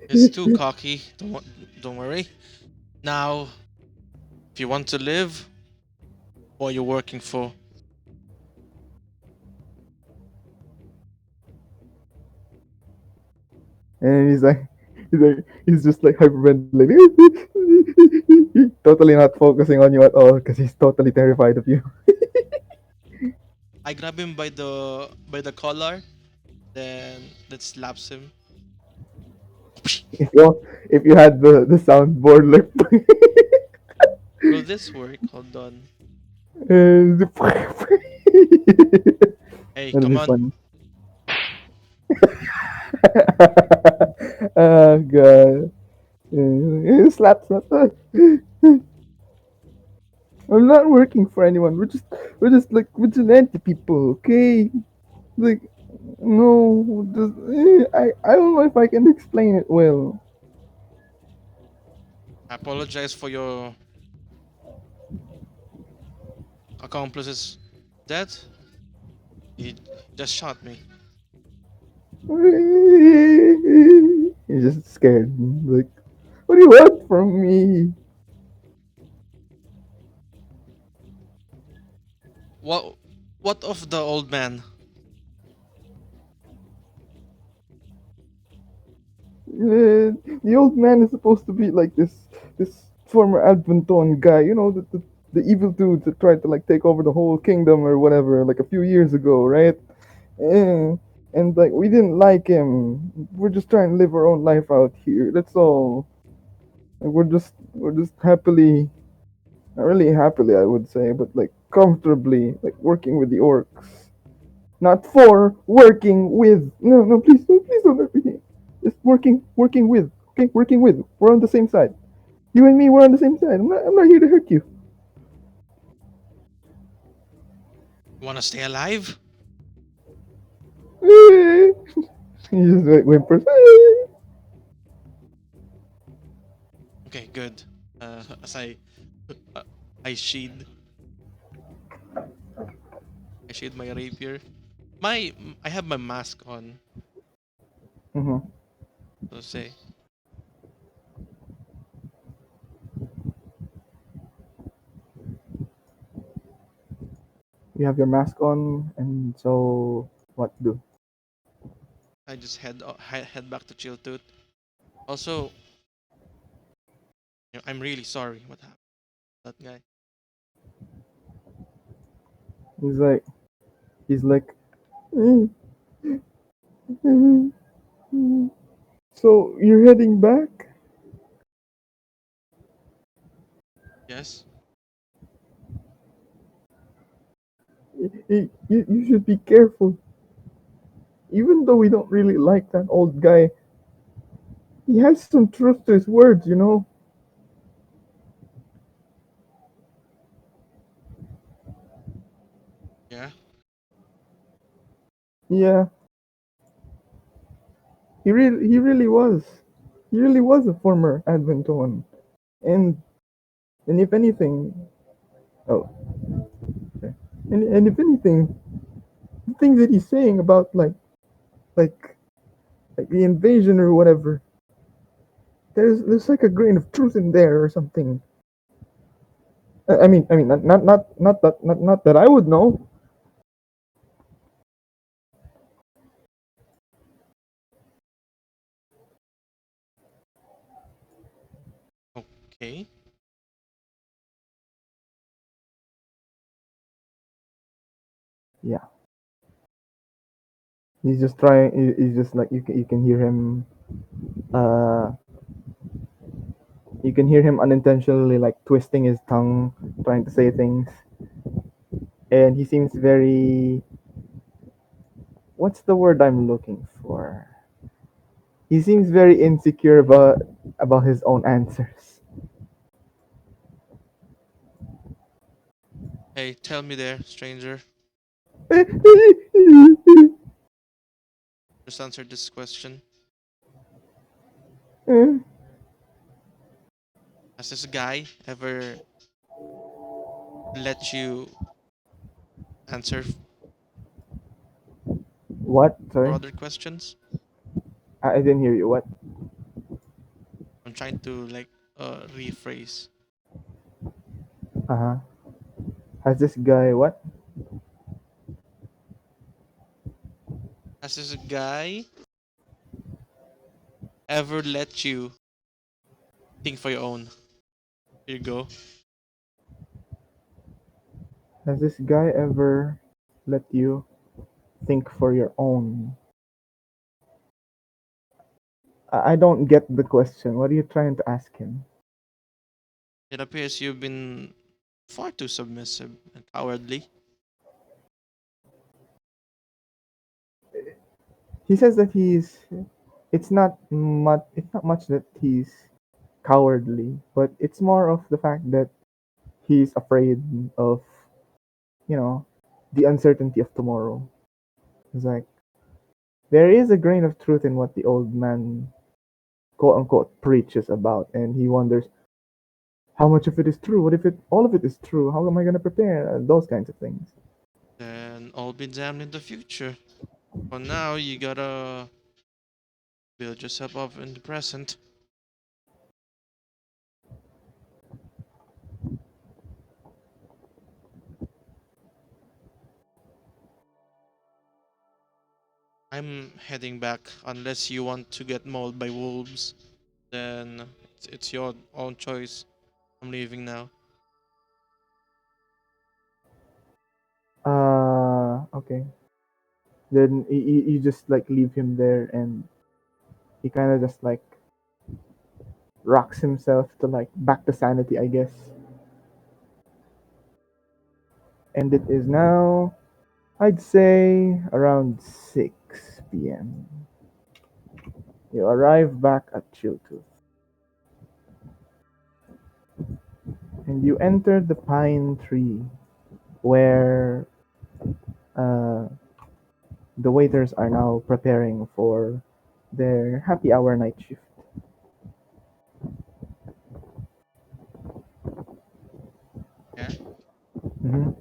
It's too cocky. Don't worry. Now, if you want to live, what you're working for. And he's just like hyperventilating, totally not focusing on you at all because he's totally terrified of you. I grab him by the collar, then that slaps him. If you had the soundboard like, Will this work? Hold on. that'd Hey, come be on. funny. Oh god. Slap, slap. I'm not working for anyone. We're just like vigilante people, okay? Like, no, I don't know if I can explain it well. I apologize for your accomplice's death. He just shot me. He's just scared. Like, what do you want from me? What what of the old man? The old man is supposed to be like this former Adventon guy, the evil dude that tried to like take over the whole kingdom or whatever, like a few years ago, right? Eh, and like we didn't like him. We're just trying to live our own life out here. That's all. Like, we're just happily, not really happily, I would say, but like comfortably, like working with the orcs. Not for working with. No, no, please don't hurt me. Just working with. Okay, working with. We're on the same side. You and me, we're on the same side. I'm not here to hurt you. You wanna stay alive? He just like whimpers. Okay, good. As uh, I sheathe, I sheathe my rapier. I have my mask on. Mm-hmm. So say, You have your mask on, and so what to do? I just head back to Chilltooth. Also, I'm really sorry what happened to that guy. He's like, he's like, "Mm, mm, mm." So you're heading back? Yes. You should be careful. Even though we don't really like that old guy, he has some truth to his words. Yeah. Yeah, he really was. He really was a former Adventon. And and if anything, oh, okay. And if anything, the things that he's saying about like like the invasion or whatever, there's like a grain of truth in there or something. not that I would know. Okay. Yeah, he's just trying. He's just like you can hear him. Uh, you can hear him unintentionally like twisting his tongue, trying to say things, and he seems very. What's the word I'm looking for? He seems very insecure about his own answers. Hey, tell me there, stranger. Just answer this question. Has this guy ever let you answer What? for Sorry, other questions? I didn't hear you. What? I'm trying to like rephrase. Uh huh. Has this guy what? Has this guy ever let you think for your own? Here you go. Has this guy ever let you think for your own? I don't get the question. What are you trying to ask him? It appears you've been far too submissive and cowardly. He says that he's. It's not much. It's not much that he's cowardly, but it's more of the fact that he's afraid of, you know, the uncertainty of tomorrow. It's like there is a grain of truth in what the old man, quote unquote, preaches about, and he wonders how much of it is true. What if it all of it is true? How am I gonna prepare? Those kinds of things. Then all be damned in the future. For now, you gotta build yourself up in the present. I'm heading back unless you want to get mauled by wolves. Then it's your own choice. I'm leaving now. Okay. Then you just like leave him there, and he kind of just like rocks himself to like back to sanity, I guess. And it is now, I'd say, around 6 p.m. You arrive back at Chilltooth, and you enter the pine tree where uh, the waiters are now preparing for their happy hour night shift. Yeah? Mhm.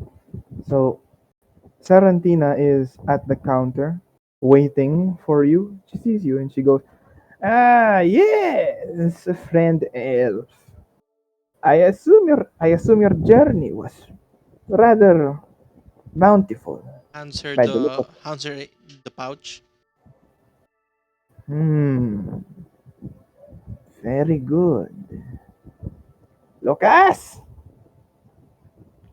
So Sarantina is at the counter waiting for you. She sees you and she goes, "Ah, yes, friend elf. I assume your journey was rather bountiful by the look of it. Answer the pouch. Hmm, very good. Lucas!"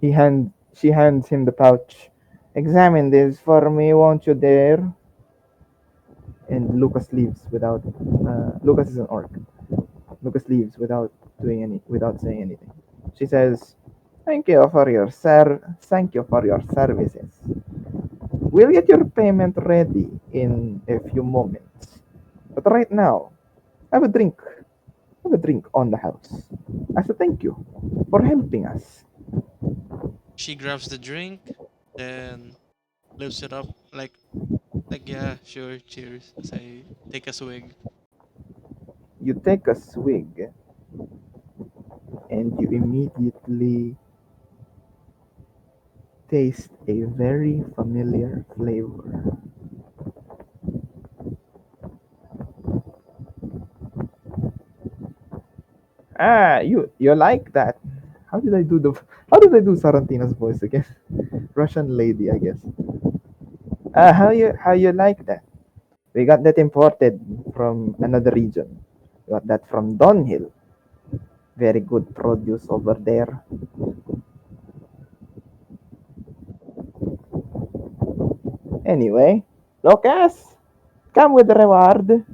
She hands him the pouch. "Examine this for me, won't you dare?" And Lucas leaves without. Lucas is an orc. Lucas leaves without saying anything. She says, Thank you for your services. We'll get your payment ready in a few moments. But right now, have a drink. Have a drink on the house. As a thank you for helping us. She grabs the drink, then lifts it up like yeah, sure, cheers. As I take a swig. You take a swig and you immediately taste a very familiar flavor. Ah, you like that? how did I do the how did I do Sarantina's voice again? Russian lady, I guess. How you like that? We got that imported from another region. We got that from Donhill. Very good produce over there. Anyway, Lucas, come with the reward.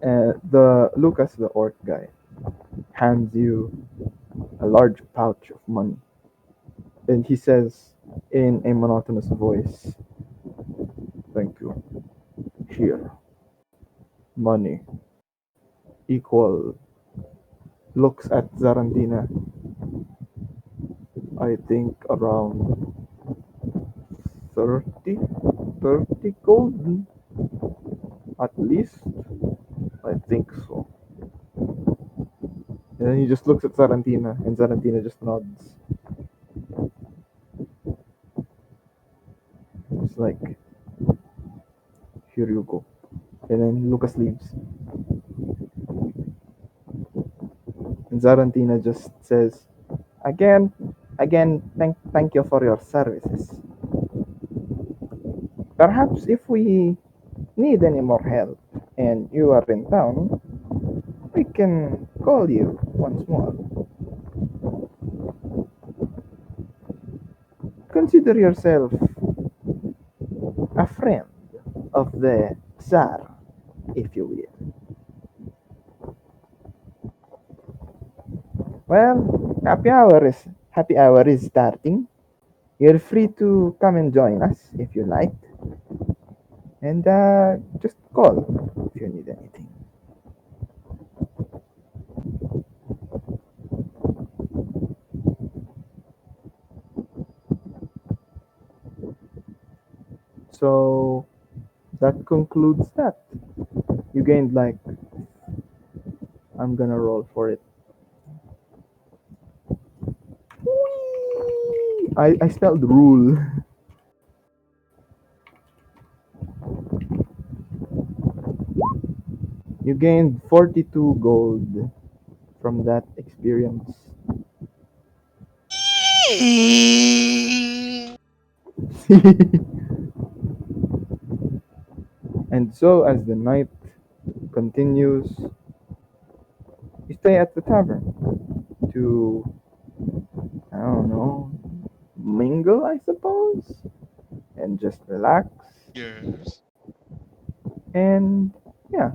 The Lucas, the orc guy, hands you a large pouch of money, and he says in a monotonous voice, "Thank you. Here, money equal." Looks at Zarantina. I think around 30, 30 gold, at least. I think so. And then he just looks at Zarantina, and Zarantina just nods. It's like, here you go. And then Lucas leaves. And Zarantina just says, again, thank you for your services. Perhaps if we need any more help and you are in town, we can call you once more. Consider yourself a friend of the Tsar, if you will. Well, happy hour is starting. You're free to come and join us if you like, and just call if you need anything. So that concludes that. You gained like, I'm gonna roll for it. Whee! I spelled rule. You gained 42 gold from that experience. And so, as the night continues, you stay at the tavern to, I don't know, mingle, I suppose, and just relax. Yes. And yeah,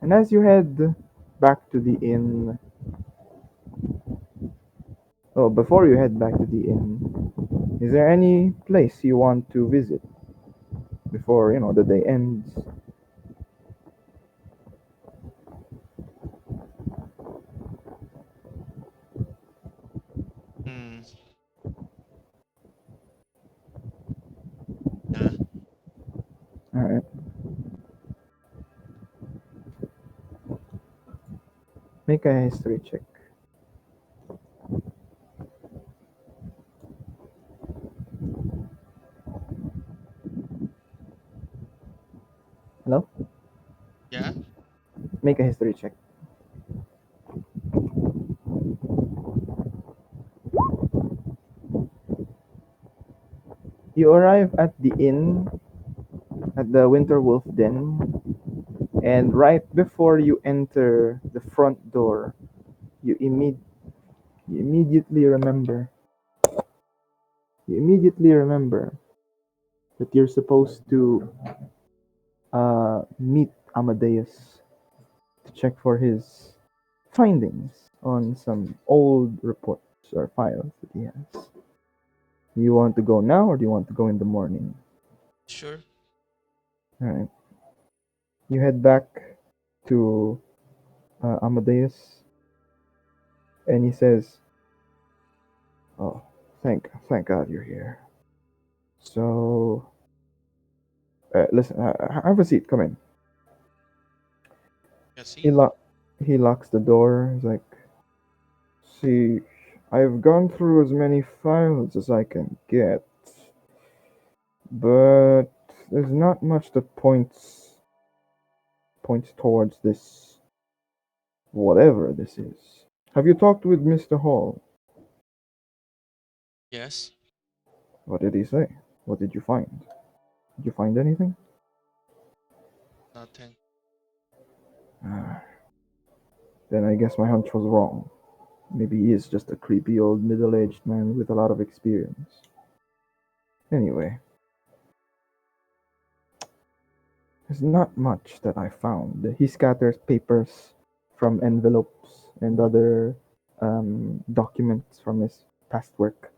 and as you head back to the inn, oh, before you head back to the inn, is there any place you want to visit before, the day ends? Hmm. Nah. Alright, make a history check. Hello? Yeah. Make a history check. You arrive at the inn, at the Winter Wolf Den, and right before you enter the front door, you, imme- you immediately remember. You immediately remember that you're supposed to meet Amadeus to check for his findings on some old reports or files that he has. You want to go now, or do you want to go in the morning? Sure. All right. You head back to Amadeus, and he says, "Oh, thank God you're here. So, listen, have a seat. Come in." Yeah. He See. lock he locks the door. He's like, "See, I've gone through as many files as I can get, but there's not much that points towards Whatever this is. Have you talked with Mr. Hall? Yes, What did he say? What did you find? Did you find anything? nothing. Then I guess my hunch was wrong. Maybe he is just a creepy old middle aged man with a lot of experience. Anyway, there's not much that I found. He scatters papers from envelopes and other documents from his past work.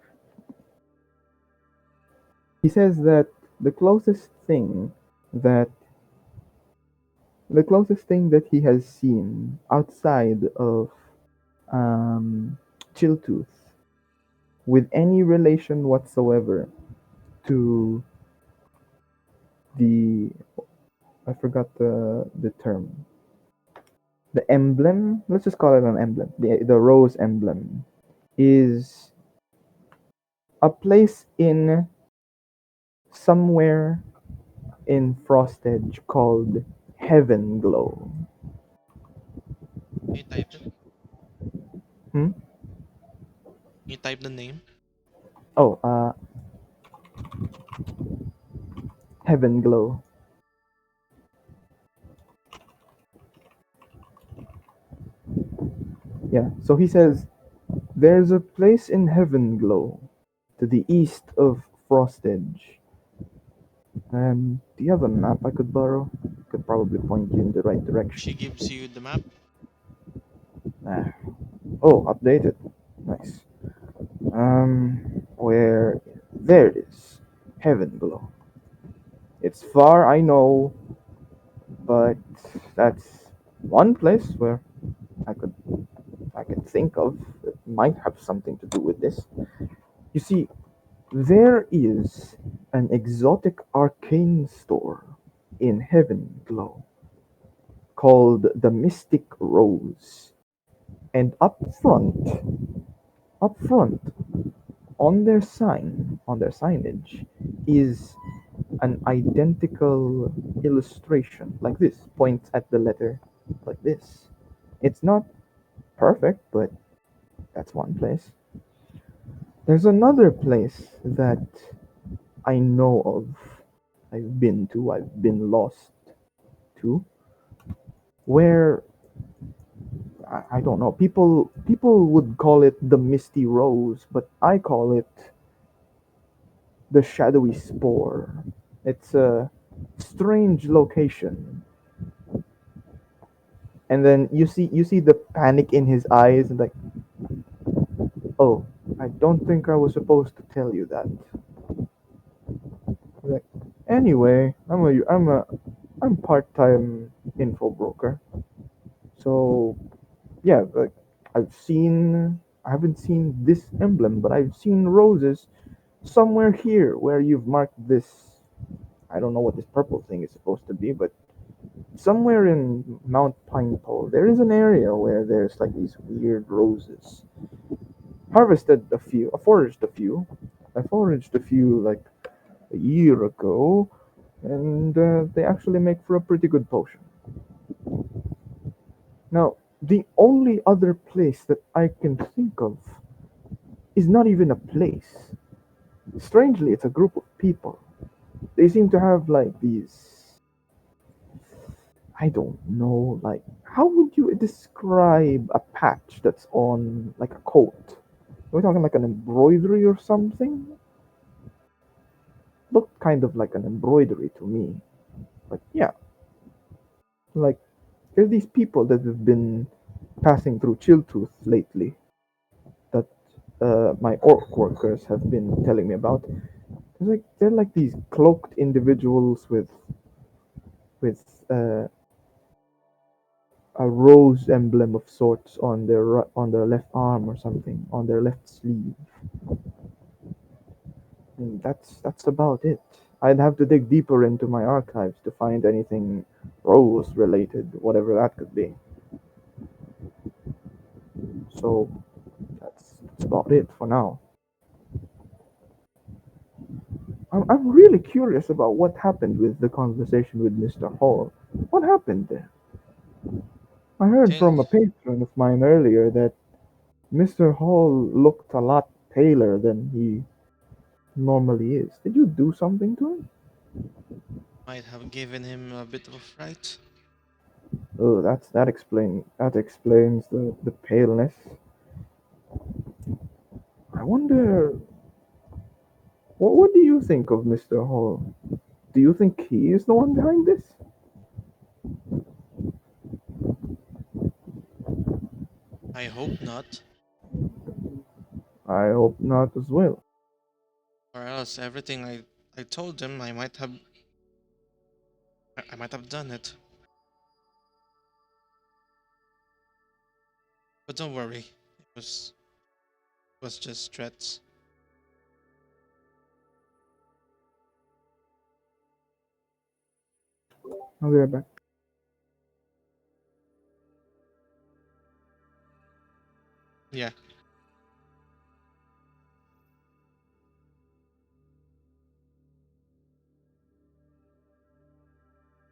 He says that the closest thing that the closest thing that he has seen outside of um, Chilltooth with any relation whatsoever to the I forgot the term. The emblem, let's just call it an emblem. The rose emblem is a place in somewhere in Frostedge called Heaven Glow. Can you type it? Hmm? Can you type the name? Oh, Heaven Glow. Yeah. So he says there's a place in Heaven Glow to the east of Frostedge. Do you have a map I could borrow? Could probably point you in the right She direction. gives you the map. Ah. Oh, updated. Nice. Where there it is. Heaven Glow. It's far, I know, but that's one place where I could I could think of that might have something to do with this. You see, there is an exotic arcane store in Heaven Glow called the Mystic Rose. And up front, on their sign, on their signage, is an identical illustration, like this, points at the letter, like this. It's not perfect, but that's one place. There's another place that I know of, I've been lost to, where I don't know. People would call it the Misty Rose, but I call it the Shadowy Spore. It's a strange location. And then you see the panic in his eyes and like, "Oh, I don't think I was supposed to tell you that." Like, anyway, I'm part-time info broker. So, yeah, like I haven't seen this emblem, but I've seen roses somewhere here where you've marked this. I don't know what this purple thing is supposed to be, but somewhere in Mount Pinepole, there is an area where there's like these weird roses. Harvested a few, I foraged a few. I foraged a few like a year ago, and they actually make for a pretty good potion. Now, the only other place that I can think of is not even a place. Strangely, it's a group of people. They seem to have like these. I don't know, like, how would you describe a patch that's on like a coat? Are we talking like an embroidery or something? Looked kind of like an embroidery to me. But yeah, like, there's these people that have been passing through Chilltooth lately that my orc workers have been telling me about. Like they're like these cloaked individuals with a rose emblem of sorts on on their left arm or something on their left sleeve. And that's about it. I'd have to dig deeper into my archives to find anything rose related, whatever that could be. So that's about it for now. I'm really curious about what happened with the conversation with Mr. Hall. What happened there? I heard Think from a patron of mine earlier that Mr. Hall looked a lot paler than he normally is. Did you do something to him? might have given him a bit of a fright. Oh, that explains the paleness. I wonder what do you think of Mr. Hall? Do you think he is the one behind this? I hope not, I hope not as well. or else everything I told him I might have done it. But don't worry, it was just threats. I'll be right back. Yeah.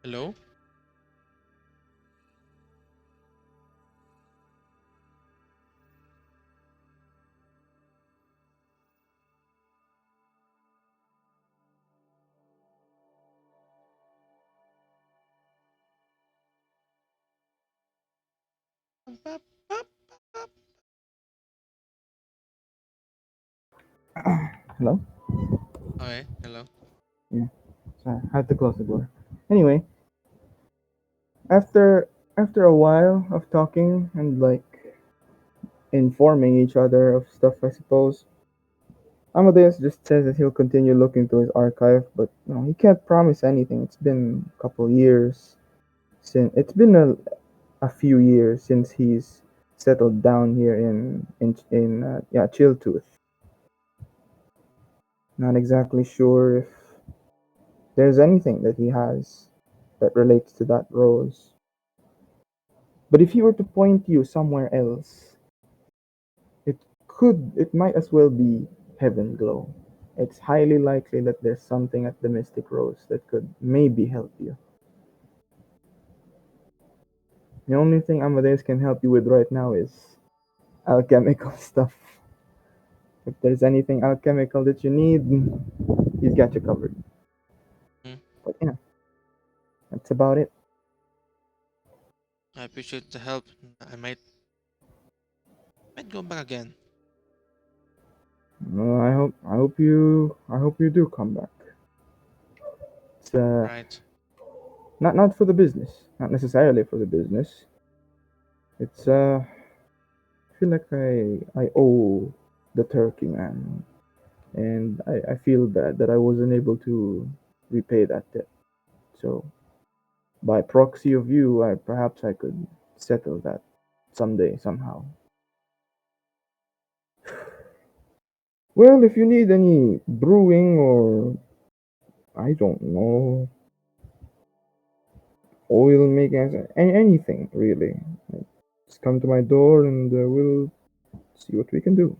Hello? Hello? Okay, hello. Yeah, sorry, I had to close the door. Anyway, after after a while of talking and like informing each other of stuff, I suppose Amadeus just says that he'll continue looking through his archive, but he can't promise anything. It's been a couple years since it's been a few years since he's settled down here in Chilltooth. Not exactly sure if there's anything that he has that relates to that rose. But if he were to point you somewhere else, it might as well be Heaven Glow. It's highly likely that there's something at the Mystic Rose that could maybe help you. The only thing Amadeus can help you with right now is alchemical stuff. If there's anything alchemical that you need, he's got you covered. Hmm. But yeah, that's about it. I appreciate the help. I might go back again. I hope you do come back. It's Right. not for the business, not necessarily for the business. It's I feel like I owe the turkey man, and I feel bad that I wasn't able to repay that debt. So by proxy of you, I could settle that someday somehow. Well, if you need any brewing or I don't know oil making anything really, just come to my door and we'll see what we can do.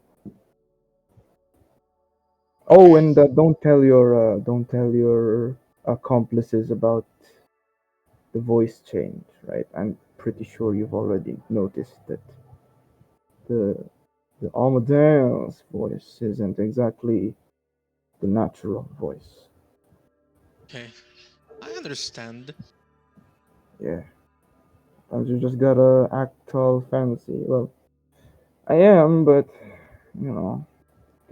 Oh, Okay. and don't tell your accomplices about the voice change, right? I'm pretty sure you've already noticed that the the Amadeus voice isn't exactly the natural voice. Okay. I understand. Yeah, sometimes you just gotta act all fancy. Well, I am, but you know,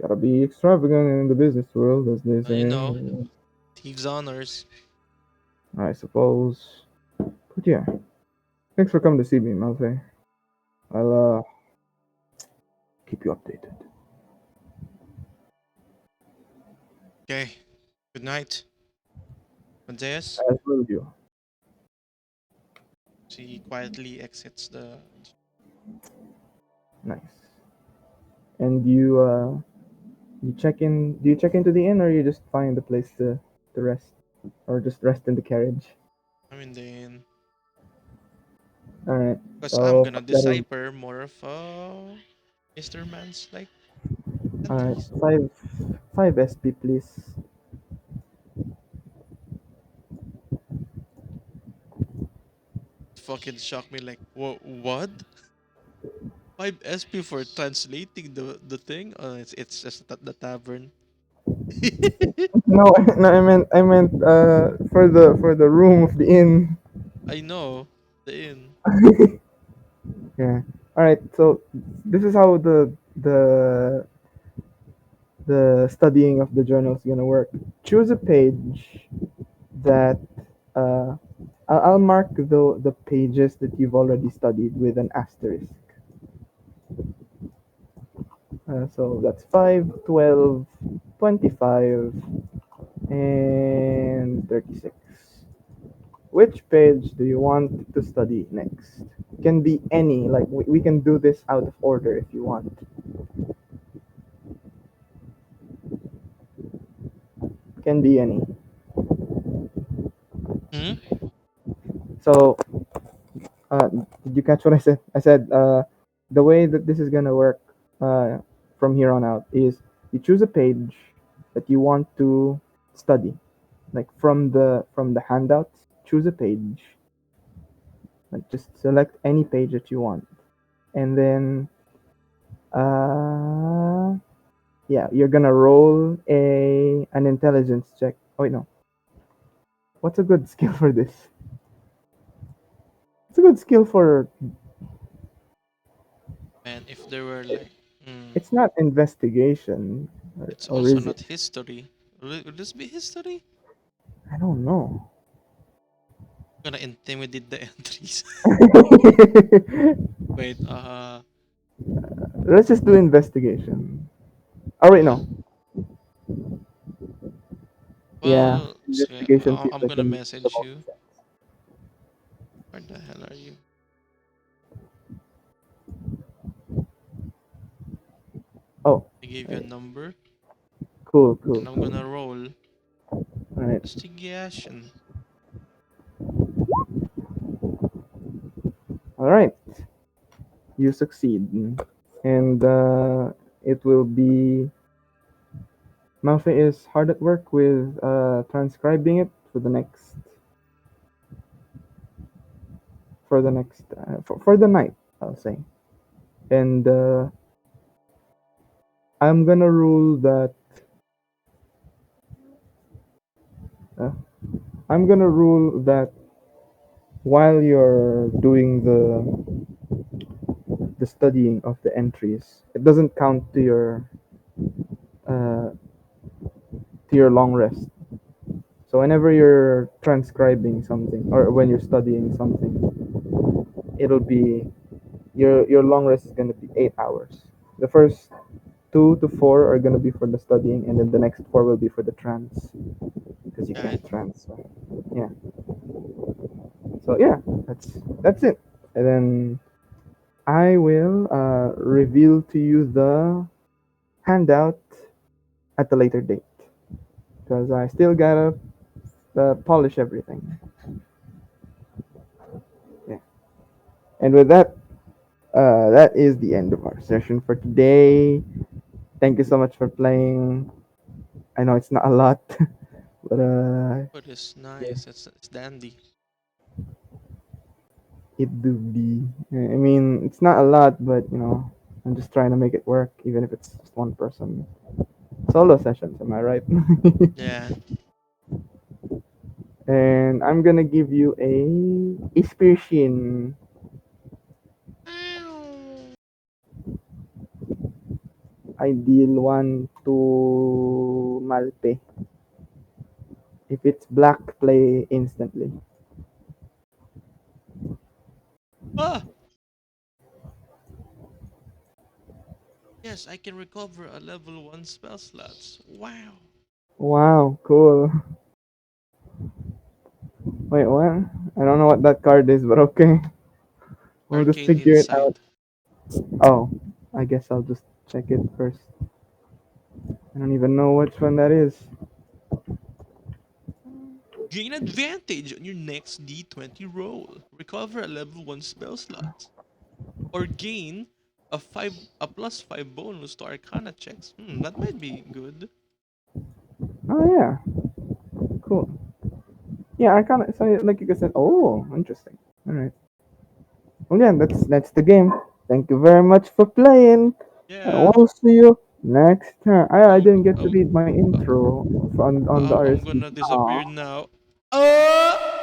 gotta be extravagant in the business world, as they You know, say. thieves' honors. I suppose. But yeah, thanks for coming to see me, Malfae. I'll keep you updated. Okay. Good night, Matthias. As will you. She quietly exits the. Nice. And you check in? Do you check into the inn, or you just find a place to rest, or just rest in the carriage? I mean, then. All right. Because I'm So gonna that'll decipher more of Mr. Man's like all right. entries. Five SP, please. fucking shocked me. Like, what? 5 SP for translating the thing? It's just the tavern. No, no, I meant for the room of the inn. I know the inn. Yeah. All right. So this is how the studying of the journal is gonna work. Choose a page that uh, I'll mark the pages that you've already studied with an asterisk. So that's 5, 12, 25, and 36. Which page do you want to study next? Can be any, like we can do this out of order if you want. Can be any. Hmm? So, did you catch what I said? I said the way that this is gonna work uh, from here on out is you choose a page that you want to study, like from the handouts. Choose a page, like just select any page that you want, and then uh, yeah, you're gonna roll an intelligence check. Oh wait, no. What's a good skill for this? It's a good skill for. And if there were like, It's not investigation, it's or also is it? not history. Will this be history? I don't know. Gonna intimidate the entries. Wait, Let's just do investigation. Oh wait, no. Yeah, well, so investigation seems I'm like gonna the message most you. sense. Where the hell are you? Oh, I gave you a right. number, Cool, cool, and I'm cool. gonna roll All right, investigation. all right. You succeed, and it will be. Malfae is hard at work with transcribing it for the night, I'll say. And I'm gonna rule that uh, I'm gonna rule that while you're doing the studying of the entries, it doesn't count uh, to your long rest. So whenever you're transcribing something or when you're studying something, it'll be your long rest is gonna be 8 hours. The first 2 to 4 are gonna be for the studying, and then the next 4 will be for the trans because you Right? can't trans. So, yeah. So yeah, that's it. And then I will reveal to you the handout at a later date because I still gotta polish everything. Yeah. And with that, that is the end of our session for today. Thank you so much for playing. I know it's not a lot, but But it's yeah, nice. It's dandy. it do be. I mean, it's not a lot, but I'm just trying to make it work, even if it's just one person. Solo sessions, am I right? Yeah. And I'm gonna give you a inspiration. I deal one to Malpe. If it's black, play instantly. Ah, yes, I can recover a level 1 spell slots. Wow. Wow, cool. Wait, what? I don't know what that card is, but okay. We'll just Arcane figure it out. Insight. Oh, I guess I'll just check it first. I don't even know which one that is. Gain advantage on your next D20 roll. Recover a level 1 spell slot. Or gain a plus 5 bonus to Arcana checks. That might be good. Oh yeah, cool. Yeah, I kind of so like you said. Oh, interesting. All right. Well, yeah, that's the game. Thank you very much for playing. And Yeah. we'll see you next time. I Oh, didn't get to oh, read my uh, intro on the I'm RSD. gonna disappear now. Oh!